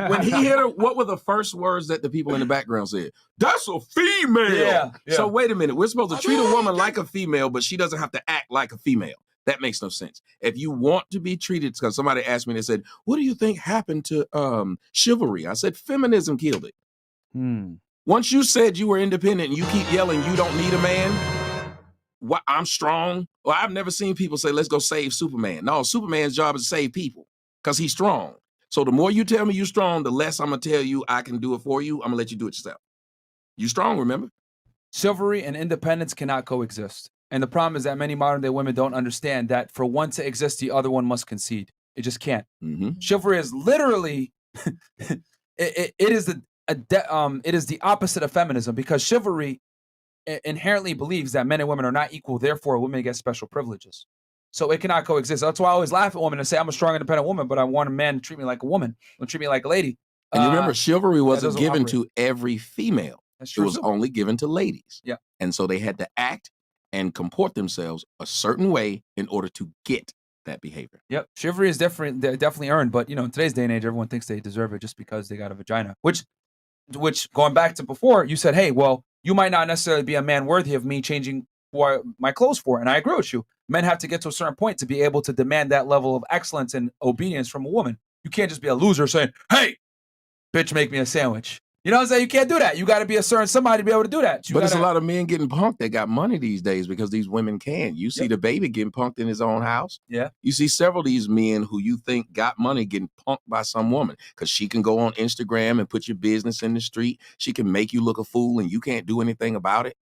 When he hit her, what were the first words that the people in the background said? That's a female. Yeah. So wait a minute. We're supposed to treat a woman like a female, but she doesn't have to act like a female. That makes no sense. If you want to be treated, because somebody asked me, they said, "What do you think happened to chivalry?" I said, "Feminism killed it." Once you said you were independent and you keep yelling, "You don't need a man." I'm strong. Well, I've never seen people say, "Let's go save Superman." No, Superman's job is to save people because he's strong. So the more you tell me you're strong, the less I'm going to tell you I can do it for you. I'm going to let you do it yourself. You strong, remember? Chivalry and independence cannot coexist. And the problem is that many modern day women don't understand that for one to exist, the other one must concede. It just can't. Chivalry is literally, it is the opposite of feminism, because chivalry inherently believes that men and women are not equal, therefore women get special privileges. So it cannot coexist. That's why I always laugh at women and say, I'm a strong, independent woman, but I want a man to treat me like a woman, don't treat me like a lady. And you remember, chivalry wasn't given operate. to every female. That's It true, was too. only given to ladies. Yeah. And so they had to act and comport themselves a certain way in order to get that behavior. Yep. Chivalry is different, definitely earned, but in today's day and age, everyone thinks they deserve it just because they got a vagina. Which going back to before, you said, hey, well, you might not necessarily be a man worthy of me changing my clothes for. And I agree with you. Men have to get to a certain point to be able to demand that level of excellence and obedience from a woman. You can't just be a loser saying, hey, bitch, make me a sandwich. You know what I'm saying? You can't do that. You got to be a certain somebody to be able to do that. But it's a lot of men getting punked that got money these days because these women can. You see the baby getting punked in his own house. Yeah. You see several of these men who you think got money getting punked by some woman because she can go on Instagram and put your business in the street. She can make you look a fool and you can't do anything about it.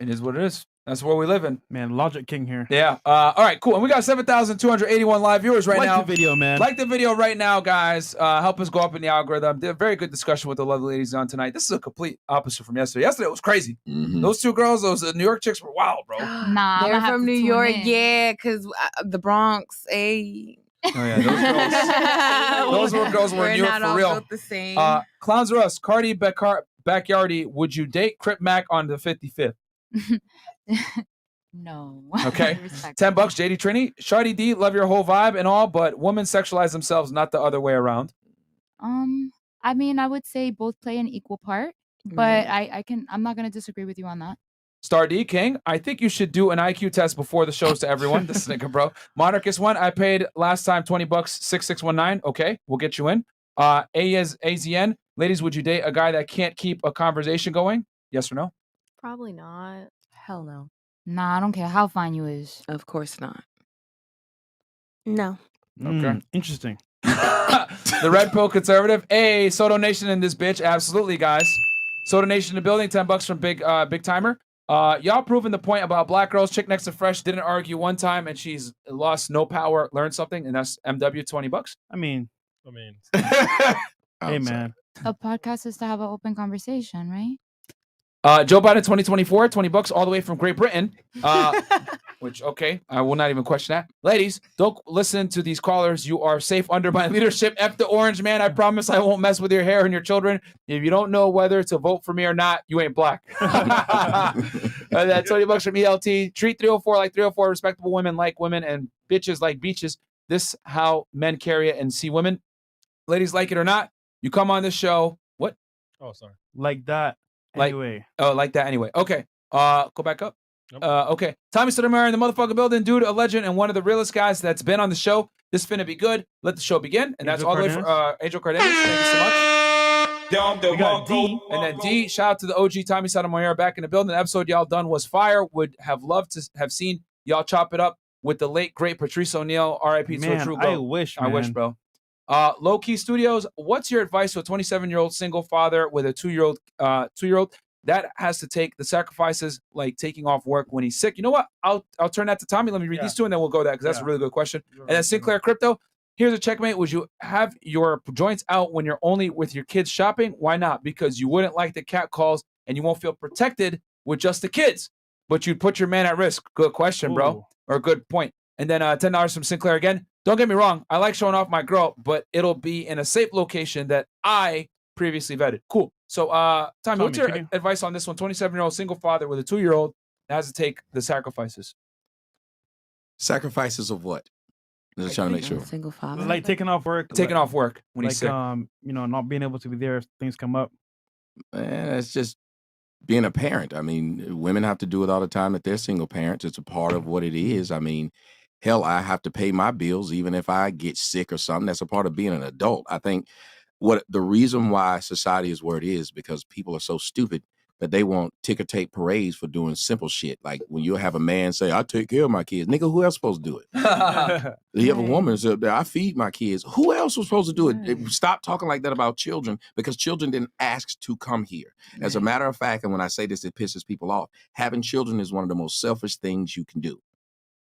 It is what it is. That's where we live in. Man, Logic King here. Yeah. All right, cool. And we got 7,281 live viewers right now. Like the video, man. Like the video right now, guys. Help us go up in the algorithm. Did a very good discussion with the lovely ladies on tonight. This is a complete opposite from yesterday. Yesterday was crazy. Those two girls, those New York chicks were wild, bro. Nah, They're from New York, yeah, because the Bronx, Oh, yeah, those girls were in New York not for all real. built the same. Clowns are us. Cardi Backyardy, would you date Crip Mac on the 55th? No. Okay. $10, JD Trini. Shardy D, love your whole vibe and all, but women sexualize themselves, not the other way around. I mean, I would say both play an equal part, but I'm not gonna disagree with you on that. Star D King, I think you should do an IQ test before the shows to everyone. This nigga, bro. Monarchist one, I paid last time $20, 6619. Okay, we'll get you in. AZN, ladies, would you date a guy that can't keep a conversation going? Yes or no? Probably not. Hell no. Nah, I don't care how fine you is. Of course not. No. Okay. Interesting. The Red Pill Conservative. Hey, Soto Nation in this bitch. Absolutely, guys. Soto Nation in the building. $10 from Big Timer. Y'all proving the point about black girls. Chick next to Fresh didn't argue one time and she's lost no power, learned something, and that's MW $20. I mean, hey, man. A podcast is to have an open conversation, right? Joe Biden 2024, $20 all the way from Great Britain. Which, okay, I will not even question that. Ladies, don't listen to these callers. You are safe under my leadership. F the orange man. I promise I won't mess with your hair and your children. If you don't know whether to vote for me or not, you ain't black. That $20 from ELT. Treat 304 like 304. Respectable women like women and bitches like beaches. This how men carry it and see women. Ladies, like it or not, you come on this show. What? Oh, sorry. Like that. Anyway. Like that anyway. Okay. Go back up. Okay. Tommy Satomayor in the motherfucking building. Dude, a legend and one of the realest guys that's been on the show. This finna be good. Let the show begin. And that's all the way from Angel Cardenas. Thank you so much. We got D. And then D, shout out to the OG Tommy Satomayor back in the building. The episode y'all done was fire. Would have loved to have seen y'all chop it up with the late, great Patrice O'Neal. R.I.P. to a true I goat. wish, I wish, man. bro. Low Key Studios, what's your advice to a 27-year-old single father with a two-year-old that has to take the sacrifices, like taking off work when he's sick. You know what? I'll turn that to Tommy. Let me read these two, and then we'll go there because that's a really good question. And then Sinclair Crypto, here's a checkmate. Would you have your joints out when you're only with your kids shopping? Why not? Because you wouldn't like the cat calls, and you won't feel protected with just the kids, but you'd put your man at risk. Good question, bro, or good point. And then $10 from Sinclair again. Don't get me wrong. I like showing off my girl, but it'll be in a safe location that I previously vetted. Cool. So, Tommy, what's your advice on this one? 27-year-old single father with a 2-year-old that has to take the sacrifices. Sacrifices of what? Just trying to make sure. Single father. Like taking off work. Taking off work when he's sick. Not being able to be there if things come up. Man, it's just being a parent. I mean, women have to do it all the time that they're single parents. It's a part of what it is. I mean, hell, I have to pay my bills even if I get sick or something. That's a part of being an adult. I think what the reason why society is where it is because people are so stupid that they want ticker tape parades for doing simple shit. Like when you have a man say, I take care of my kids. Nigga, who else supposed to do it? You have a woman say, I feed my kids. Who else was supposed to do it? Stop talking like that about children because children didn't ask to come here. As a matter of fact, and when I say this, it pisses people off. Having children is one of the most selfish things you can do.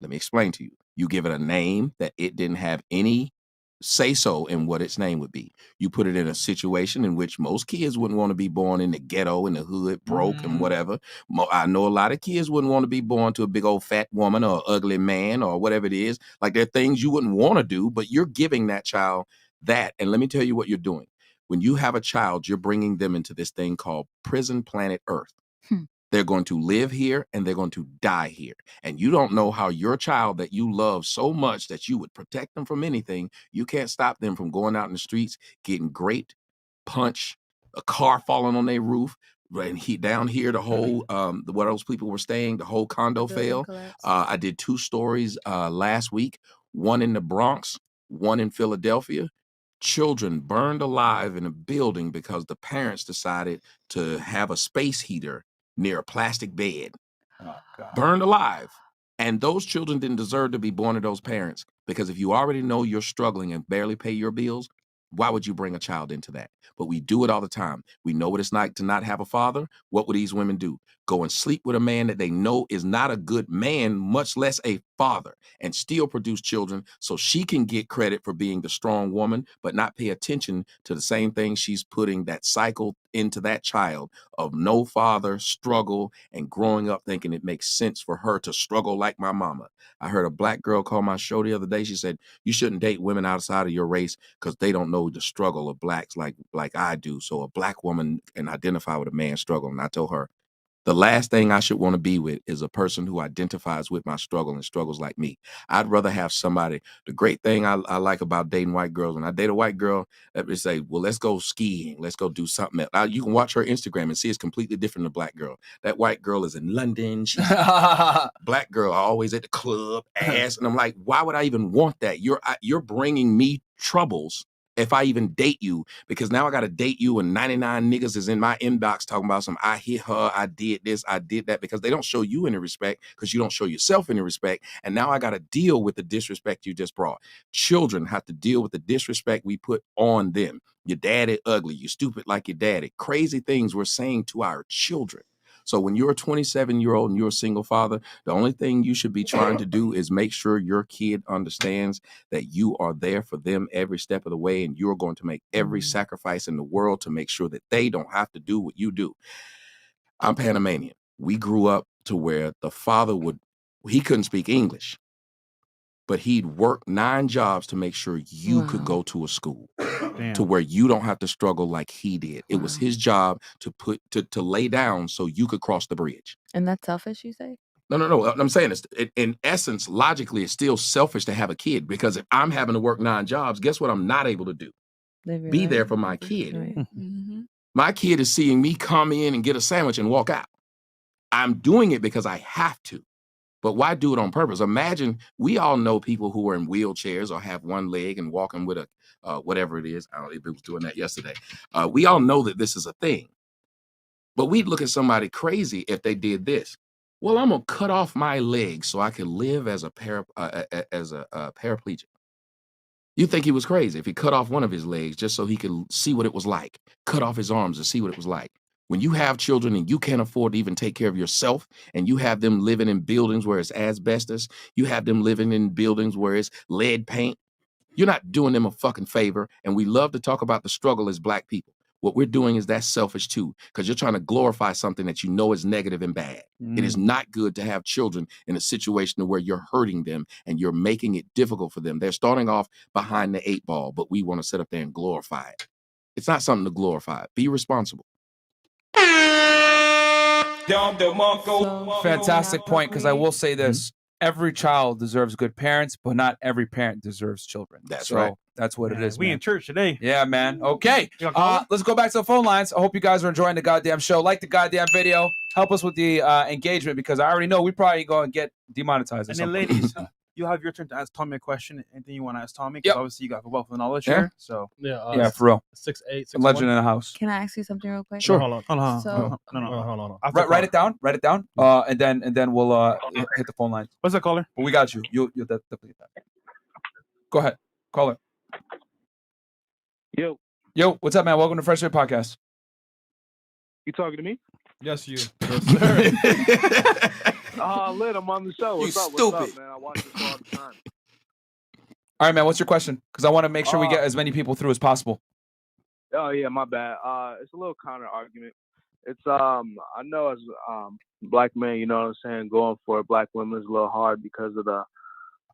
Let me explain to you. You give it a name that it didn't have any say-so in what its name would be. You put it in a situation in which most kids wouldn't want to be born in the ghetto, in the hood, broke and whatever. I know a lot of kids wouldn't want to be born to a big old fat woman or ugly man or whatever it is. Like there are things you wouldn't want to do, but you're giving that child that. And let me tell you what you're doing. When you have a child, you're bringing them into this thing called prison planet Earth. They're going to live here and they're going to die here. And you don't know how your child that you love so much that you would protect them from anything, you can't stop them from going out in the streets, getting raped, punched, a car falling on their roof. And down here, the whole, where those people were staying, the whole condo fell. I did 2 stories last week, one in the Bronx, one in Philadelphia. Children burned alive in a building because the parents decided to have a space heater near a plastic bed, burned alive. And those children didn't deserve to be born to those parents because if you already know you're struggling and barely pay your bills, why would you bring a child into that? But we do it all the time. We know what it's like to not have a father. What would these women do? Go and sleep with a man that they know is not a good man, much less a father, and still produce children so she can get credit for being the strong woman, but not pay attention to the same thing she's putting that cycle into that child of no father, struggle, and growing up thinking it makes sense for her to struggle like my mama. I heard a black girl call my show the other day. She said, you shouldn't date women outside of your race because they don't know the struggle of blacks like I do. So a black woman can identify with a man's struggle. And I told her, the last thing I should want to be with is a person who identifies with my struggle and struggles like me. I'd rather have somebody. The great thing I like about dating white girls, when I date a white girl, let me say, well, let's go skiing. Let's go do something else. You can watch her Instagram and see it's completely different than a black girl. That white girl is in London. She's black girl, always at the club, ass. And I'm like, why would I even want that? You're bringing me troubles if I even date you, because now I got to date you and 99 niggas is in my inbox talking about I hit her, I did this, I did that, because they don't show you any respect because you don't show yourself any respect. And now I got to deal with the disrespect you just brought. Children have to deal with the disrespect we put on them. Your daddy ugly, you stupid like your daddy. Crazy things we're saying to our children. So when you're a 27-year-old and you're a single father, the only thing you should be trying to do is make sure your kid understands that you are there for them every step of the way, and you're going to make every sacrifice in the world to make sure that they don't have to do what you do. I'm Panamanian. We grew up to where the father he couldn't speak English, but he'd work 9 jobs to make sure you could go to a school. To where you don't have to struggle like he did. It was his job to lay down so you could cross the bridge. And that's selfish, you say? No. I'm saying in essence, logically, it's still selfish to have a kid, because if I'm having to work 9 jobs, guess what I'm not able to do? Be there for my kid. Mm-hmm. My kid is seeing me come in and get a sandwich and walk out. I'm doing it because I have to. But why do it on purpose? Imagine, we all know people who are in wheelchairs or have one leg and walking with a whatever it is. I don't know if it was doing that yesterday. We all know that this is a thing. But we'd look at somebody crazy if they did this. Well, I'm going to cut off my legs so I can live as a paraplegic. You think he was crazy if he cut off one of his legs just so he could see what it was like, cut off his arms to see what it was like. When you have children and you can't afford to even take care of yourself, and you have them living in buildings where it's asbestos, you have them living in buildings where it's lead paint, you're not doing them a fucking favor. And we love to talk about the struggle as Black people. What we're doing is that's selfish too, because you're trying to glorify something that you know is negative and bad. It is not good to have children in a situation where you're hurting them and you're making it difficult for them. They're starting off behind the 8 ball, but we want to sit up there and glorify it. It's not something to glorify. Be responsible. Fantastic point, because I will say this. Every child deserves good parents, but not every parent deserves children. That's so right. That's what it is. We man. in church today. Yeah, man. Okay. Let's go back to the phone lines. I hope you guys are enjoying the goddamn show. Like the goddamn video. Help us with the engagement, because I already know we probably going to get demonetized. And then, ladies, you have your turn to ask Tommy a question. Anything you want to ask Tommy? Because obviously you got a wealth of knowledge here. So yeah, for real. 6'8", legend in the house. Can I ask you something real quick? Sure. Hold on. So, No. Write it down. Write it down. And then we'll hit the phone line. What's that, caller? But we got you. You'll definitely get that. Go ahead, caller. Yo, what's up, man? Welcome to Fresh Fit Podcast. You talking to me? Yes, you. Lit, I'm on the show. What's up, man? I watch this all the time. All right, man. What's your question? Because I want to make sure we get as many people through as possible. Oh yeah, my bad. It's a little counter argument. It's I know as Black men, you know what I'm saying, going for Black women is a little hard because of the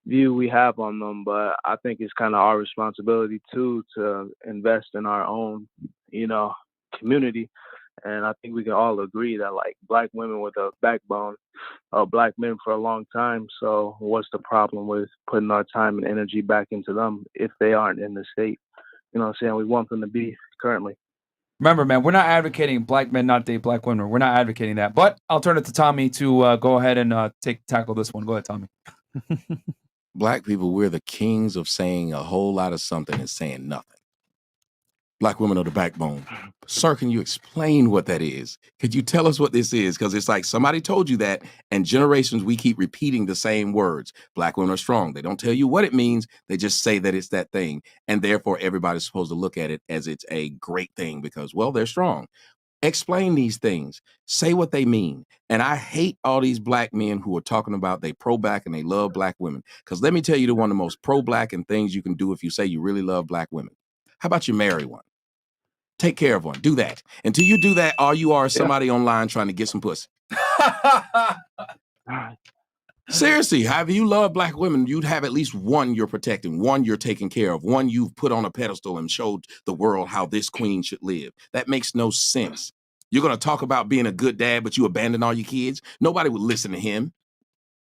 view we have on them, but I think it's kind of our responsibility too to invest in our own, community. And I think we can all agree that like Black women with a backbone are Black men for a long time. So what's the problem with putting our time and energy back into them if they aren't in the state, you know what I'm saying, we want them to be currently? Remember, man, we're not advocating Black men not date Black women. We're not advocating that. But I'll turn it to Tommy to go ahead and tackle this one. Go ahead, Tommy. Black people, we're the kings of saying a whole lot of something and saying nothing. Black women are the backbone. Sir, can you explain what that is? Could you tell us what this is? Because it's like somebody told you that, and generations we keep repeating the same words. Black women are strong. They don't tell you what it means. They just say that it's that thing. And therefore, everybody's supposed to look at it as it's a great thing because, well, they're strong. Explain these things. Say what they mean. And I hate all these Black men who are talking about they pro-Black and they love Black women. Because let me tell you one of the most pro-Black and things you can do if you say you really love Black women. How about you marry one? Take care of one. Do that. Until you do that, all you are is somebody online trying to get some pussy. Seriously, however you love Black women, you'd have at least one you're protecting, one you're taking care of, one you've put on a pedestal and showed the world how this queen should live. That makes no sense. You're going to talk about being a good dad, but you abandon all your kids? Nobody would listen to him.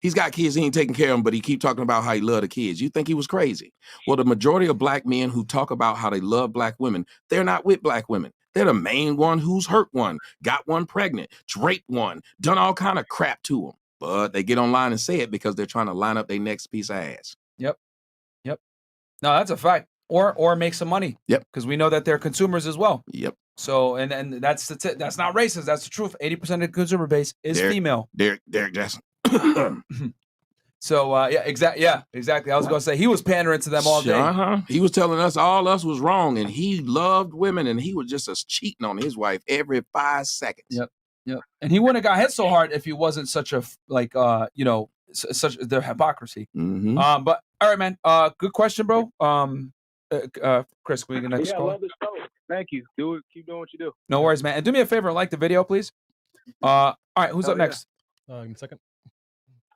He's got kids, he ain't taking care of them, but he keep talking about how he love the kids. You think he was crazy? Well, the majority of Black men who talk about how they love Black women, they're not with Black women. They're the main one who's hurt one, got one pregnant, raped one, done all kind of crap to them. But they get online and say it because they're trying to line up their next piece of ass. Yep. No, that's a fact. Or make some money. Yep. Because we know that they're consumers as well. Yep. So and that's that's not racist. That's the truth. 80% of the consumer base is female. Derek Jackson. So exactly. I was gonna say he was pandering to them all day. He was telling us all us was wrong, and he loved women, and he was just cheating on his wife every 5 seconds. Yep. And he wouldn't have got hit so hard if he wasn't such a such the hypocrisy. Mm-hmm. But all right, man. Good question, bro. Chris, we can next I call. love the show. Thank you. Keep doing what you do. No worries, man. And do me a favor and like the video, please. All right, who's up next? Give me a second.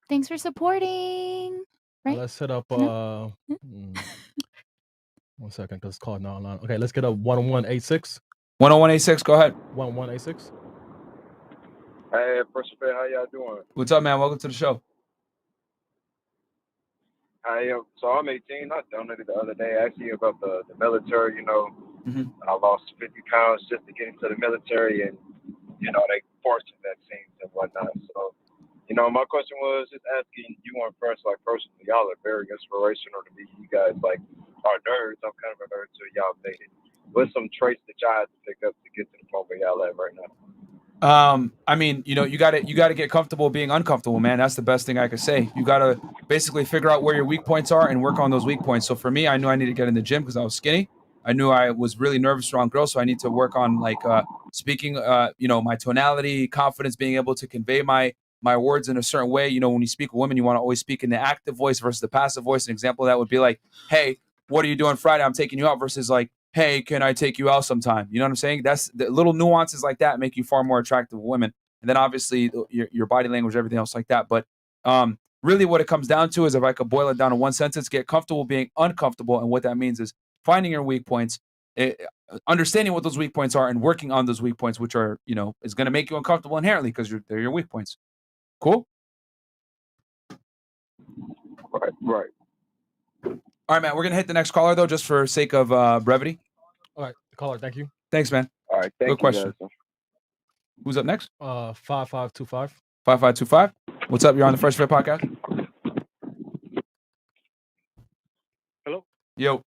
Thanks for supporting. Right? Let's hit up 1 second, because it's called now. Okay, let's get up 10186. 10186, go ahead. 10186. Hey, FreshandFit, how y'all doing? What's up, man? Welcome to the show. So I'm 18. I donated the other day asking about the military. I lost 50 pounds just to get into the military, and they forced vaccines and whatnot. So, my question was just asking you on first, like personally, y'all are very inspirational to me. You guys are nerds. I'm kind of a nerd too. Y'all made it. What's some traits that y'all have to pick up to get to the point where y'all at right now? I mean, you gotta get comfortable being uncomfortable, man. That's the best thing I could say. You gotta basically figure out where your weak points are and work on those weak points. So for me, I knew I needed to get in the gym because I was skinny. I knew I was really nervous around girls, so I need to work on like speaking, my tonality, confidence, being able to convey my words in a certain way. You know, when you speak with women, you want to always speak in the active voice versus the passive voice. An example of that would be like, hey, what are you doing Friday? I'm taking you out, versus like, hey, can I take you out sometime? You know what I'm saying? That's the little nuances like that make you far more attractive to women. And then obviously your body language, everything else like that. But really what it comes down to is, if I could boil it down to one sentence, get comfortable being uncomfortable. And what that means is finding your weak points, understanding what those weak points are, and working on those weak points, which are, is going to make you uncomfortable inherently because they're your weak points. Cool? Right. All right, man. We're going to hit the next caller, though, just for sake of brevity. All right, caller, thank you. Thanks, man. All right, thank Good you, question. guys. Who's up next? 5525. 5525. What's up? You're on the Fresh Fit Podcast. Hello? Yo.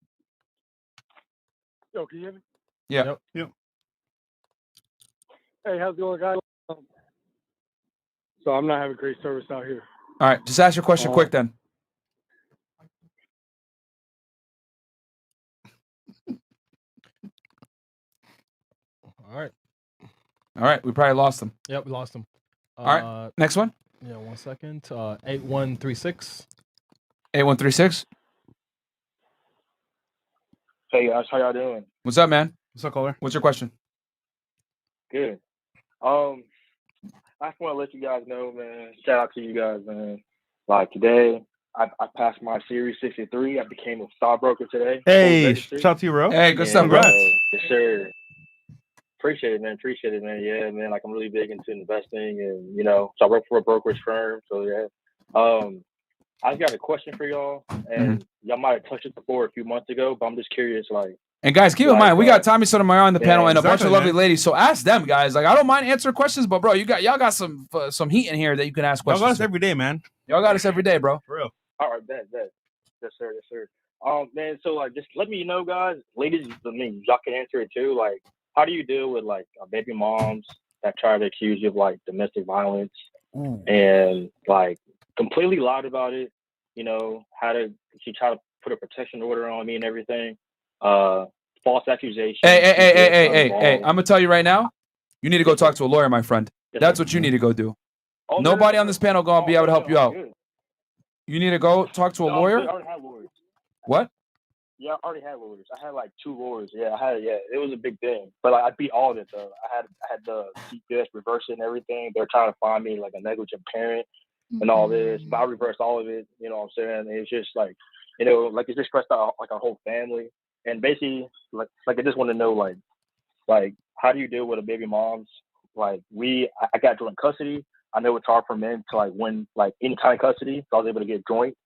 Yo, can you hear me? Yeah. Yep. Hey, how's it going, guys? So I'm not having great service out here. All right. Just ask your question quick then. All right. We probably lost him. Yep, we lost him. All right. Next one. Yeah, 1 second. 8136. 8136. Hey, guys, how y'all doing? What's up, man? What's up, caller? What's your question? Good. I just want to let you guys know, man. Shout out to you guys, man. Like today, I passed my Series 63. I became a stockbroker today. Hey, shout out to you, bro. Hey, good stuff, bro. Yes, sir. Appreciate it, man. Yeah, man. Like I'm really big into investing, and so I work for a brokerage firm. So yeah. I just got a question for y'all, and y'all might have touched it before a few months ago, but I'm just curious, like. And guys, keep in mind, we got Tommy Satomayor on the panel and a bunch of lovely man. ladies. So ask them, guys. Like, I don't mind answering questions, but bro, y'all got some heat in here that you can ask Y'all questions. got us every day, man. Y'all got us every day, bro. For real. All right, bet. Yes, sir. Man, so like, just let me know, guys. Ladies, y'all can answer it too. Like, how do you deal with like baby moms that try to accuse you of like domestic violence and like completely lied about it? She tried to put a protection order on me and everything. False accusation. Hey, I'm gonna tell you right now, you need to go talk to a lawyer, my friend. That's what you need to go do. Nobody on this panel gonna be able to help you out. You need to go talk to a lawyer. I already had lawyers. What? Yeah, I already had lawyers. I had like 2 lawyers. Yeah, it was a big thing. But like, I beat all of it though. I had the GPS reverse it and everything. They're trying to find me like a negligent parent and all this. But I reversed all of it. You know what I'm saying? And it's just like, like it's just stressed out like our whole family. And basically, like I just want to know, like how do you deal with a baby mom's? Like I got joint custody. I know it's hard for men to like win like any kind of custody. So I was able to get joint.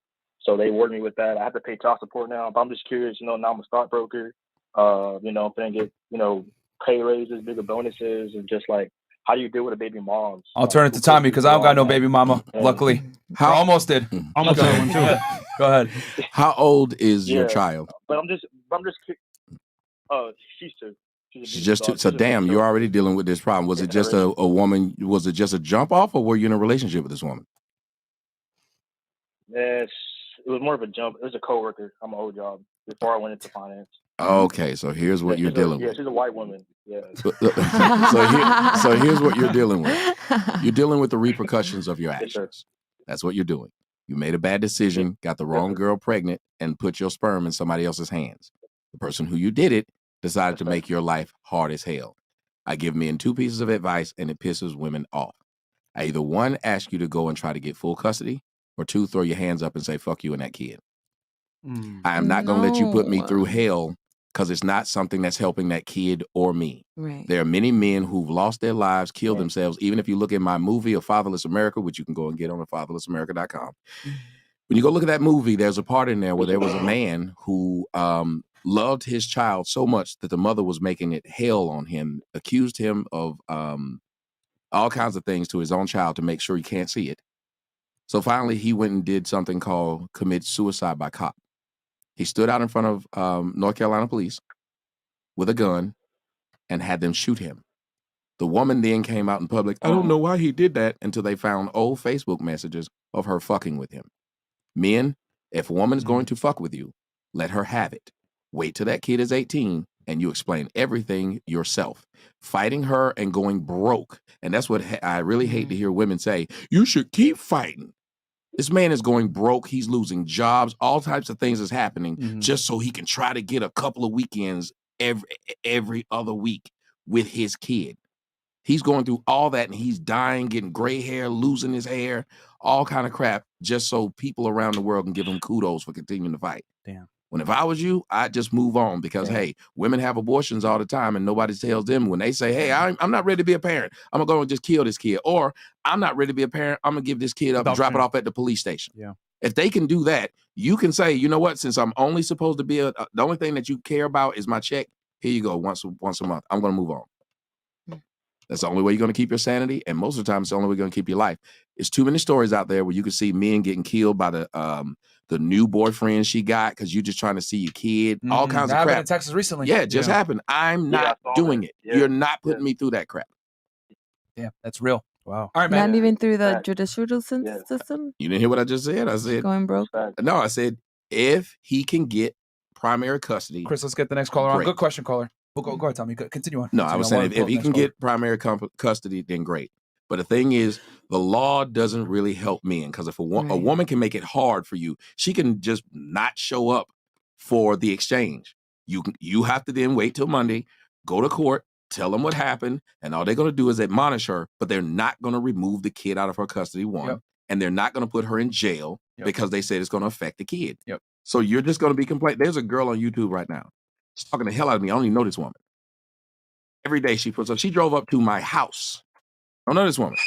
So they awarded me with that. I have to pay child support now. But I'm just curious, now I'm a stockbroker. I'm gonna get pay raises, bigger bonuses, and just like how do you deal with a baby mom's? I'll turn it to Tommy because I don't got no baby mama. Luckily, I almost did. Almost had one too. Go ahead. How old is your child? But I'm just she's 2. She's just 2. So damn, you're already dealing with this problem. Was it just a woman? Was it just a jump off, or were you in a relationship with this woman? Yes, it was more of a jump. It was a coworker on my old job before I went into finance. Okay, so here's what you're dealing with. Yeah, she's a white woman. Yeah. So here's what you're dealing with. You're dealing with the repercussions of your actions. That's what you're doing. You made a bad decision, got the wrong girl pregnant, and put your sperm in somebody else's hands. The person who you did it decided to make your life hard as hell. I give men 2 pieces of advice, and it pisses women off. I either 1, ask you to go and try to get full custody, or 2, throw your hands up and say, fuck you and that kid. I am not going to let you put me through hell because it's not something that's helping that kid or me. Right. There are many men who've lost their lives, killed themselves. Even if you look at my movie, A Fatherless America, which you can go and get on fatherlessamerica.com. When you go look at that movie, there's a part in there where there was a man who loved his child so much that the mother was making it hell on him, accused him of all kinds of things to his own child to make sure he can't see it. So finally, he went and did something called commit suicide by cop. He stood out in front of North Carolina police with a gun and had them shoot him. The woman then came out in public. I don't know why he did that, until they found old Facebook messages of her fucking with him. Men, if a woman is going to fuck with you, let her have it. Wait till that kid is 18 and you explain everything yourself. Fighting her and going broke. And that's what I really hate to hear women say. You should keep fighting. This man is going broke. He's losing jobs. All types of things is happening just so he can try to get a couple of weekends every other week with his kid. He's going through all that and he's dying, getting gray hair, losing his hair, all kind of crap, just so people around the world can give him kudos for continuing to fight. Damn. When if I was you, I'd just move on because, hey, women have abortions all the time and nobody tells them when they say, hey, I'm not ready to be a parent. I'm going to go and just kill this kid. Or I'm not ready to be a parent. I'm going to give this kid up and drop it off at the police station. Yeah. If they can do that, you can say, you know what, since I'm only supposed to be the only thing that you care about is my check. Here you go once a month. I'm going to move on. That's the only way you're going to keep your sanity. And most of the time, it's the only way you're going to keep your life. There's too many stories out there where you can see men getting killed by the new boyfriend she got because you're just trying to see your kid. All kinds of crap. In Texas recently. Yeah, it just happened. I'm not doing it. Yeah. You're not putting me through that crap. Yeah, that's real. Wow. All right, man. Not even through the judicial system. You didn't hear what I just said? I said Going broke. No, I said if he can get primary custody. Chris, let's get the next caller on. Great. Good question, caller. Go ahead, Tommy. Continue on. No, I was saying if he can get primary custody, then great. But the thing is, the law doesn't really help men because if a woman can make it hard for you, she can just not show up for the exchange. You have to then wait till Monday, go to court, tell them what happened, and all they're going to do is admonish her, but they're not going to remove the kid out of her custody, and they're not going to put her in jail because they said it's going to affect the kid. So you're just going to be complaining. There's a girl on YouTube right now. She's talking the hell out of me. I don't even know this woman. Every day she puts up. She drove up to my house. I don't know this woman.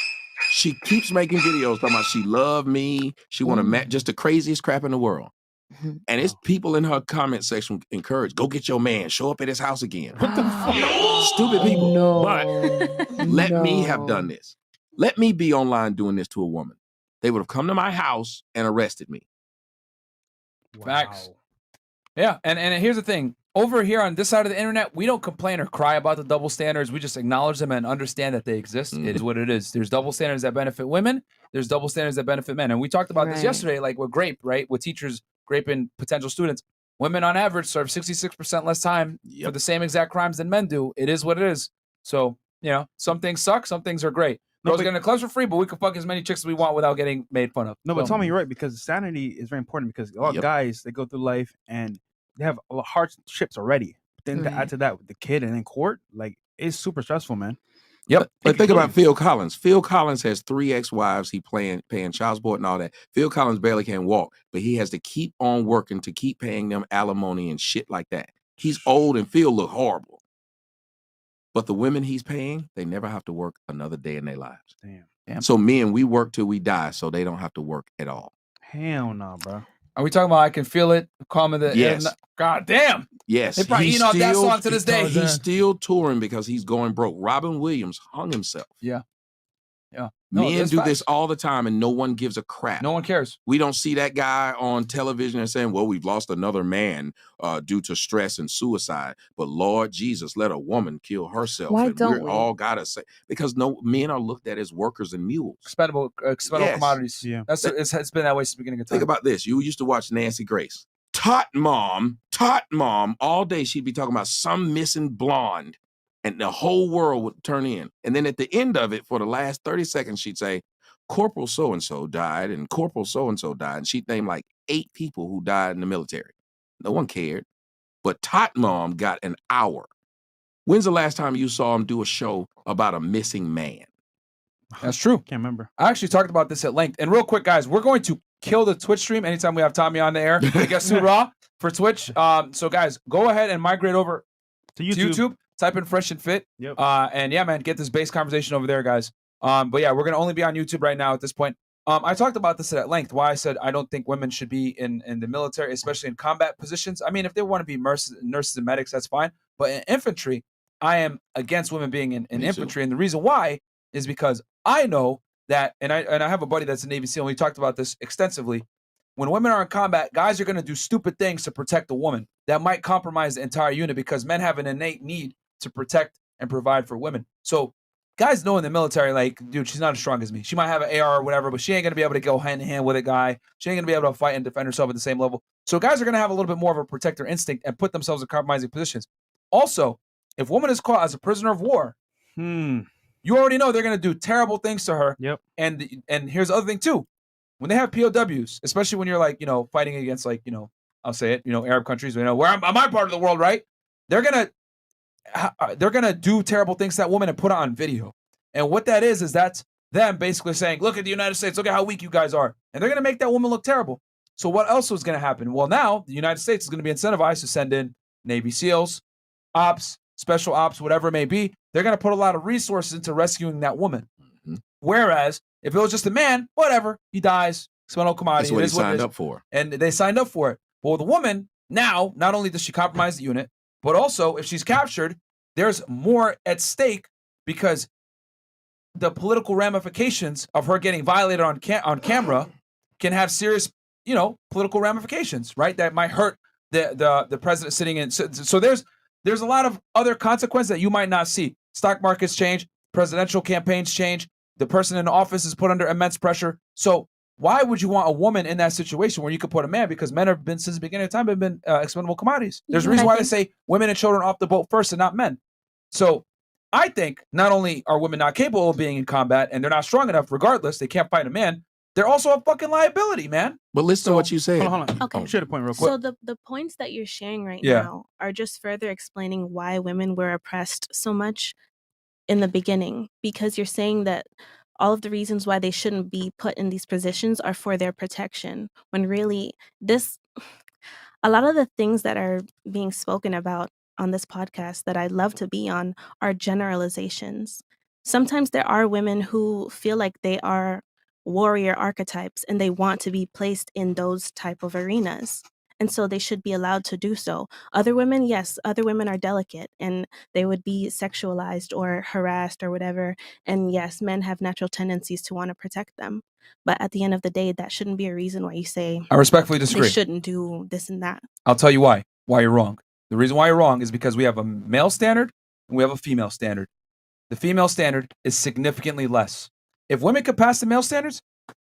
She keeps making videos talking about she loved me. She want to just the craziest crap in the world. And it's people in her comment section encourage, go get your man. Show up at his house again. What the fuck? Stupid people. No. But let me have done this. Let me be online doing this to a woman. They would have come to my house and arrested me. Facts. Yeah, and here's the thing. Over here on this side of the internet, we don't complain or cry about the double standards. We just acknowledge them and understand that they exist. It is what it is. There's double standards that benefit women. There's double standards that benefit men. And we talked about this yesterday, like with grape, right? With teachers graping potential students. Women on average serve 66% less time for the same exact crimes than men do. It is what it is. So, some things suck. Some things are great. Girls getting the clubs for free, but we can fuck as many chicks as we want without getting made fun of. No, but Tommy, you're right, because sanity is very important because a lot of guys, they go through life and they have a lot of hardships already. Then to add to that with the kid and in court, like, it's super stressful, man. Yep. But think about Phil Collins. Phil Collins has 3 ex-wives. He paying child support and all that. Phil Collins barely can walk, but he has to keep on working to keep paying them alimony and shit like that. He's old and Phil look horrible. But the women he's paying, they never have to work another day in their lives. Damn. So men, we work till we die, so they don't have to work at all. Hell no, bro. Are we talking about I Can Feel It? Calming the Yes. God damn. Yes. They probably eating off that song to this day. He's still touring because he's going broke. Robin Williams hung himself. Yeah. Men do this all the time and no one gives a crap. No one cares. We don't see that guy on television and saying, well, we've lost another man due to stress and suicide. But Lord Jesus, let a woman kill herself. Why and don't we? all gotta say, because men are looked at as workers and mules. Expendable commodities. Yeah. It's been that way since the beginning of time. Think about this. You used to watch Nancy Grace. Tot mom, all day she'd be talking about some missing blonde. And the whole world would turn in. And then at the end of it, for the last 30 seconds, she'd say, Corporal so-and-so died, and Corporal so-and-so died. And she'd name like 8 people who died in the military. No one cared. But Tot Mom got an hour. When's the last time you saw him do a show about a missing man? That's true. Can't remember. I actually talked about this at length. And real quick, guys, we're going to kill the Twitch stream anytime we have Tommy on the air. I guess too raw for Twitch. So, guys, go ahead and migrate over to YouTube. Type in Fresh and Fit. Yep. And yeah, man, get this base conversation over there, guys. But yeah, we're going to only be on YouTube right now at this point. I talked about this at length, why I said I don't think women should be in the military, especially in combat positions. I mean, if they want to be nurses and medics, that's fine. But in infantry, I am against women being in infantry. And the reason why is because I know that, and I have a buddy that's a Navy SEAL, and we talked about this extensively. When women are in combat, guys are going to do stupid things to protect a woman that might compromise the entire unit because men have an innate need to protect and provide for women. So guys know in the military, like, dude, she's not as strong as me. She might have an AR or whatever, but she ain't going to be able to go hand in hand with a guy. She ain't going to be able to fight and defend herself at the same level. So guys are going to have a little bit more of a protector instinct and put themselves in compromising positions. Also, if a woman is caught as a prisoner of war, you already know they're going to do terrible things to her. Yep. And here's the other thing too. When they have POWs, especially when you're like, fighting against like, I'll say it, Arab countries, where am I part of the world, right? They're gonna do terrible things to that woman and put it on video. And what that is that's them basically saying, look at the United States, look at how weak you guys are. And they're gonna make that woman look terrible. So what else was gonna happen? Well, now the United States is gonna be incentivized to send in Navy SEALs, ops, special ops, whatever it may be. They're gonna put a lot of resources into rescuing that woman. Whereas if it was just a man, whatever, he dies, spent no commodity. That's what he signed up for. And they signed up for it. But with a woman, now, not only does she compromise the unit, but also if she's captured, there's more at stake because the political ramifications of her getting violated on camera can have serious, political ramifications, right? That might hurt the president sitting in. So there's a lot of other consequences that you might not see. Stock markets change, presidential campaigns change, the person in the office is put under immense pressure. So why would you want a woman in that situation where you could put a man? Because men have been, since the beginning of time, have been expendable commodities. There's a reason why they say women and children off the boat first and not men. So I think not only are women not capable of being in combat and they're not strong enough, regardless, they can't fight a man, they're also a fucking liability, man. But listen to what you said. Hold on. Okay. Share the point real quick. So the points that you're sharing right now are just further explaining why women were oppressed so much in the beginning, because you're saying that all of the reasons why they shouldn't be put in these positions are for their protection, when really a lot of the things that are being spoken about on this podcast that I love to be on are generalizations. Sometimes there are women who feel like they are warrior archetypes and they want to be placed in those type of arenas. And so they should be allowed to do so. Other women, yes, other women are delicate and they would be sexualized or harassed or whatever. And yes, men have natural tendencies to want to protect them. But at the end of the day, that shouldn't be a reason why you say I respectfully disagree. They shouldn't do this and that. I'll tell you why you're wrong. The reason why you're wrong is because we have a male standard and we have a female standard. The female standard is significantly less. If women could pass the male standards,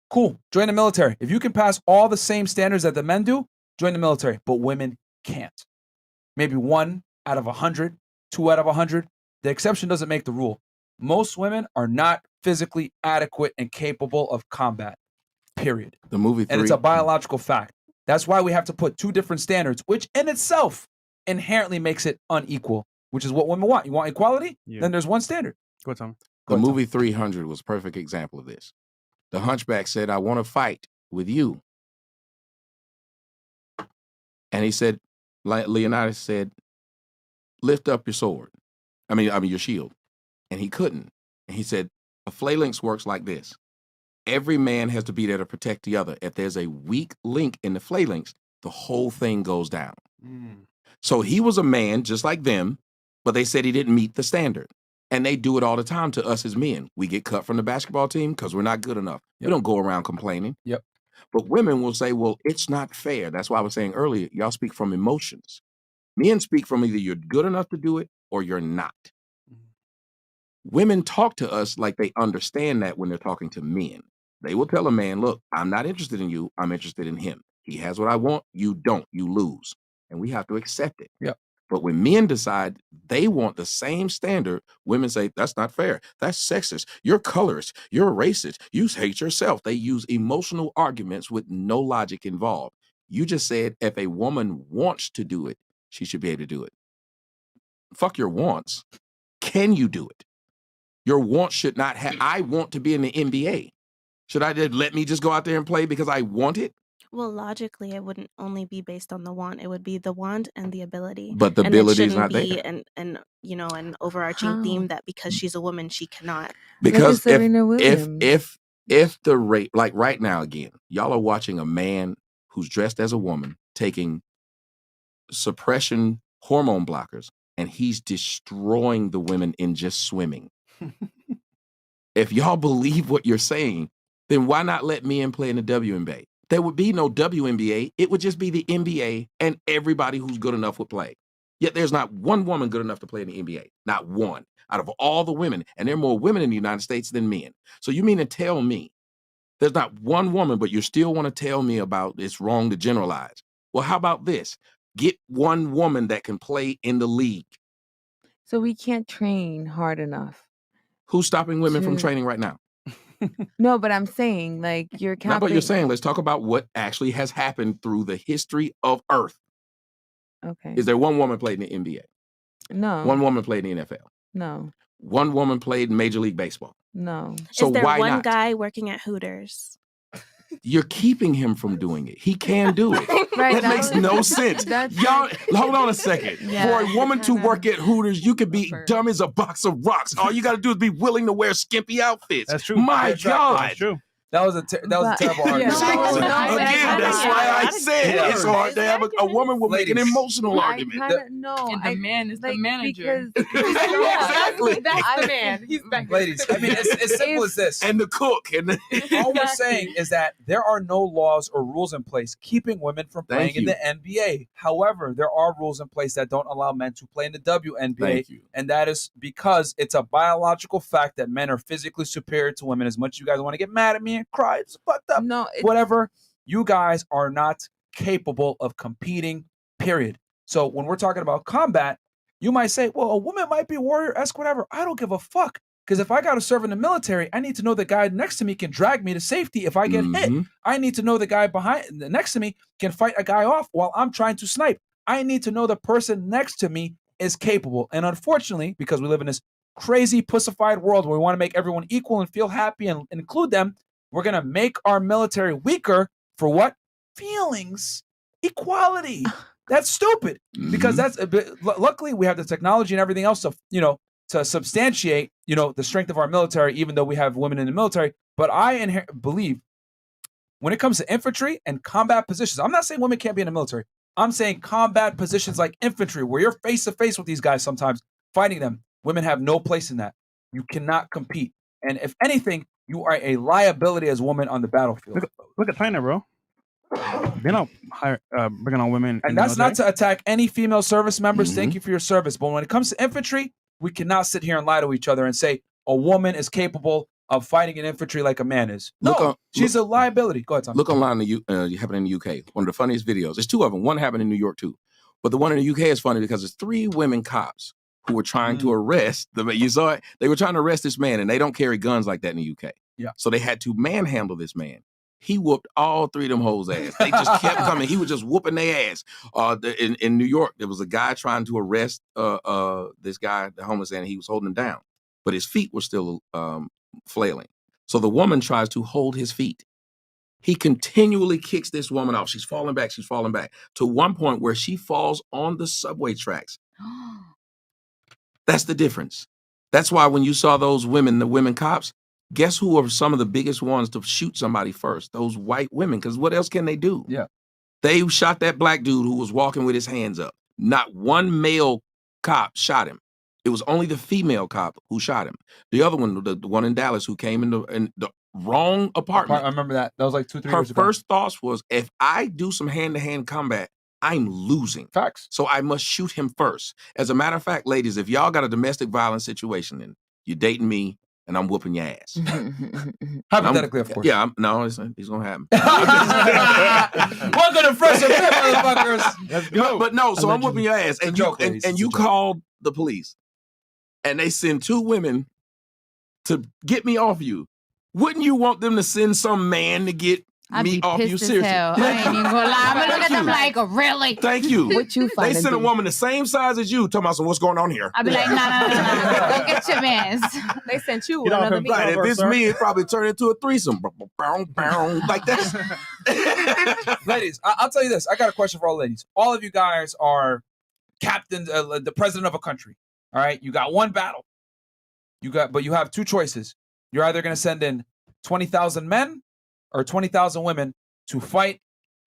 cool, join the military. If you can pass all the same standards that the men do, join the military, but women can't. Maybe 1 out of 100, 2 out of 100. The exception doesn't make the rule. Most women are not physically adequate and capable of combat, period. The movie 3. And it's a biological fact. That's why we have to put 2 different standards, which in itself inherently makes it unequal, which is what women want. You want equality? Yeah. Then there's one standard. Go ahead, Tom. The movie 300 was a perfect example of this. The hunchback said, I want to fight with you. And he said, Leonidas said, lift up your sword. I mean your shield. And he couldn't. And he said, a phalanx works like this. Every man has to be there to protect the other. If there's a weak link in the phalanx, the whole thing goes down. So he was a man just like them, but they said he didn't meet the standard. And they do it all the time to us as men. We get cut from the basketball team because we're not good enough. We don't go around complaining. Yep. But women will say, well, it's not fair. That's why I was saying earlier, y'all speak from emotions. Men speak from either you're good enough to do it or you're not. Women talk to us like they understand that when they're talking to men. They will tell a man, look, I'm not interested in you. I'm interested in him. He has what I want. You don't. You lose. And we have to accept it. Yep. But when men decide they want the same standard, women say, that's not fair. That's sexist. You're colorist. You're racist. You hate yourself. They use emotional arguments with no logic involved. You just said if a woman wants to do it, she should be able to do it. Fuck your wants. Can you do it? Your wants should not have, I want to be in the NBA. Should I just let me just go out there and play because I want it? Well, logically, it wouldn't only be based on the want. It would be the want and the ability. But the and ability is shouldn't not be there. an overarching theme that because she's a woman, she cannot. Because if the rate, like right now, again, y'all are watching a man who's dressed as a woman taking suppression hormone blockers, and he's destroying the women in just swimming. If y'all believe what you're saying, then why not let men play in the WNBA? There would be no WNBA. It would just be the NBA, and everybody who's good enough would play. Yet there's not one woman good enough to play in the NBA. Not one. Out of all the women, and there are more women in the United States than men. So you mean to tell me there's not one woman, but you still want to tell me about it's wrong to generalize? Well, how about this? Get one woman that can play in the league. So we can't train hard enough. Who's stopping women from training right now? No, but I'm saying, like, you're counting. Not what you're saying. Let's talk about what actually has happened through the history of Earth. Okay. Is there one woman played in the NBA? No. One woman played in the NFL? No. One woman played in Major League Baseball? No. So Is there why one not? guy working at Hooters? You're keeping him from doing it. He can do it. Right, that that makes was- no sense. Y'all, hold on a second. Yeah. For a woman to work at Hooters, you could be dumb as a box of rocks. All you got to do is be willing to wear skimpy outfits. That's true. My That's right. God. That's true. That was a terrible argument. Again, that's why I said it's hard to have a woman will make an emotional argument. And the man is the manager. Exactly. That's the man. He's back. Ladies, I mean, it's simple as this. And the cook. And all we're saying is that there are no laws or rules in place keeping women from playing Thank in the NBA. However, there are rules in place that don't allow men to play in the WNBA. Thank you. And that is because it's a biological fact that men are physically superior to women. As much as you guys want to get mad at me and cry, it's fucked up. No, whatever. You guys are not capable of competing, period. So when we're talking about combat, you might say, well, a woman might be warrior-esque, whatever. I don't give a fuck. Because if I got to serve in the military, I need to know the guy next to me can drag me to safety if I get hit. I need to know the guy next to me can fight a guy off while I'm trying to snipe. I need to know the person next to me is capable. And unfortunately, because we live in this crazy pussified world where we want to make everyone equal and feel happy and include them, we're going to make our military weaker for what? Feelings. Equality. That's stupid. Because that's luckily we have the technology and everything else to, to substantiate, the strength of our military, even though we have women in the military. But I believe when it comes to infantry and combat positions, I'm not saying women can't be in the military. I'm saying combat positions like infantry, where you're face to face with these guys sometimes, fighting them. Women have no place in that. You cannot compete. And if anything, you are a liability as a woman on the battlefield. Look at China, bro. They don't bringing on women. And that's not to attack any female service members. Thank you for your service. But when it comes to infantry, we cannot sit here and lie to each other and say a woman is capable of fighting in infantry like a man is. No, she's a liability. Go ahead, Tom. Look online, happening in the UK. One of the funniest videos. There's two of them. One happened in New York, too. But the one in the UK is funny because it's 3 women cops who were trying to arrest the man. You saw it? They were trying to arrest this man, and they don't carry guns like that in the UK. Yeah. So they had to manhandle this man. He whooped all 3 of them hoes' ass. They just kept coming. He was just whooping their ass. In New York, there was a guy trying to arrest this guy, the homeless, and he was holding him down. But his feet were still flailing. So the woman tries to hold his feet. He continually kicks this woman off. She's falling back. She's falling back to one point where she falls on the subway tracks. That's the difference. That's why when you saw those women, the women cops, guess who are some of the biggest ones to shoot somebody first? Those white women, because what else can they do? Yeah. They shot that black dude who was walking with his hands up. Not one male cop shot him. It was only the female cop who shot him. The other one, the one in Dallas who came in the wrong apartment. I remember that. That was like 2-3 Her years ago. first thoughts was, if I do some hand-to-hand combat, I'm losing. Facts. So I must shoot him first. As a matter of fact, ladies, if y'all got a domestic violence situation and you're dating me and I'm whooping your ass. Hypothetically, of course. Yeah, it's going to happen. Welcome to Fresh Fit, motherfuckers. But no, so I'm whooping your ass. And you called the police. And they send 2 women to get me off you. Wouldn't you want them to send some man to get me off you? Seriously. I ain't even gonna lie. I'm gonna look at them like, really? Thank you. What you They sent a woman the same size as you, talking about, so what's going on here? I'll be like, no. Go get your mans. They sent you Like, another meeting. if it's me, it probably turned into a threesome. Like that. Ladies, I'll tell you this. I got a question for all ladies. All of you guys are captains, the president of a country. All right, you got one battle. But you have 2 choices. You're either going to send in 20,000 men or 20,000 women to fight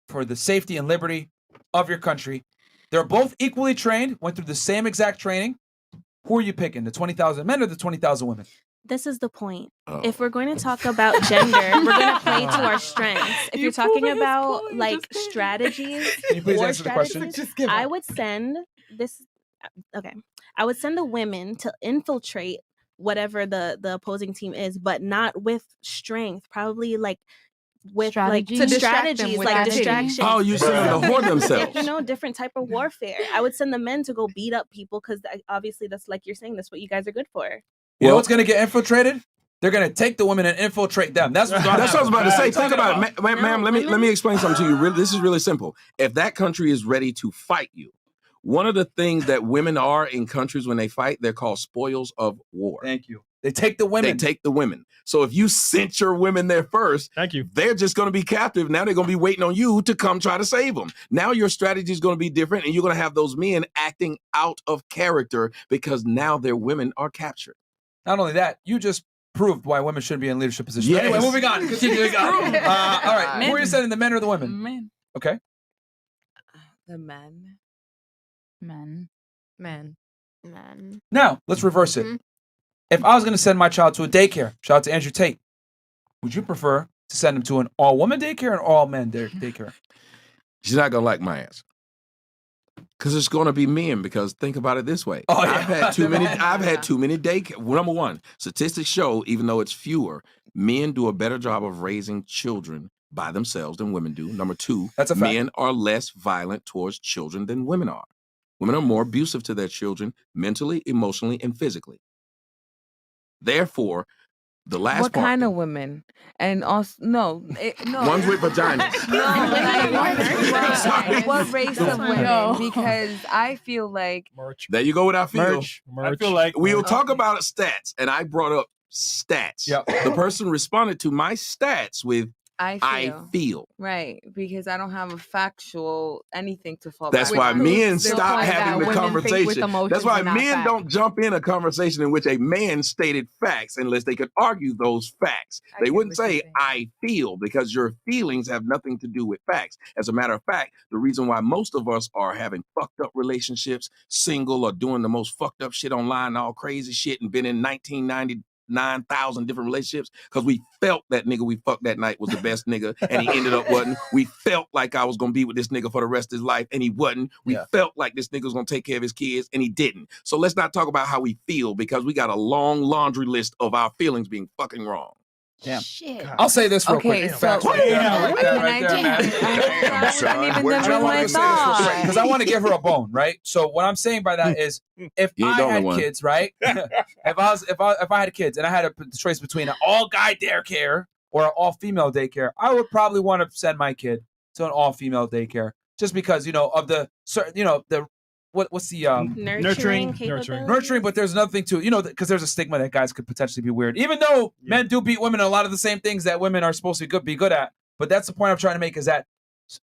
for the safety and liberty of your country. They're both equally trained, went through the same exact training. Who are you picking, the 20,000 men or the 20,000 women? This is the point. If we're going to talk about gender, we're going to play to our strengths. If you're talking about like strategies, Can you please war answer the question? strategies, I would send this. okay, I would send the women to infiltrate whatever the opposing team is, but not with strength. Probably like with Strategy? like To distract them strategies, with like strategy. distractions. Oh, you send them to whore themselves. You know, different type of warfare. I would send the men to go beat up people because obviously that's like you're saying, that's what you guys are good for. You know what's going to get infiltrated? They're going to take the women and infiltrate them. That's what I was about to say. Think about it, ma'am. Let me explain something to you. This is really simple. If that country is ready to fight you, one of the things that women are in countries when they fight, they're called spoils of war. Thank you. They take the women. They take the women. So if you sent your women there first, thank you. They're just going to be captive. Now they're going to be waiting on you to come try to save them. Now your strategy is going to be different, and you're going to have those men acting out of character because now their women are captured. Not only that, you just proved why women shouldn't be in leadership positions. Yes. Anyway, moving on. Continuing on. All right. Who are you sending, the men or the women? Men. Okay. The men. Men. Now, let's reverse it. If I was going to send my child to a daycare, shout out to Andrew Tate, would you prefer to send him to an all-woman daycare or an all-men daycare? She's not going to like my answer. Because it's going to be men. Because think about it this way. Oh, yeah. I've had too many daycare. Number one, statistics show, even though it's fewer, men do a better job of raising children by themselves than women do. Number two, that's a fact. Men are less violent towards children than women are. Women are more abusive to their children mentally, emotionally, and physically. Therefore, the last what part. kind of women? And also, no. Ones with vaginas. What race of women? Because I feel like There you go with I feel. I feel like We will talk about stats, and I brought up stats. Yep. The person responded to my stats with I feel. Right, because I don't have a factual anything to fall That's back why on. men stop having the conversation. That's why men don't jump in a conversation in which a man stated facts unless they could argue those facts. They wouldn't say, I feel, because your feelings have nothing to do with facts. As a matter of fact, the reason why most of us are having fucked up relationships, single, or doing the most fucked up shit online, all crazy shit, and been in 9,000 different relationships, because we felt that nigga we fucked that night was the best nigga, and he ended up wasn't. We felt like I was gonna be with this nigga for the rest of his life, and he wasn't. We felt like this nigga was gonna take care of his kids, and he didn't. So let's not talk about how we feel, because we got a long laundry list of our feelings being fucking wrong. Damn. Shit. I'll say this real quick. So, Facts right there. I like that right there, man. Because I want to give her a bone, right? So what I'm saying by that is, if I had kids, right? if I had kids and I had a choice between an all-guy daycare or an all-female daycare, I would probably want to send my kid to an all-female daycare, just because of the the what's the nurturing, but there's another thing too, because there's a stigma that guys could potentially be weird, even though men do beat women in a lot of the same things that women are supposed to be good at. But that's the point I'm trying to make, is that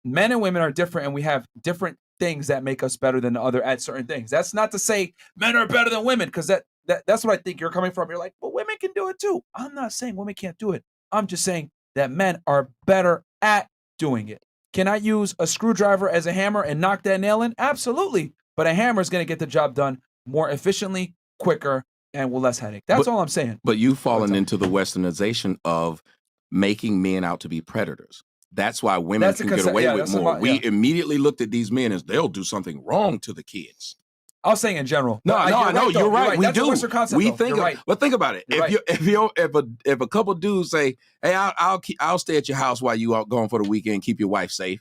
men and women are different, and we have different things that make us better than the other at certain things. That's not to say men are better than women, because that's what I think you're coming from. You're like, well, women can do it too. I'm not saying women can't do it. I'm just saying that men are better at doing it. Can I use a screwdriver as a hammer and knock that nail in? Absolutely. But a hammer is going to get the job done more efficiently, quicker, and with less headache. That's all I'm saying. But you've fallen into the westernization of making men out to be predators. That's why women can get away with more. We immediately looked at these men as they'll do something wrong to the kids. I was saying in general. No, I know you're right. We That's do. a Western concept, We though. think, You're right. but think about it. If a couple dudes say, "Hey, I'll stay at your house while you out going for the weekend, keep your wife safe,"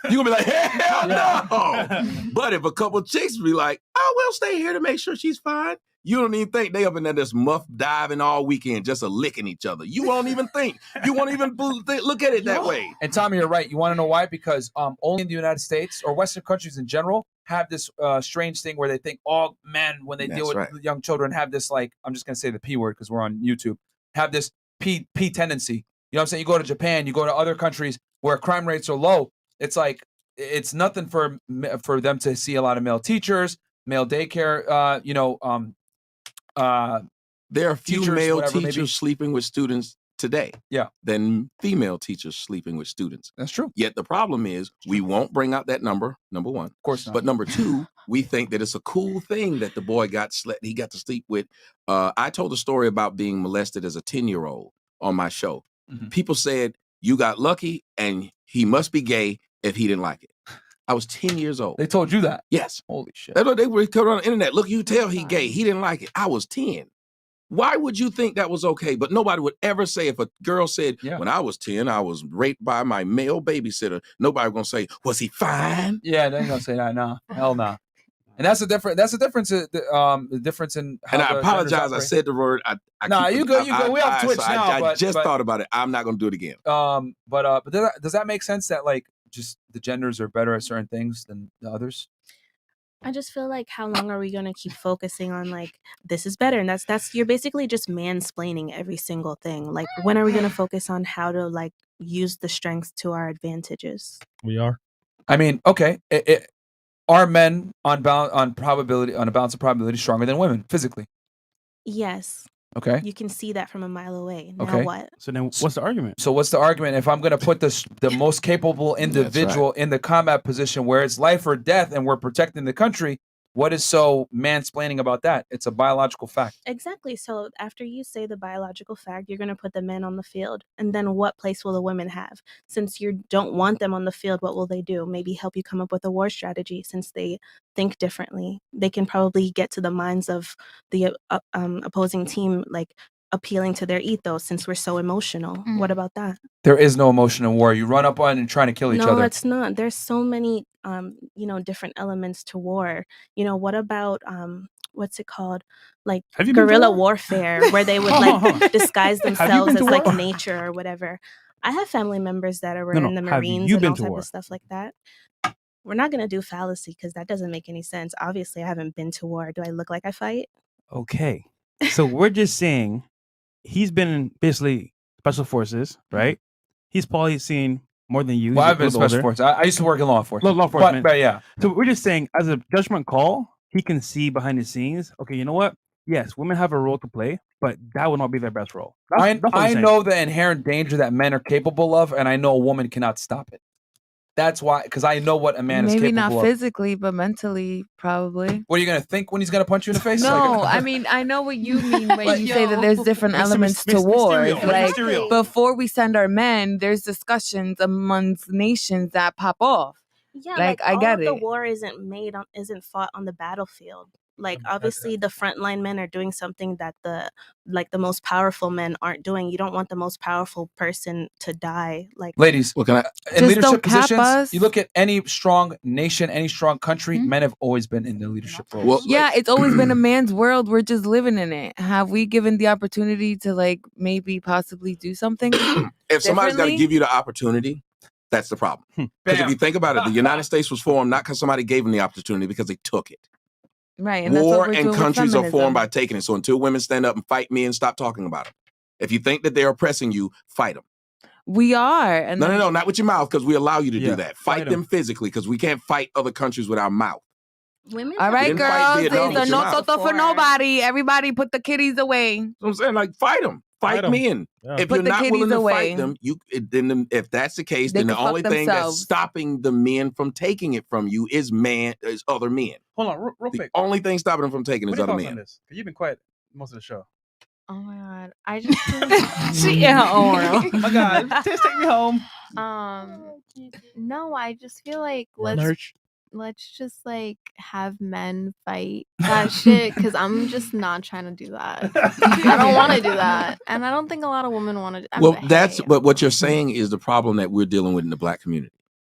you're gonna be like, "Hell no!" But if a couple chicks be like, "Oh, we'll stay here to make sure she's fine," you don't even think they up in there just muff diving all weekend, just licking each other. You won't even think. You won't even look at it that way. And Tommy, you're right. You want to know why? Because only in the United States or Western countries in general have this strange thing where they think all men, when they deal with young children, have this, like, I'm just going to say the P word because we're on YouTube, have this P tendency. You know what I'm saying? You go to Japan, you go to other countries where crime rates are low. It's like, it's nothing for them to see a lot of male teachers, male daycare, there are few male teachers maybe sleeping with students today than female teachers sleeping with students. That's true. Yet the problem is we won't bring out that number one. Of course not. But number two, we think that it's a cool thing that the boy he got to sleep with. I told a story about being molested as a 10-year-old on my show. Mm-hmm. People said, you got lucky and he must be gay if he didn't like it. I was 10 years old. They told you that? Yes. Holy shit. They were coming on the internet. Look, you tell he gay. He didn't like it. I was 10. Why would you think that was okay? But nobody would ever say, if a girl said, when I was 10, I was raped by my male babysitter, nobody was going to say, was he fine? Yeah, they ain't going to say that. No. Hell no. And that's the difference. That's the difference. The difference in how and I the apologize. genders I operate. said the word. Nah, you go. We have Twitch now. I just thought about it. I'm not going to do it again. But does that make sense that like just the genders are better at certain things than the others? I just feel like, how long are we going to keep focusing on like this is better, and that's you're basically just mansplaining every single thing. Like, when are we going to focus on how to like use the strengths to our advantages? We are. I mean, okay, are men on a balance of probability stronger than women physically? Yes. Okay. You can see that from a mile away. Now Okay. what? So then, what's the argument? So what's the argument if I'm going to put the most capable individual in the combat position where it's life or death and we're protecting the country? What is so mansplaining about that? It's a biological fact. Exactly. So after you say the biological fact, you're going to put the men on the field. And then what place will the women have? Since you don't want them on the field, what will they do? Maybe help you come up with a war strategy. Since they think differently, they can probably get to the minds of the opposing team, like appealing to their ethos, since we're so emotional. What about that? There is no emotion in war. You run up on and trying to kill each No, other. that's not. There's so many, different elements to war. What about, what's it called? Like Have you been to guerrilla war? warfare, where they would like disguise Have you themselves been as to like war? nature or whatever. I have family members that were No, in the have Marines you and been all to type war? of stuff like that. We're not going to do fallacy because that doesn't make any sense. Obviously, I haven't been to war. Do I look like I fight? Okay. So we're just saying he's been in basically special forces, right? He's probably seen more than you. Well, He's I've been a in little special older. forces. I used to work in law enforcement. Law enforcement. But yeah. So we're just saying, as a judgment call, he can see behind the scenes. Okay, you know what? Yes, women have a role to play, but that would not be their best role. That's what I'm I saying. know the inherent danger that men are capable of, and I know a woman cannot stop it. That's why, because I know what a man is Maybe capable not of. physically, but mentally, probably. What are you gonna think when he's gonna punch you in the face? No, Like- I mean, I know what you mean when Like, you say that there's different elements to wars. Like, before we send our men, there's discussions amongst nations that pop off. Yeah, Like, I all get of the it. war isn't fought on the battlefield. Like, obviously the frontline men are doing something that the most powerful men aren't doing. You don't want the most powerful person to die. Like, Ladies, well, can I? In Just leadership don't cap positions, us. you look at any strong nation, any strong country, men have always been in the leadership roles. Well, Yeah, it's always been a man's world. We're just living in it. Have we given the opportunity to like maybe possibly do something? If somebody's got to differently? give you the opportunity, that's the problem. Because if you think about it, the United States was formed not because somebody gave them the opportunity, because they took it. Right. And that's what War we're and doing with countries are feminism. formed by taking it. So until women stand up and fight men, stop talking about it. If you think that they're oppressing you, fight them. We are. And No, not with your mouth, because we allow you to Yeah, do that. Fight fight 'em. them physically, because we can't fight other countries with our mouth. women. All right, didn't fight girls. Vietnam It's with a your no mouth. toto for nobody. Everybody put the kitties away. You know what I'm saying? Like, fight them. Fight 'em. men. Yeah. If Put you're the not kitties willing to away. fight them, then if that's the case, They then the can fuck only thing themselves. that's stopping the men from taking it from you is other men. Hold on, real The quick. only thing stopping them from taking it What is are your other thoughts on men. this? 'Cause you've been quiet most of the show. Oh my god, I just She in her own world. Oh my God, just take me home. No, I just feel like Merch. let's just like have men fight that shit, because I'm just not trying to do that. I don't want to do that, and I don't think a lot of women want to. Well, but what you're saying is the problem that we're dealing with in the black community,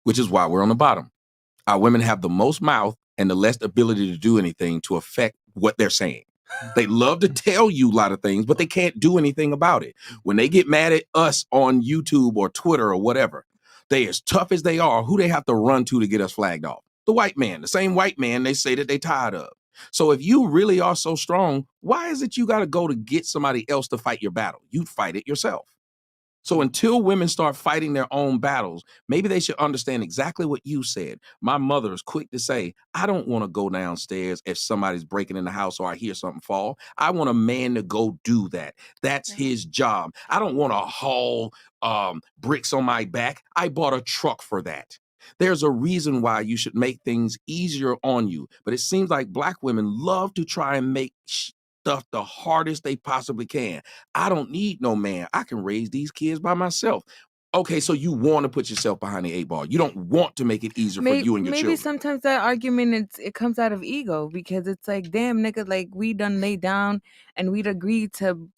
which is why we're on the bottom. Our women have the most mouth and the less ability to do anything to affect what they're saying. They love to tell you a lot of things, but they can't do anything about it. When they get mad at us on YouTube or Twitter or whatever, they as tough as they are, who they have to run to get us flagged off? The white man, the same white man they say that they tired of. So if you really are so strong, why is it you got to go to get somebody else to fight your battle? You fight it yourself. So until women start fighting their own battles, maybe they should understand exactly what you said. My mother is quick to say, I don't want to go downstairs if somebody's breaking in the house or I hear something fall. I want a man to go do that. That's his job. I don't want to haul bricks on my back. I bought a truck for that. There's a reason why you should make things easier on you. But it seems like black women love to try and make stuff the hardest they possibly can. I don't need no man. I can raise these kids by myself. Okay, so you want to put yourself behind the 8 ball. You don't want to make it easier for you and your Maybe children. sometimes that argument it comes out of ego because it's like, damn, nigga, like we done laid down and we'd agreed to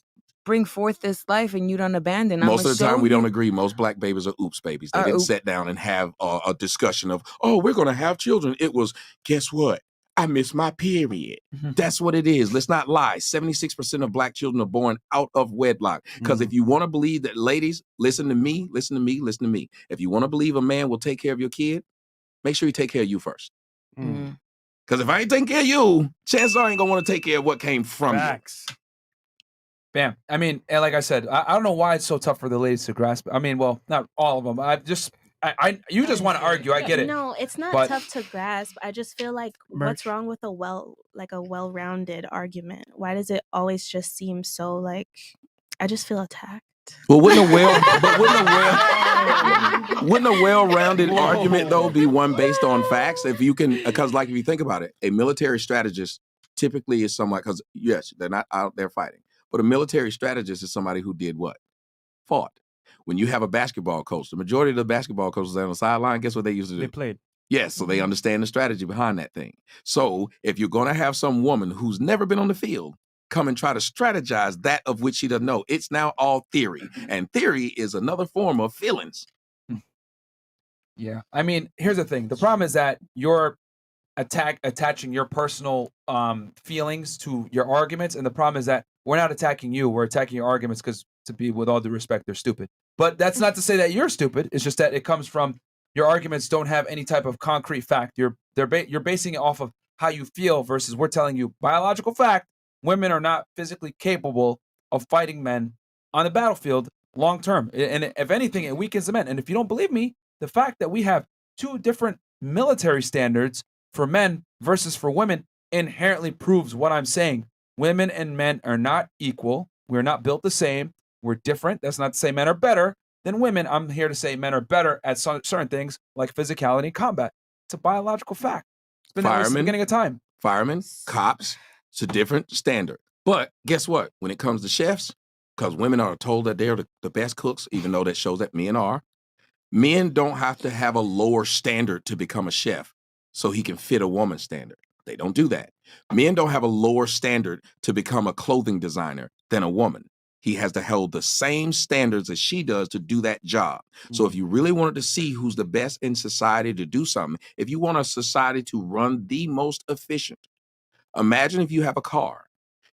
bring forth this life and you done abandon. Most of the time we don't agree. Most black babies are oops babies. They didn't oops. sit down and have a discussion of, oh, we're going to have children. It was, guess what? I missed my period. That's what it is. Let's not lie. 76% of black children are born out of wedlock. Because if you want to believe that, ladies, listen to me. If you want to believe a man will take care of your kid, make sure you take care of you first. Because if I ain't taking care of you, chances are I ain't going to want to take care of what came from you. Bam. I mean, and like I said, I don't know why it's so tough for the ladies to grasp. I mean, well, not all of them. You just want to argue. I get it. No, it's not But- tough to grasp. I just feel like what's wrong with a well-rounded argument? Why does it always just seem so like I just feel attacked? Well, wouldn't a well-rounded argument though be one based on facts? If you can, because like if you think about it, a military strategist typically is someone, because yes, they're not out there fighting, but a military strategist is somebody who did what? Fought. When you have a basketball coach, the majority of the basketball coaches on the sideline, guess what they used to do? They played. Yes, so they understand the strategy behind that thing. So if you're going to have some woman who's never been on the field come and try to strategize that of which she doesn't know, it's now all theory. And theory is another form of feelings. Yeah. I mean, here's the thing. The problem is that you're attaching your personal feelings to your arguments. And the problem is that we're not attacking you. We're attacking your arguments because, to be with all due respect, they're stupid. But that's not to say that you're stupid. It's just that it comes from your arguments don't have any type of concrete fact. You're basing it off of how you feel versus we're telling you biological fact. Women are not physically capable of fighting men on the battlefield long term. And if anything, it weakens the men. And if you don't believe me, the fact that we have two different military standards for men versus for women inherently proves what I'm saying. Women and men are not equal. We're not built the same. We're different. That's not to say men are better than women. I'm here to say men are better at certain things like physicality and combat. It's a biological fact. It's been that way since the beginning of time. Firemen, cops, it's a different standard. But guess what? When it comes to chefs, because women are told that they're the best cooks, even though that shows that men are, men don't have to have a lower standard to become a chef so he can fit a woman's standard. They don't do that. Men don't have a lower standard to become a clothing designer than a woman. He has to hold the same standards as she does to do that job. So if you really wanted to see who's the best in society to do something, if you want a society to run the most efficient, imagine if you have a car.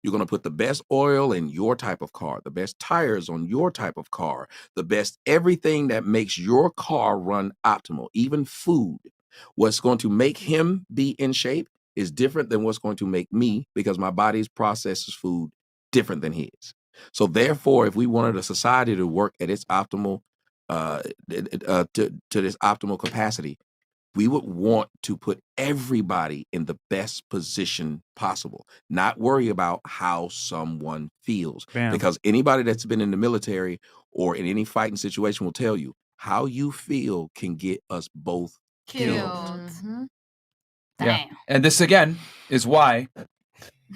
You're going to put the best oil in your type of car, the best tires on your type of car, the best everything that makes your car run optimal, even food. What's going to make him be in shape is different than what's going to make me, because my body processes food different than his. So therefore, if we wanted a society to work at its optimal, to this optimal capacity, we would want to put everybody in the best position possible, not worry about how someone feels. Bam. Because anybody that's been in the military or in any fighting situation will tell you how you feel can get us both killed. Yeah. And this again is why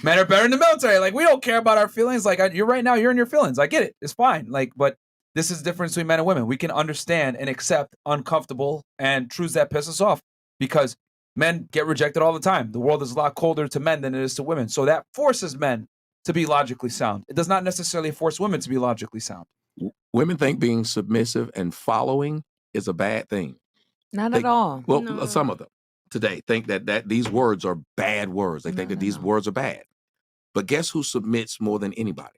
men are better in the military. Like, we don't care about our feelings. Like, you're right now, you're in your feelings. I get it. It's fine. Like, but this is the difference between men and women. We can understand and accept uncomfortable and truths that piss us off, because men get rejected all the time. The world is a lot colder to men than it is to women. So that forces men to be logically sound. It does not necessarily force women to be logically sound. Women think being submissive and following is a bad thing. Not at all. Well, some of them today think that these words are bad words. They think that these words are bad. But guess who submits more than anybody?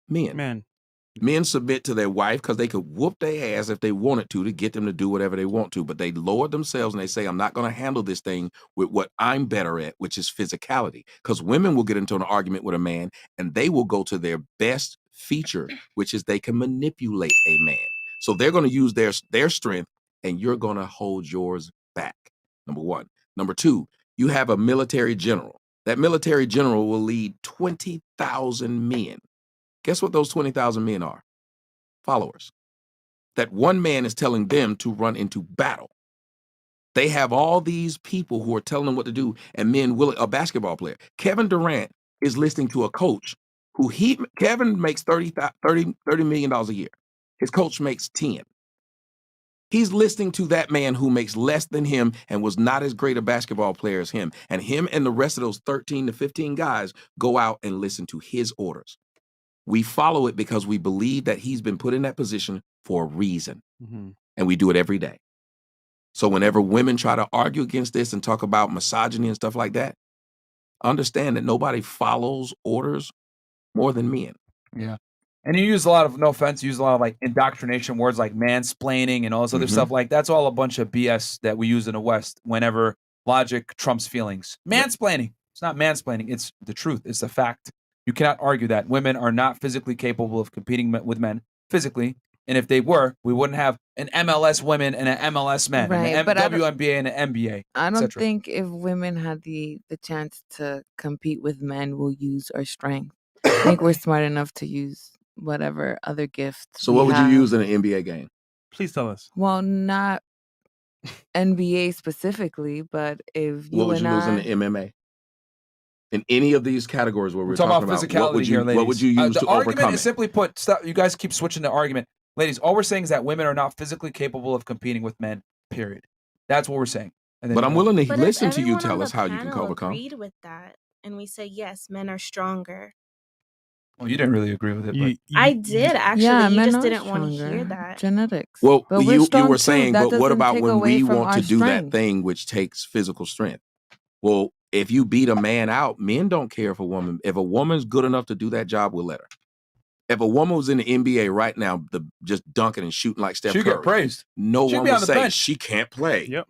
Men. Men submit to their wife because they could whoop their ass if they wanted to get them to do whatever they want to. But they lower themselves and they say, I'm not going to handle this thing with what I'm better at, which is physicality. Because women will get into an argument with a man and they will go to their best feature, which is they can manipulate a man. So they're going to use their strength, and you're going to hold yours back. Number one. Number two, you have a military general. That military general will lead 20,000 men. Guess what those 20,000 men are? Followers. That one man is telling them to run into battle. They have all these people who are telling them what to do, and men will. A basketball player, Kevin Durant, is listening to a coach who Kevin makes $30 million a year. His coach makes 10. He's listening to that man who makes less than him and was not as great a basketball player as him. And him and the rest of those 13 to 15 guys go out and listen to his orders. We follow it because we believe that he's been put in that position for a reason. Mm-hmm. And we do it every day. So whenever women try to argue against this and talk about misogyny and stuff like that, understand that nobody follows orders more than men. Yeah. And you use a lot of, no offense, you use a lot of like indoctrination words like mansplaining and all this other stuff. Like that's all a bunch of BS that we use in the West whenever logic trumps feelings. Mansplaining. It's not mansplaining. It's the truth. It's the fact. You cannot argue that. Women are not physically capable of competing with men physically. And if they were, we wouldn't have an MLS women and an MLS men, Right, and but I an WNBA and an NBA. I et don't cetera. think if women had the chance to compete with men, we'll use our strength. I think we're smart enough to use whatever other gifts. So what we would you have. use in an NBA game? Please tell us. Well, not NBA specifically, but if you What would and you use in I, the MMA? In any of these categories where we're talking talking about about, physicality what would you here, ladies. what would you use the to argument overcome is it? simply put. Stop, you guys keep switching the argument, ladies. All we're saying is that women are not physically capable of competing with men. Period. That's what we're saying. And then But I'm willing to But listen if to you everyone tell on us the how you can panel overcome. agreed with that, and we say yes, men are stronger. Well, you didn't really agree with it, but I did actually. yeah, you men just are didn't want to stronger. hear that. Genetics. Well, but we're you strong were too. saying, That but what doesn't about take when away we from want our to do that strength. thing which takes physical strength? Well, if you beat a man out, men don't care if a woman's good enough to do that job, we'll let her. If a woman was in the NBA right now, just dunking and shooting like Steph she'd Curry, get praised. no She'd one be would on the say bench. she can't play. Yep.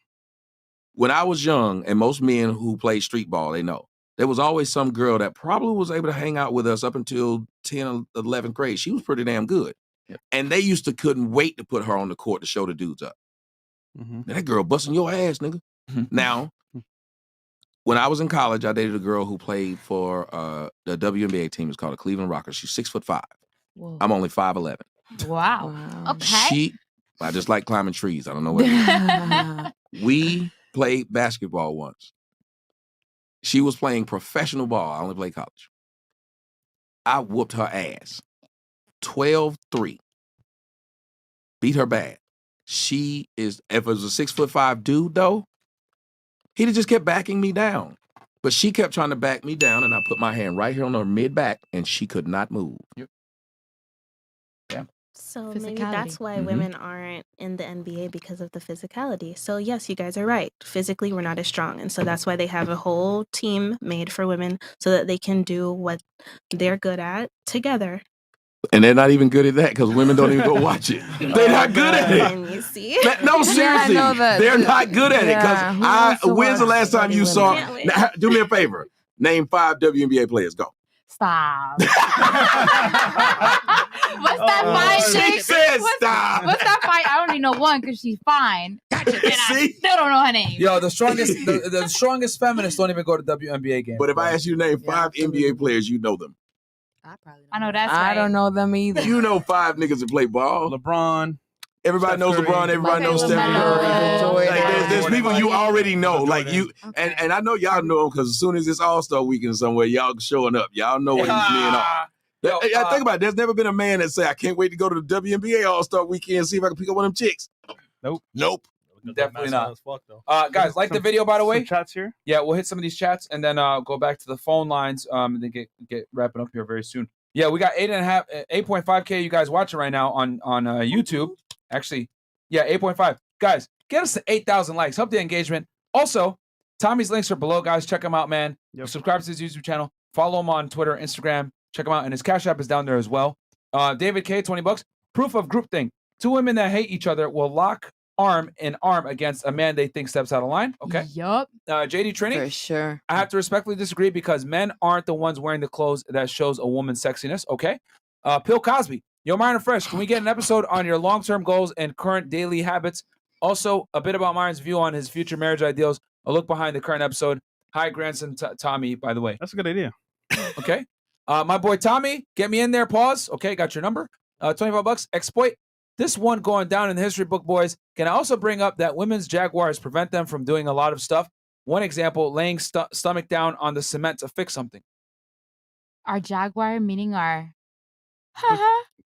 When I was young, and most men who play street ball, they know, there was always some girl that probably was able to hang out with us up until 10 or 11th grade. She was pretty damn good. And they couldn't wait to put her on the court to show the dudes up. Mm-hmm. That girl busting your ass, nigga. Now, when I was in college, I dated a girl who played for the WNBA team. It's called the Cleveland Rockers. She's 6'5". Whoa. I'm only 5'11". Wow. Okay. I just like climbing trees. I don't know what it is. We played basketball once. She was playing professional ball. I only played college. I whooped her ass. 12-3. Beat her bad. If it was a 6'5" dude, though, he'd have just kept backing me down. But she kept trying to back me down, and I put my hand right here on her mid-back, and she could not move. Yeah. So maybe that's why women aren't in the NBA because of the physicality. So yes, you guys are right. Physically, we're not as strong. And so that's why they have a whole team made for women so that they can do what they're good at together. And they're not even good at that because women don't even go watch it. They're not good at it. And you see? No, seriously. know that. They're not good at it. Yeah, who wants to Because when's the watch last time you bloody saw... women? Now, do me a favor. Name 5 WNBA players. Go. Stop. What's that fight? She chick? said What's- stop. What's that fight? I only know one because she's fine. Gotcha. And I still don't know her name. Yo, the strongest feminists don't even go to WNBA games. But if I ask you to name 5 NBA players, you know them. I know that's I right. don't know them either. You know 5 niggas that play ball. LeBron. Everybody Steph knows Curry. LeBron. Everybody knows Steph Curry. Like, there's people you already know. Like you, and I know y'all know them because as soon as it's All-Star Weekend somewhere, y'all showing up. Y'all know what these men are. Think about it. There's never been a man that say, I can't wait to go to the WNBA All-Star Weekend and see if I can pick up one of them chicks. Nope. Definitely not. Guys, like the video, by the way. Some chats here. Yeah, we'll hit some of these chats and then go back to the phone lines and then get wrapping up here very soon. Yeah, we got 8.5K you guys watching right now on YouTube. Actually, yeah, 8.5. Guys, get us to 8,000 likes. Help the engagement. Also, Tommy's links are below, guys. Check him out, man. Subscribe to his YouTube channel. Follow him on Twitter, Instagram. Check him out. And his Cash App is down there as well. David K, $20. Proof of groupthink. 2 women that hate each other will lock arm in arm against a man they think steps out of line. Okay. Yup. JD Trini. For sure. I have to respectfully disagree because men aren't the ones wearing the clothes that shows a woman's sexiness. Okay. Bill Cosby. Yo, Myron and Fresh, can we get an episode on your long-term goals and current daily habits? Also, a bit about Myron's view on his future marriage ideals. A look behind the current episode. Hi, grandson Tommy, by the way. That's a good idea. Okay. My boy Tommy, get me in there. Pause. Okay, got your number. $25. Exploit. This one going down in the history book, boys. Can I also bring up that women's Jaguars prevent them from doing a lot of stuff? One example, laying stomach down on the cement to fix something. Our Jaguar meaning our...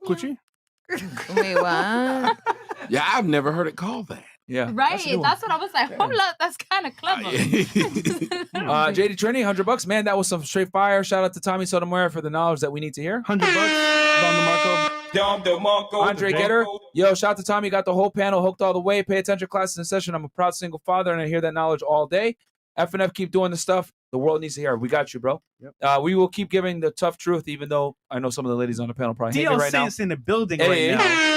Gucci? Wait, what? Yeah, I've never heard it called that. Yeah. Right. That's what I was like. Hold up. That's kind of clever. JD Trini, $100. Man, that was some straight fire. Shout out to Tommy Satomayor for the knowledge that we need to hear. $100. Don DeMarco. Andre Getter. Yo, shout out to Tommy. Got the whole panel hooked all the way. Pay attention, classes in session. I'm a proud single father, and I hear that knowledge all day. FNF, keep doing the stuff the world needs to hear. We got you, bro. Yep. We will keep giving the tough truth, even though I know some of the ladies on the panel probably hate me right now. DLC's in the building right now.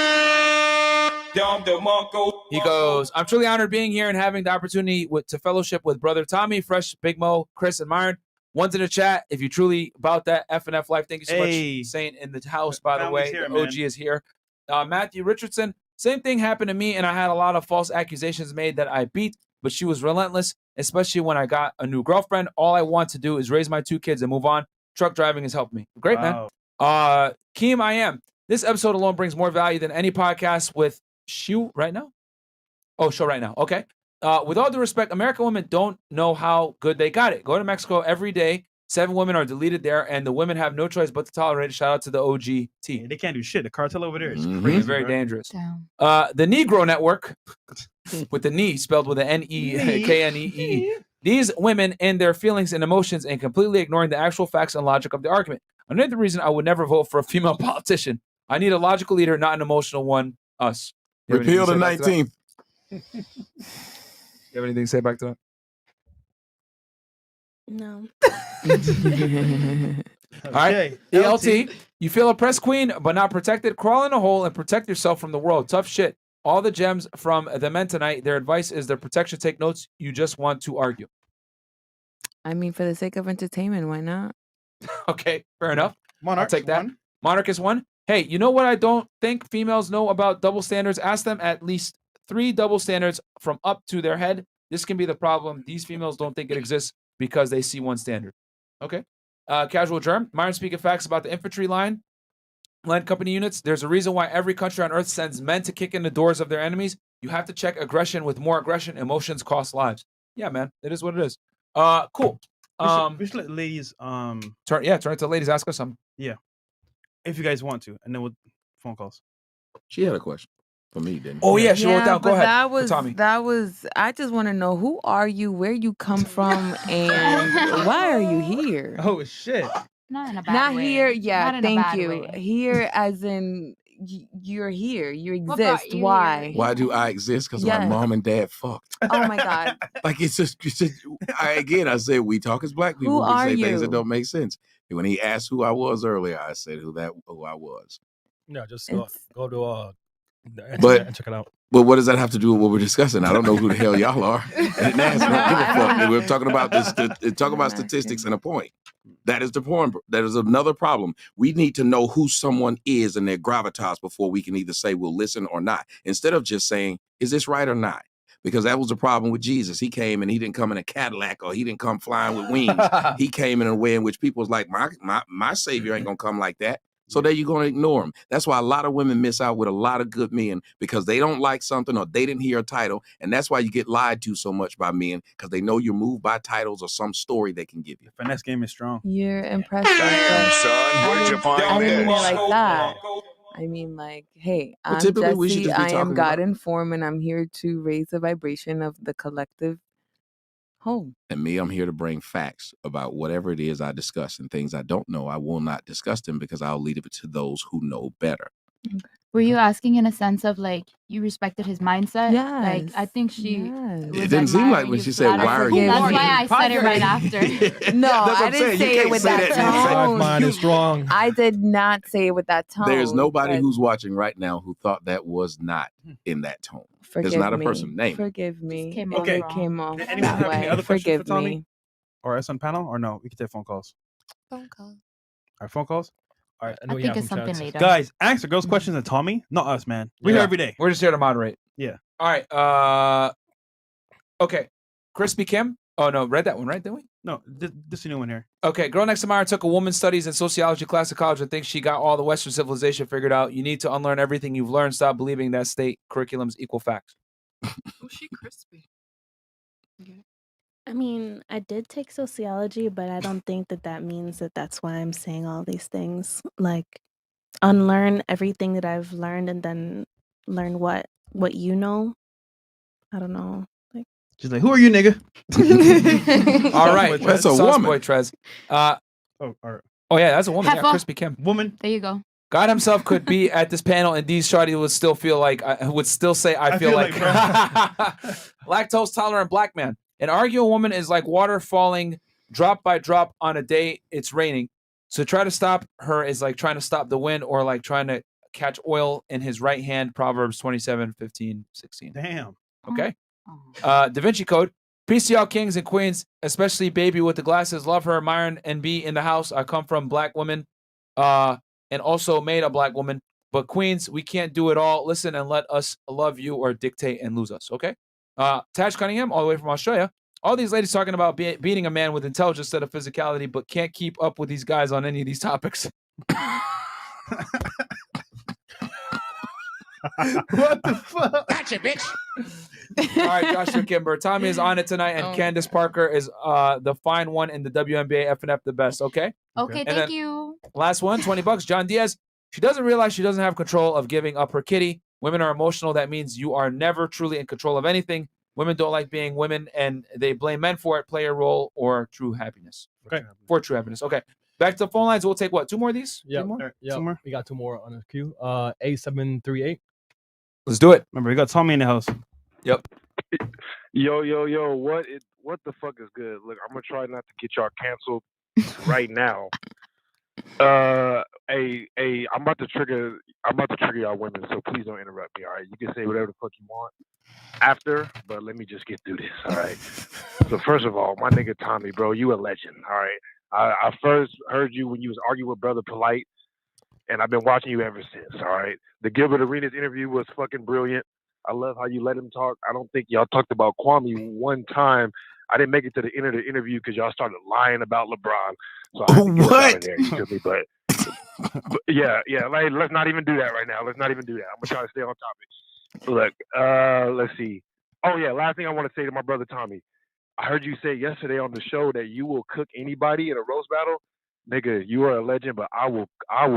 He goes, I'm truly honored being here and having the opportunity to fellowship with Brother Tommy, Fresh, Big Mo, Chris, and Myron. One's in the chat. If you're truly about that FNF life, thank you so much. Saint in the house, by the way. Here, the OG is here. Matthew Richardson, same thing happened to me, and I had a lot of false accusations made that I beat, but she was relentless, especially when I got a new girlfriend. All I want to do is raise my 2 kids and move on. Truck driving has helped me. Great, man. Keem, I am. This episode alone brings more value than any podcast with show right now. Okay. With all due respect, American women don't know how good they got it. Go to Mexico every day. 7 women are deleted there, and the women have no choice but to tolerate it. Shout out to the OG team. They can't do shit. The cartel over there is It's crazy. very bro. dangerous. The Negro Network, with the knee spelled with an N-E-K-N-E-E. These women and their feelings and emotions and completely ignoring the actual facts and logic of the argument. Another reason I would never vote for a female politician. I need a logical leader, not an emotional one. Us. You have Repeal the anything to say back 19th. to that? You have anything to say back to that? No. All right. ELT, you feel oppressed, queen, but not protected. Crawl in a hole and protect yourself from the world. Tough shit. All the gems from the men tonight, their advice is their protection. Take notes. You just want to argue. I mean, for the sake of entertainment, why not? Okay, fair enough. Monarch, I'll take that. Monarch is one. Hey, you know what I don't think females know about double standards? Ask them at least 3 double standards from up to their head. This can be the problem. These females don't think it exists because they see one standard. Okay. Casual Germ. Myron speaking facts about the infantry line company units. There's a reason why every country on earth sends men to kick in the doors of their enemies. You have to check aggression. With more aggression, emotions cost lives. Yeah, man. It is what it is. Cool. We should let ladies turn it to ladies. Ask us something. Yeah. If you guys want to, and then we'll phone calls. She had a question for me, didn't Oh yeah, she wrote down. Go but ahead. That was. I just want to know, who are you, where you come from, and why are you here? Oh shit! Not in a bad Not way. here. Yeah, Not in a thank bad you. way. Here, as in you're here. You What brought exist. you Why? Why do I exist? Because my Yes. mom and dad fucked. Oh my God. Like it's just I said we talk as black people. Who We are say things that you? don't make sense. And when he asked who I was earlier, I said who I was. No, just go to the internet But and check it out. But what does that have to do with what we're discussing? I don't know who the hell y'all are. I didn't ask. I don't give a fuck. We're talking about this. Talking about statistics and a point. That is the point. That is another problem. We need to know who someone is and their gravitas before we can either say we'll listen or not. Instead of just saying, "Is this right or not?" Because that was the problem with Jesus. He came and he didn't come in a Cadillac or he didn't come flying with wings. He came in a way in which people was like, my savior ain't gonna come like that. So there you're going to ignore them. That's why a lot of women miss out with a lot of good men, because they don't like something or they didn't hear a title. And that's why you get lied to so much by men, because they know you're moved by titles or some story they can give you. The finesse game is strong. You're impressed. Damn, son, where'd you find I didn't mean it this? like that. I mean, like, hey, Well, I'm typically we should Jesse. just be I am talking God about- in form, and I'm here to raise the vibration of the collective whole. And me, I'm here to bring facts about whatever it is I discuss, and things I don't know, I will not discuss them because I'll leave it to those who know better. Were you asking in a sense of like you respected his mindset? Like I think she. It didn't seem like when she said, "Why are you?" That's why I said it right after. No, That's what I I'm didn't saying. You say it can't with say that that and say- tone. Mine is strong. I did not say it with that tone. There's nobody but who's watching right now who thought that was not in that tone. forgive There's not a me. person named. Forgive me. came If Okay. it came off Anyone that have any way. other questions Forgive for Tommy? me. Or us on panel, or no? We can take phone calls. Phone call. All right, phone calls. All right, know I we think have it's some something chats. later. guys, answer girls' questions and Tommy, not us, man. We're here every day. We're just here to moderate. Yeah. All right. Okay. Crispy Kim. Oh no, read that one, right? Didn't we? No, this is a new one here. Okay. Girl next to Myra took a women's studies and sociology class at college and thinks she got all the Western civilization figured out. You need to unlearn everything you've learned. Stop believing that state curriculums equal facts. Oh, she crispy. I mean, I did take sociology, but I don't think that means that that's why I'm saying all these things. Like, unlearn everything that I've learned and then learn what you know. I don't know. Like She's like, who are you, nigga? All right, That's a Sauce woman. Boy Trez. All right. Oh yeah, that's a woman. Yeah, Heifer. Crispy Kim. Woman. There you go. God himself could be at this panel, and D's Shawty would still feel like would still say, "I feel like." Lactose tolerant black man. An arguing woman is like water falling drop by drop on a day it's raining. So try to stop her is like trying to stop the wind or like trying to catch oil in his right hand. Proverbs 27:15-16. Damn. Okay. Da Vinci Code. Peace to y'all kings and queens, especially baby with the glasses. Love her, Myron and B in the house. I come from black women, and also made a black woman. But queens, we can't do it all. Listen and let us love you or dictate and lose us. Okay. Tash Cunningham, all the way from Australia. All these ladies talking about beating a man with intelligence instead of physicality, but can't keep up with these guys on any of these topics. What the fuck? Gotcha, bitch. All right, Joshua Kimber. Tommy is on it tonight, and Candace Parker is the fine one in the WNBA FNF the best, okay? Okay, And thank then you. Last one, $20. John Diaz. She doesn't realize she doesn't have control of giving up her kitty. Women are emotional. That means you are never truly in control of anything. Women don't like being women, and they blame men for it. Play a role or true happiness. Okay. For true happiness. Okay. Back to the phone lines. We'll take what? 2 more of these? Yeah. 3 more? Yeah. We got 2 more on the queue. 8738. Let's do it. Remember, we got Tommy in the house. Yep. Yo, what the fuck is good? Look, I'm gonna try not to get y'all canceled right now. I'm about to trigger y'all women, so please don't interrupt me. All right, you can say whatever the fuck you want after, but let me just get through this. All right. So first of all, my nigga Tommy, bro, you a legend. All right. I first heard you when you was arguing with Brother Polite, and I've been watching you ever since. All right. The Gilbert Arenas interview was fucking brilliant. I love how you let him talk. I don't think y'all talked about Kwame one time. I didn't make it to the end of the interview because y'all started lying about LeBron. So I had to get out of there, you feel me? But yeah, like, let's not even do that right now. Let's not even do that. I'm gonna try to stay on topic. Look, let's see. Oh yeah, last thing I want to say to my brother Tommy. I heard you say yesterday on the show that you will cook anybody in a roast battle. Nigga, you are a legend, but I will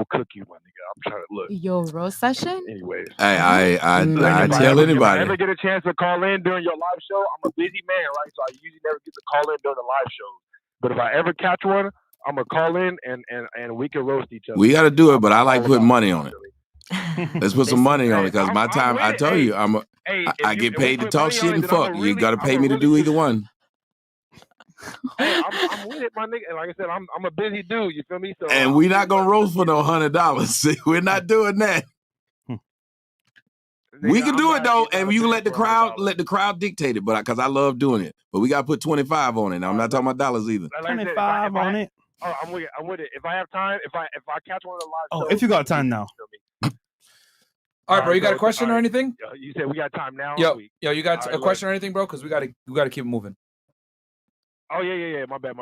cook you, my nigga. I'm trying to look. Yo, roast session? Anyways. I If tell If anybody. I ever get a chance to call in during your live show, I'm a busy man, right? So I usually never get to call in during the live shows. But if I ever catch one, I'm gonna call in and we can roast each other. We got to do it, but I like putting money on it. Let's put some money on it because my time. I tell you, I get paid to talk shit and fuck. You got to pay me to do either one. Hey, I'm with it, my nigga. And like I said, I'm a busy dude. You feel me? So And we're not gonna roast for no $100. We're not doing that. We can do it though, and you let the crowd dictate it. But because I love doing it, but we got to put 25 on it. Now I'm not talking about dollars either. Like I said, 25 on it. Oh, I'm with it. If I have time, if I catch one of the live Oh, shows, if you got time now. All right, bro. You got a question or anything? You said we got time now. Yo, you got a question or anything, bro? Because we got to keep it moving. Oh yeah. My bad.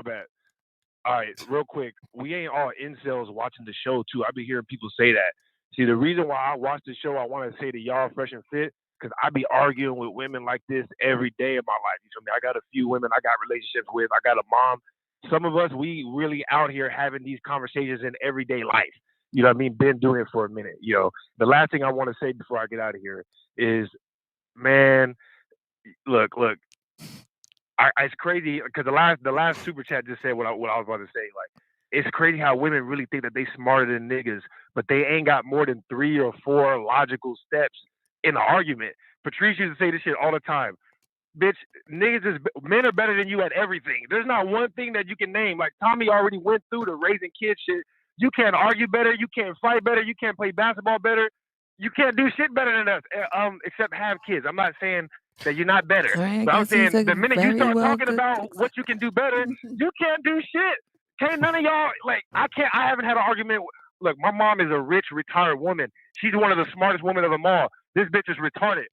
All right, real quick. We ain't all incels watching the show too. I be hearing people say that. See, the reason why I watch the show, I want to say to y'all, Fresh and Fit, because I be arguing with women like this every day of my life. You feel me? I got a few women I got relationships with. I got a mom. Some of us, we really out here having these conversations in everyday life. You know what I mean? Been doing it for a minute. You know, the last thing I want to say before I get out of here is, man, look. It's crazy because the last super chat just said what I was about to say. Like, it's crazy how women really think that they smarter than niggas, but they ain't got more than 3 or 4 logical steps in an argument. Patrice used to say this shit all the time. Bitch, men are better than you at everything. There's not one thing that you can name. Like Tommy already went through the raising kids shit. You can't argue better. You can't fight better. You can't play basketball better. You can't do shit better than us, except have kids. I'm not saying that you're not better. Right, But I'm saying the minute you start well talking about what you can do better, you can't do shit. Can't none of y'all, like, I haven't had an argument. Look, my mom is a rich, retired woman. She's one of the smartest women of them all. This bitch is retarded.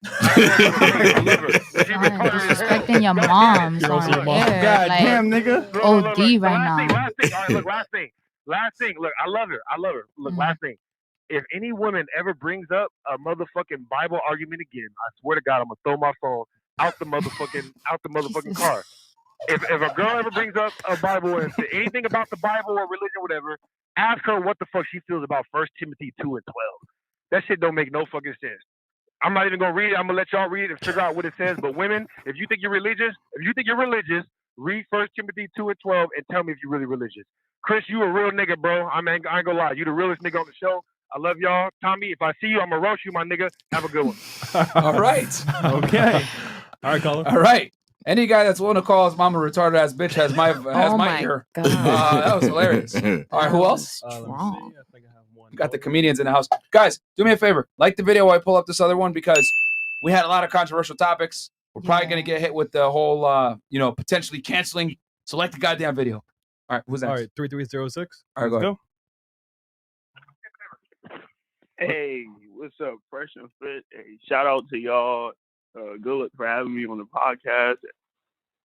Disrespecting your moms on air. God like, damn, nigga. OD right now. Last thing. All right, look, last thing. Look, I love her. Look, last thing. If any woman ever brings up a motherfucking Bible argument again, I swear to God, I'm gonna throw my phone out the motherfucking car. If a girl ever brings up a Bible and say anything about the Bible or religion or whatever, Ask her what the fuck she feels about 1 Timothy 2:12. That shit don't make no fucking sense. I'm not even gonna read it. I'm gonna let y'all read it and figure out what it says. But women, if you think you're religious, read 1 Timothy 2:12 and tell me if you're really religious. Chris, you a real nigga, bro. I ain't gonna lie. You the realest nigga on the show. I love y'all. Tommy, if I see you, I'm gonna roast you, my nigga. Have a good one. All right. Okay. All right, caller. All right. Any guy that's willing to call his mom a retarded ass bitch has my ear. That was hilarious. All right, who else? We got the comedians in the house. Guys, do me a favor. Like the video while I pull up this other one because we had a lot of controversial topics. We're probably going to get hit with the whole, potentially canceling. So like the goddamn video. All right, who's next? All right, 3306. All right, go ahead. Hey, what's up, Fresh and Fit? Hey, shout out to y'all. Good luck for having me on the podcast.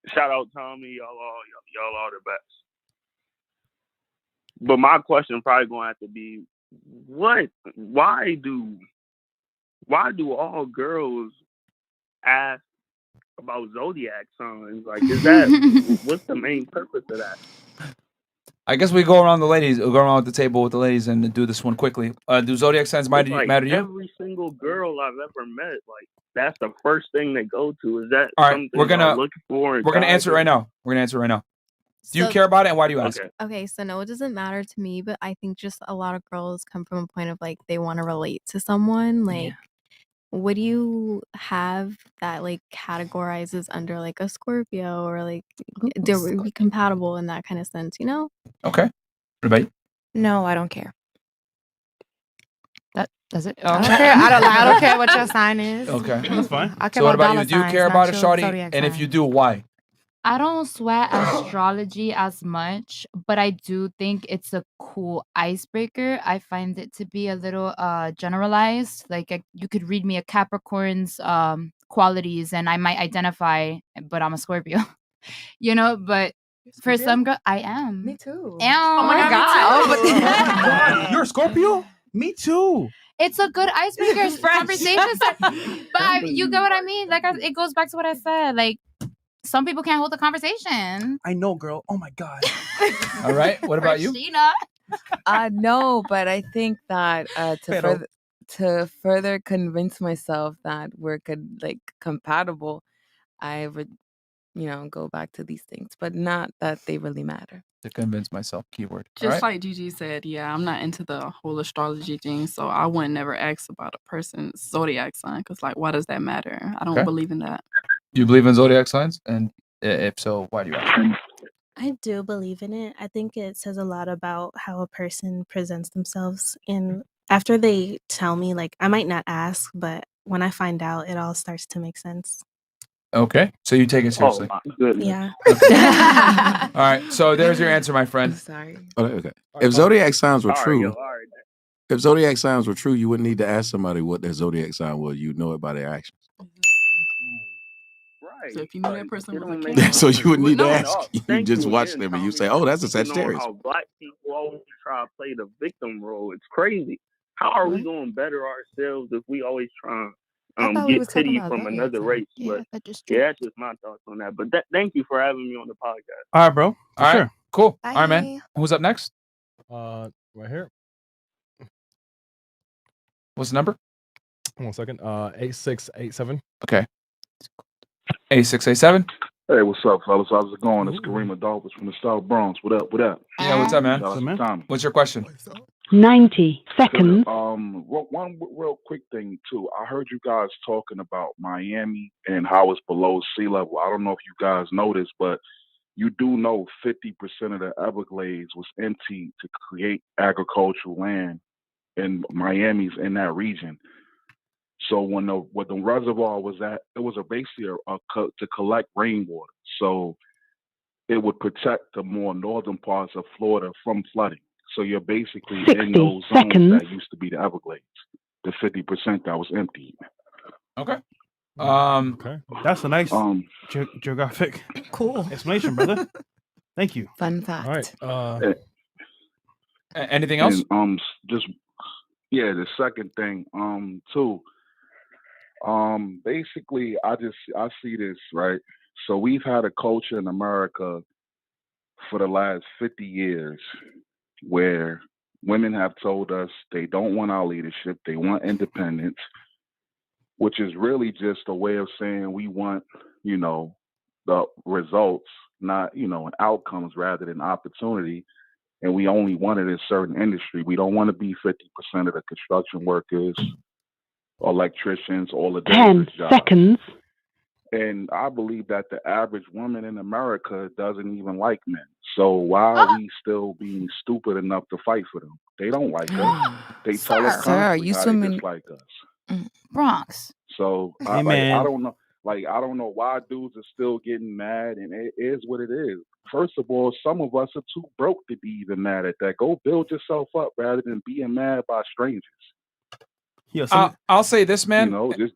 Shout out Tommy. Y'all are the best. But my question probably gonna have to be, why do all girls ask about zodiac signs? Like, is that what's the main purpose of that? I guess we go around the ladies. We'll go around the table with the ladies and do this one quickly. Do zodiac signs matter to you? Every single girl I've ever met, like, that's the first thing they go to. Is that All right, something we're gonna y'all looking for? we're gonna answer it right now. We're gonna answer it right now. Do you care about it, and why do you ask? Okay, so no, it doesn't matter to me, but I think just a lot of girls come from a point of like they want to relate to someone. Like, what do you have that like categorizes under like a Scorpio or like they're be compatible in that kind of sense, you know? Okay. What about you? No, I don't care. That does it? I don't care. I don't care what your sign is. Okay, that's fine. I care So what about about you? dollar Do you signs, care not about it, your shawty? zodiac And if sign. you do, why? I don't sweat astrology as much, but I do think it's a cool icebreaker. I find it to be a little generalized. Like you could read me a Capricorn's qualities and I might identify, but I'm a Scorpio. But for some girl, I am. Me too. Oh my God. You're a Scorpio? Me too. It's a good icebreaker conversation. But you get what I mean? Like it goes back to what I said. Like some people can't hold the conversation. I know, girl. Oh my God. All right. What about you? Sheena. No, but I think that Pero- to further convince myself that we're compatible, I would, go back to these things, but not that they really matter. To convince myself, keyword. All Just right. like Gigi said, yeah, I'm not into the whole astrology thing, so I wouldn't never ask about a person's zodiac sign because, like, why does that matter? I don't Okay. believe in that. Do you believe in zodiac signs? And if so, why do you ask? I do believe in it. I think it says a lot about how a person presents themselves. And after they tell me, like, I might not ask, but when I find out, it all starts to make sense. Okay. So you take it seriously. Oh my goodness. Yeah. All right. So there's your answer, my friend. Sorry. Okay. If zodiac signs were All right, true, yo, all right. if zodiac signs were true, you wouldn't need to ask somebody what their zodiac sign was. You'd know it by their actions. Right. So if you knew that person was a make Cancer, So you wouldn't need to No, ask. no, You thank just you watch again, them and you Tommy, say, "Oh, that's a for speaking on Sagittarius." how black people always try to play the victim role. It's crazy. How are we going to better ourselves if we always try I thought to we was get talking pity about from zodiac another signs. race? Yeah, But that just yeah, that's just my thoughts on that. But thank you for having me on the podcast. All right, bro. For All right. sure. Cool. All right, man. Bye. Who's up next? Right here. What's the number? 1 second. 8687. Okay. 8687. Hey, what's up, fellas? How's it going? It's Kareem Adolphus from the South Bronx. What up? What up? Yeah, what's up, man? Shout out to Tommy. What's your question? 90 seconds. One real quick thing too. I heard you guys talking about Miami and how it's below sea level. I don't know if you guys know this, but you do know 50% of the Everglades was emptied to create agricultural land, and Miami's in that region. So when the reservoir was at, it was basically to collect rainwater. So it would protect the more northern parts of Florida from flooding. So you're basically in 60 those zones seconds. that used to be the Everglades, the 50% that was emptied. Okay. Okay. That's a nice geographic explanation, brother. Thank you. Fun fact. All right. Anything else? And the second thing, too. Basically, I see this, right? So we've had a culture in America for the last 50 years where Women have told us they don't want our leadership. They want independence, which is really just a way of saying we want, the results, not, and outcomes rather than opportunity. And we only want it in certain industry. We don't want to be 50% of the construction workers, electricians, all the 10 jobs. seconds. And I believe that the average woman in America doesn't even like men. So why are we still being stupid enough to fight for them? They don't like us. They tell us constantly how they dislike us. Bronx. So Hey, I man. don't know. I don't know why dudes are still getting mad, and it is what it is. First of all, some of us are too broke to be even mad at that. Go build yourself up rather than being mad by strangers. Yo, I'll say this, man. Just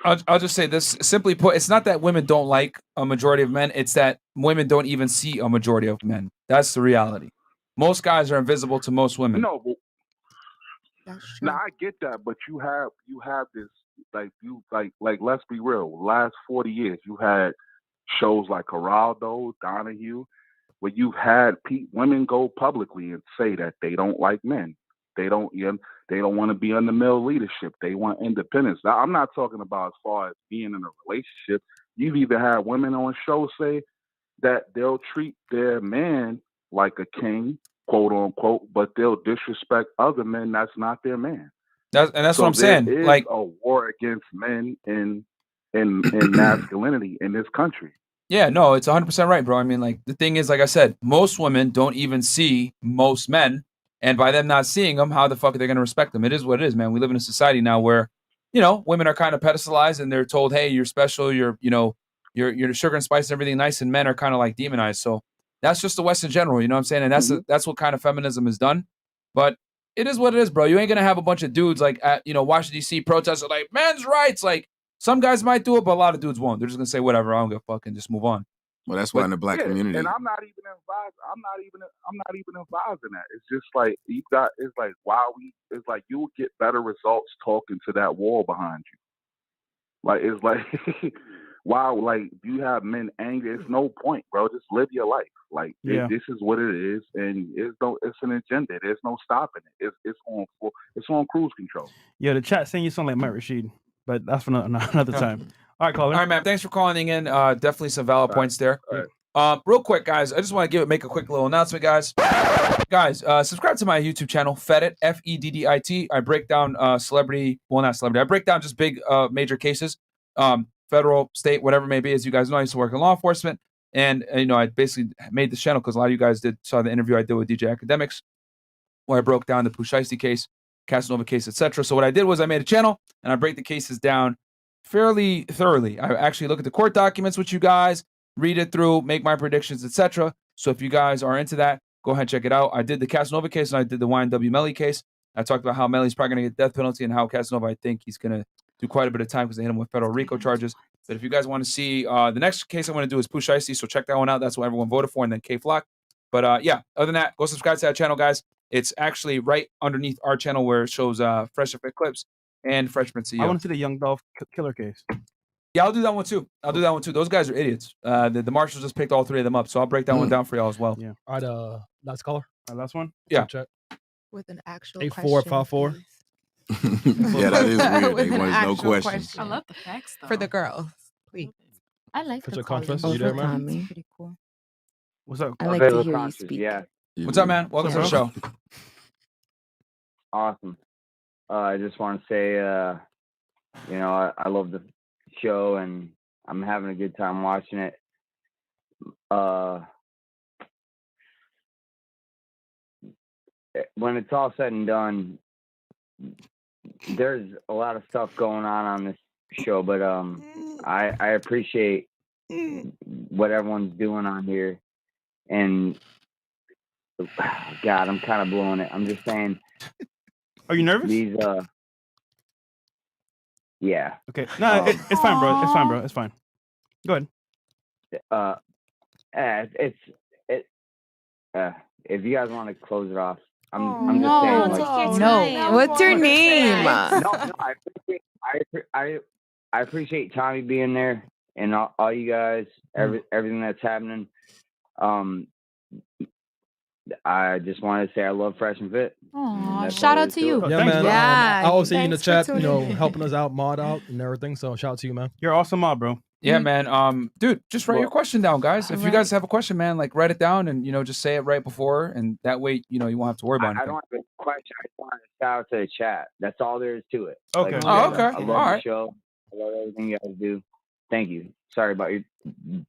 I'll just say this. Simply put, it's not that women don't like a majority of men. It's that women don't even see a majority of men. That's the reality. Most guys are invisible to most women. No, but now I get that, but you have this let's be real. Last 40 years, you had shows like Geraldo, Donahue, where you've had women go publicly and say that they don't like men. They don't want to be under male leadership. They want independence. Now, I'm not talking about as far as being in a relationship. You've even had women on shows say that they'll treat their man like a king, quote unquote, but they'll disrespect other men that's not their man. That's what I'm saying. There is Like a war against men in masculinity in this country. Yeah, no, it's 100% right, bro. I mean, like, the thing is, like I said, most women don't even see most men. And by them not seeing them, how the fuck are they going to respect them? It is what it is, man. We live in a society now where, women are kind of pedestalized and they're told, hey, you're special. You're sugar and spice and everything nice. And men are kind of like demonized. So that's just the West in general. You know what I'm saying? And that's what kind of feminism is done. But it is what it is, bro. You ain't going to have a bunch of dudes like at, Washington, D.C. protesting like men's rights. Like, some guys might do it, but a lot of dudes won't. They're just gonna say whatever. I don't give a fuck and just move on. Well, that's why in the black community, and I'm not even advising that. It's just like it's like you'll get better results talking to that wall behind you. Like it's like wow, like you have men angry. It's no point, bro. Just live your life. Like this is what it is, and it's an agenda. There's no stopping it. It's on cruise control. Yeah, the chat saying you sound like Mike Rashid, but that's for another time. All right, caller. All right, man. Thanks for calling in. Definitely some valid points there. Real quick, guys. I just want to make a quick little announcement, guys. Subscribe to my YouTube channel, Feddit, Feddit. I break down not celebrity. I break down just big major cases, federal, state, whatever it may be. As you guys know, I used to work in law enforcement, and I basically made this channel because a lot of you guys saw the interview I did with DJ Academics, where I broke down the Pusheisty case, Casanova case, etc. So what I did was I made a channel and I break the cases down fairly thoroughly. I actually look at the court documents with you guys, read it through, make my predictions, etc. So if you guys are into that, go ahead and check it out. I did the Casanova case and I did the YNW Melly case. I talked about how Melly's probably going to get death penalty and how Casanova, I think he's going to do quite a bit of time because they hit him with federal RICO charges. But if you guys want to see, the next case I'm going to do is Pusheisty, so check that one out. That's what everyone voted for, and then K-Flock. But other than that, go subscribe to that channel, guys. It's actually right underneath our channel where it shows FreshandFitClips and Freshman CEO. I want to see the Young Dolph killer case. Yeah, I'll do that one too. Those guys are idiots. The marshals just picked all three of them up, so I'll break that one down for y'all as well. Yeah. All right, last caller. Last one. Yeah. Check. With an actual 8454. Yeah, that is weird. They wanted no questions. I love the facts though. For the girls, please. I like Put the your callers. confidence. You there, man? It's pretty cool. What's up? I like to hear you speak. Yeah. What's up, man? Welcome to the show. Awesome. I just want to say, I love the show and I'm having a good time watching it. When it's all said and done, there's a lot of stuff going on this show, but I appreciate what everyone's doing on here. And God, I'm kind of blowing it. I'm just saying. Are you nervous? These, yeah. Okay. No, it's fine, bro. It's fine, bro. It's fine. Go ahead. If you guys want to close it off, I'm just saying. No. What's your name? No, I appreciate Tommy being there and all you guys, everything that's happening. I just wanted to say I love Fresh and Fit. Aw, That's shout all out there to is you. it. Yeah, man. Yeah, I always see you in the thanks for chat, tuning in. helping us out, mod out, and everything. So shout out to you, man. You're awesome, mod, bro. Yeah, man. Dude, just write your question down, guys. If you Alright. guys have a question, man, like write it down and just say it right before, and that way you won't have to worry about I anything. don't have a question. I just want to shout out to the chat. That's all there is to it. Okay. Like, Oh, okay. I love All the right. show. I love everything you guys do. Thank you. Sorry about your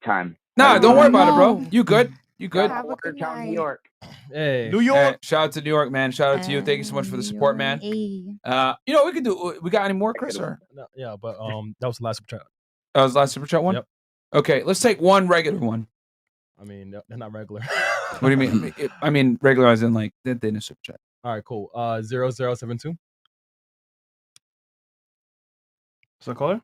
time. Nah, don't worry about it, No. bro. You good? You good? Have a good night. New York. Hey, New York. Hey, shout out to New York, man. Shout out to you. Thank you so much for the support, man. We could do. We got any more, Chris? Or No, yeah, but that was the last super chat. that was the last super chat one. Yep. Okay, let's take one regular one. I mean, they're not regular. What do you mean? I mean regular as in like they're in a super chat. All right, cool. 0072. So caller.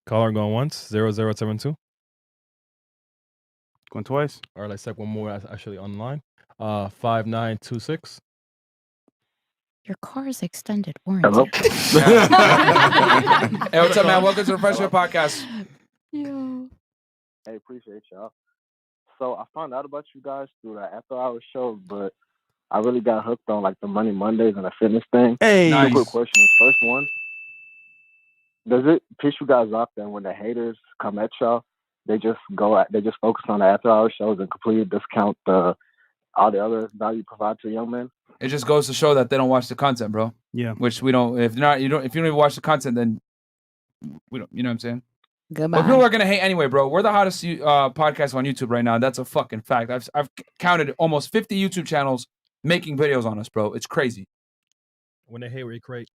Caller going once. 0072. Going twice. All right, let's take one more actually online. 5926. Your car's extended warranty. Hello. Hey, what's up, man? Welcome to the FreshandFit Podcast. Yo. Hey, appreciate y'all. So I found out about you guys through the after-hours show, but I really got hooked on like the Money Mondays and the fitness thing. Hey. Two quick questions. First one, does it piss you guys off that when the haters come at y'all, they just focus on the after-hours shows and completely discount all the other value you provide to young men? It just goes to show that they don't watch the content, bro. Yeah. Which we don't. If you don't even watch the content, then we don't. You know what I'm saying? Goodbye. But people are gonna hate anyway, bro. We're the hottest podcast on YouTube right now. That's a fucking fact. I've counted almost 50 YouTube channels making videos on us, bro. It's crazy. When they hate, we create.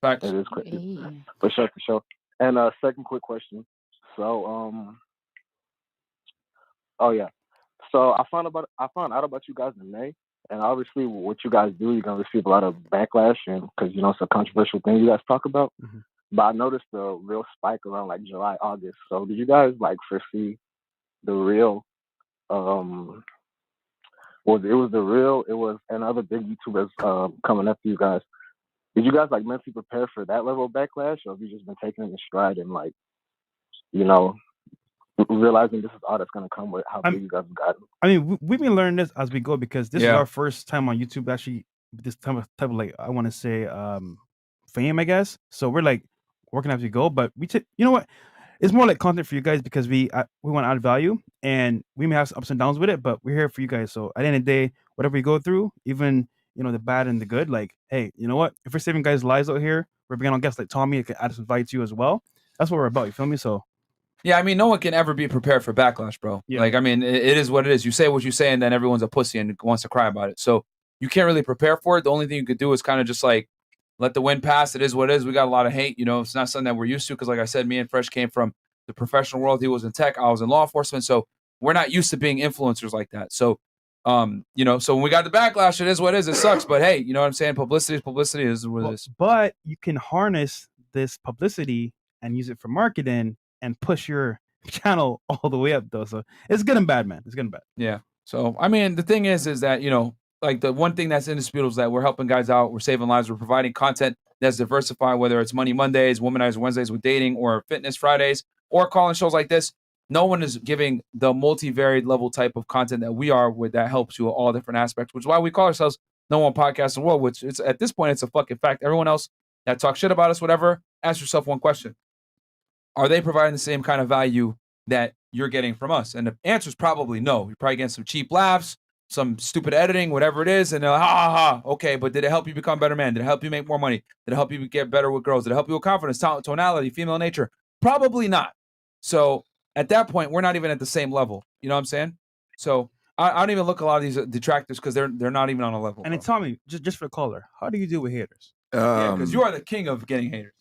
Facts. It is crazy. For sure. And second quick question. So oh yeah. So I found out about you guys in May, and obviously what you guys do, you're gonna receive a lot of backlash, and because it's a controversial thing you guys talk about. Mm-hmm. But I noticed a real spike around like July, August. So did you guys like foresee the real? It was and other big YouTubers coming after you guys. Did you guys like mentally prepare for that level of backlash, or have you just been taking it in stride and like, realizing this is all that's gonna come with how big you guys have gotten? I mean, we've been learning this as we go because this is Yeah. our first time on YouTube. Actually, this type of like I want to say fame, I guess. So we're like working as we go, but you know what? It's more like content for you guys because we want to add value, and we may have some ups and downs with it, but we're here for you guys. So at the end of the day, whatever we go through, even the bad and the good, like, hey, you know what? If we're saving guys' lives out here, we're bringing on guests like Tommy. It can add some value to you as well. That's what we're about. You feel me? So. Yeah, I mean, no one can ever be prepared for backlash, bro. Yeah. Like, I mean, it is what it is. You say what you say, and then everyone's a pussy and wants to cry about it. So you can't really prepare for it. The only thing you could do is kind of just like let the wind pass. It is what it is. We got a lot of hate. It's not something that we're used to because, like I said, me and Fresh came from the professional world. He was in tech. I was in law enforcement. So we're not used to being influencers like that. So, so when we got the backlash, it is what it is. It sucks. But hey, you know what I'm saying? Publicity is what it is. But you can harness this publicity and use it for marketing and push your channel all the way up, though. So it's good and bad, man. It's good and bad. Yeah. So, I mean, the thing is that, like the one thing that's indisputable is that we're helping guys out. We're saving lives. We're providing content that's diversified, whether it's Money Mondays, Womanizer Wednesdays with dating, or Fitness Fridays, or calling shows like this. No one is giving the multivariate level type of content that we are with that helps you all different aspects, which is why we call ourselves No One Podcast in the World, which it's at this point, it's a fucking fact. Everyone else that talks shit about us, whatever, ask yourself one question. Are they providing the same kind of value that you're getting from us? And the answer is probably no. You're probably getting some cheap laughs, some stupid editing, whatever it is. And they're like, ha. Okay, but did it help you become a better man? Did it help you make more money? Did it help you get better with girls? Did it help you with confidence, talent, tonality, female nature? Probably not. So at that point, we're not even at the same level. You know what I'm saying? So I don't even look at a lot of these detractors because they're not even on a level. And then Tommy, just for the caller, how do you deal with haters? Because you are the king of getting haters.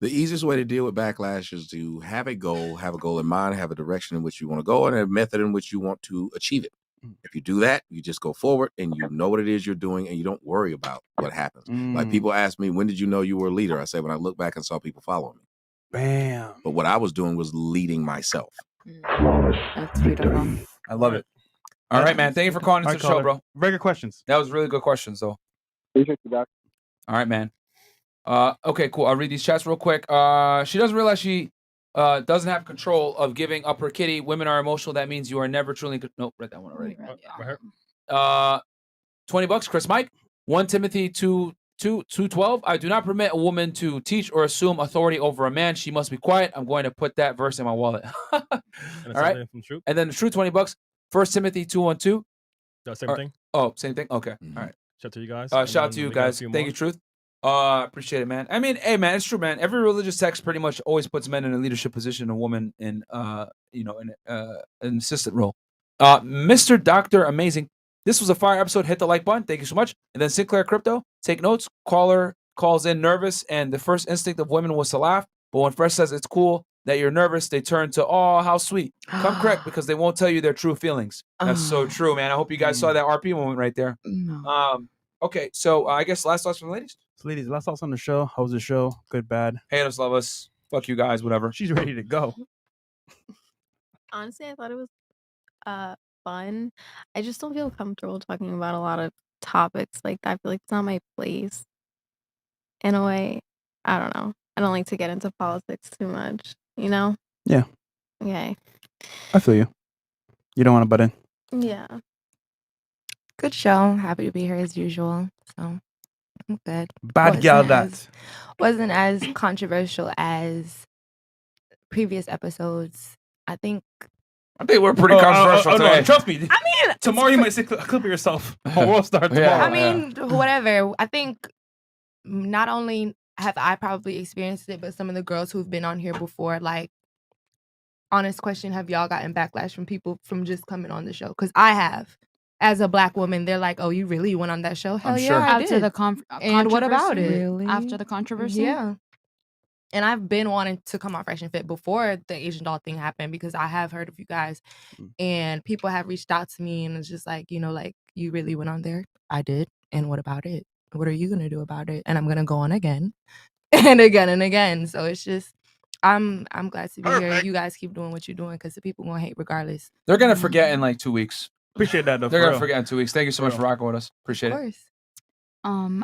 The easiest way to deal with backlash is to have a goal in mind, have a direction in which you want to go, and a method in which you want to achieve it. If you do that, you just go forward and you know what it is you're doing and you don't worry about what happens. Like people ask me, when did you know you were a leader? I say, when I look back and saw people following me. Bam. But what I was doing was leading myself. That's beautiful. I love it. All right, man. Thank you for calling into the show, bro. Very good questions. That was really good questions, though. Appreciate you guys. All right, man. Okay, cool. I'll read these chats real quick. She doesn't realize she doesn't have control of giving up her kitty. Women are emotional. That means you are never truly. Nope, read that one already. $20, Chris Mike. 1 Timothy 2:12. I do not permit a woman to teach or assume authority over a man. She must be quiet. I'm going to put that verse in my wallet. All right. And then the true $20. 1 Timothy 2:12. Same thing. Oh, same thing. Okay. All right. Shout out to you guys. Shout out to you guys. Thank you, Truth. Appreciate it, man. I mean, hey, man, it's true, man. Every religious text pretty much always puts men in a leadership position, a woman in, in an assistant role. Mr. Doctor Amazing. This was a fire episode. Hit the like button. Thank you so much. And then Sinclair Crypto. Take notes. Caller calls in nervous, and the first instinct of women was to laugh. But when Fresh says it's cool that you're nervous, they turn to, oh, how sweet. Come correct, because they won't tell you their true feelings. That's so true, man. I hope you guys saw that RP moment right there. Okay, so I guess last thoughts from the ladies. So ladies, last thoughts on the show. How was the show? Good, bad? Hate us, love us. Fuck you guys, whatever. She's ready to go. Honestly, I thought it was fun. I just don't feel comfortable talking about a lot of topics like that. I feel like it's not my place. In a way, I don't know. I don't like to get into politics too much, you know? Yeah. Okay. I feel you. You don't want to butt in. Yeah. Good show. Happy to be here as usual. So I'm good. Bad girl that. Wasn't as controversial as previous episodes. I think we're pretty controversial today. No, trust me. I mean, tomorrow you might say clip of yourself on World Star tomorrow. I mean, whatever. I think not only have I probably experienced it, but some of the girls who've been on here before, like, honest question, have y'all gotten backlash from people from just coming on the show? Because I have. As a Black woman, they're like, oh, you really went on that show? Hell yeah, I After did. the And what about it? Really? After the controversy? Yeah. And I've been wanting to come on Fresh and Fit before the Asian doll thing happened, because I have heard of you guys and people have reached out to me and it's just like, like, you really went on there? I did. And what about it? What are you going to do about it? And I'm going to go on again and again and again. So it's just, I'm glad to be here. You guys keep doing what you're doing, because the people going to hate regardless. They're going to forget in like 2 weeks. Appreciate that, though. They're going to forget in 2 weeks. Thank you so much for rocking with us. Appreciate it. Of course.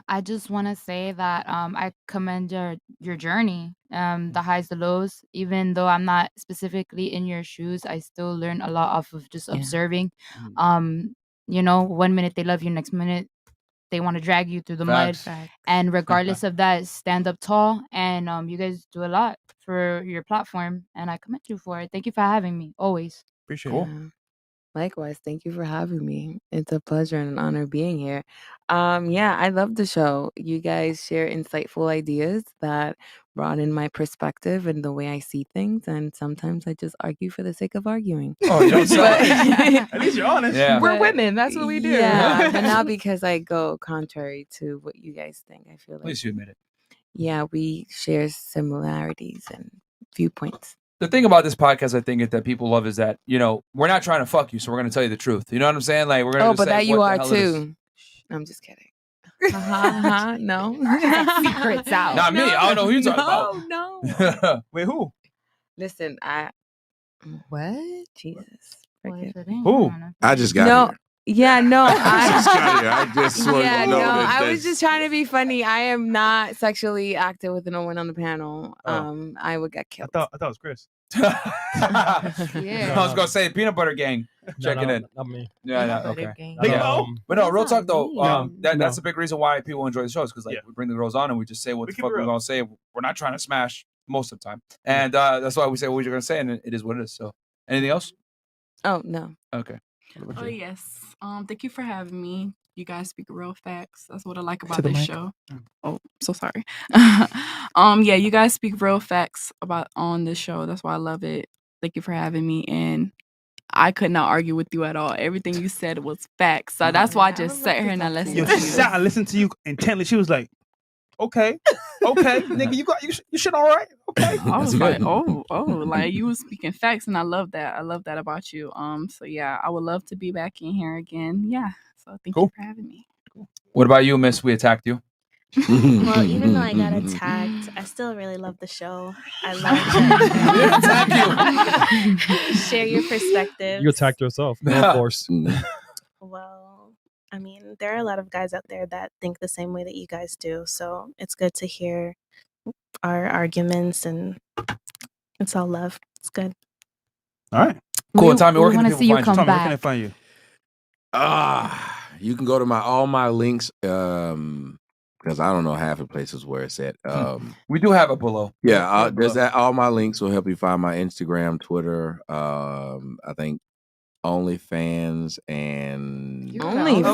I just want to say that I commend your journey, the highs, the lows. Even though I'm not specifically in your shoes, I still learn a lot off of just observing. 1 minute they love you, next minute they want to drag you through the mud. And regardless of that, stand up tall. And you guys do a lot for your platform, and I commend you for it. Thank you for having me. Always appreciate it. Likewise, thank you for having me. It's a pleasure and an honor being here. I love the show. You guys share insightful ideas that broaden my perspective and the way I see things, and sometimes I just argue for the sake of arguing. Oh, at least you're honest. Yeah. We're women. That's what we do. Yeah, but not because I go contrary to what you guys think. I feel At like, least you admit it. yeah, we share similarities and viewpoints. The thing about this podcast, I think, that people love is that, we're not trying to fuck you, so we're going to tell you the truth. You know what I'm saying? Like, we're going to but say that you what are the hell it is. too. I'm just kidding. No. Secrets out. Not me. I don't know who you're talking about. No. Wait, who? Listen, what? Jesus. Who? I just got here. Yeah, no. I just want yeah, to know no. that I was just trying to be funny. I am not sexually active with no one on the panel. Oh. I would get killed. I thought it was Chris. I was gonna say Peanut Butter Gang checking in. Not me. Yeah, okay. No. But no, real talk though. No. That's a big reason why people enjoy the shows, because we bring the girls on and we just say what the fuck we're gonna say. We're not trying to smash most of the time, and that's why we say what we're gonna say, and it is what it is. So, anything else? Oh no. Okay. Oh yes. Thank you for having me. You guys speak real facts. That's what I like To about the this mic. show. Oh, so sorry. Yeah, you guys speak real facts on this show. That's why I love it. Thank you for having me, and I could not argue with you at all. Everything you said was facts. So that's why I just sat here and I listened Yo, to she you. sat and listened to you intently. She was like, okay, nigga, you should all right. Okay. I was like, like you was speaking facts, and I love that. I love that about you. So yeah, I would love to be back in here again. Yeah. So thank you for having me. What about you, Miss? We attacked you. Well, even though I got attacked, I still really love the show. I love that. Share your perspective. You attacked yourself. Of course. Well, I mean, there are a lot of guys out there that think the same way that you guys do. So it's good to hear our arguments and It's all love. It's good. All right. Cool. Tommy, where we can wanna people see you find come you? Tommy, where can I back. find you? You can go to all my links, because I don't know half the places where it's at. We do have it below. Yeah, there's that. All my links will help you find my Instagram, Twitter. I think OnlyFans and OnlyFans.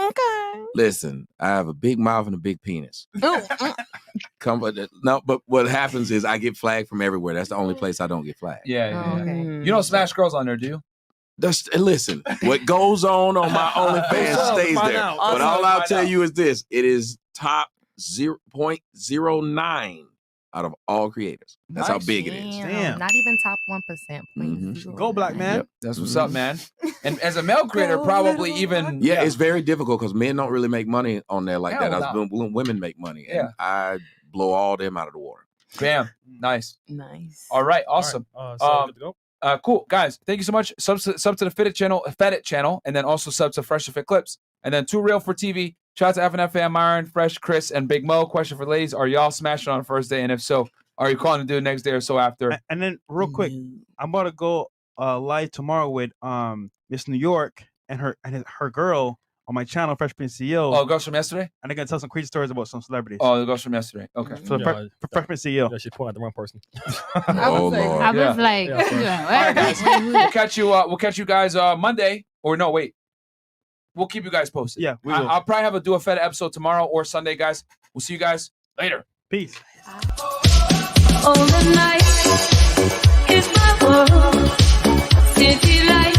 Okay. listen. I have a big mouth and a big penis. But what happens is I get flagged from everywhere. That's the only place I don't get flagged. Yeah. You don't smash girls on there, do you? Listen, what goes on my OnlyFans stays there. But all I'll tell you is this: it is top 0.09 out of all creators. That's how big it is. Damn. Not even top 1%. Go black man. Yep. That's what's up, man. And as a male creator, probably even Yeah, it's very difficult because men don't really make money on there like Hell that. no. Women make money, and Yeah. I blow all them out of the water. Bam. Nice. Nice. All right. Awesome. So good to go. Cool. Guys, thank you so much. Sub to the Fitted channel, and then also sub to Fresh Fit Clips. And then 2 Real for TV. Shout out to FNF fam, Myron, Fresh, Chris, and Big Mo. Question for ladies: are y'all smashing on first day? And if so, are you calling to do it next day or so after? And then real quick, I'm about to go live tomorrow with Miss New York and her girl on my channel, Fresh Prince CEO. Oh, girls from yesterday? And they're gonna tell some crazy stories about some celebrities. Oh, the girls from yesterday. Okay. So for Fresh Prince CEO. Yeah, she's pointing at the wrong person. I was like, All right, guys. We'll catch you guys Monday. Or no, wait. We'll keep you guys posted. Yeah, we will. I'll probably do a Fed episode tomorrow or Sunday, guys. We'll see you guys later. Peace. All the night is my world. City lights.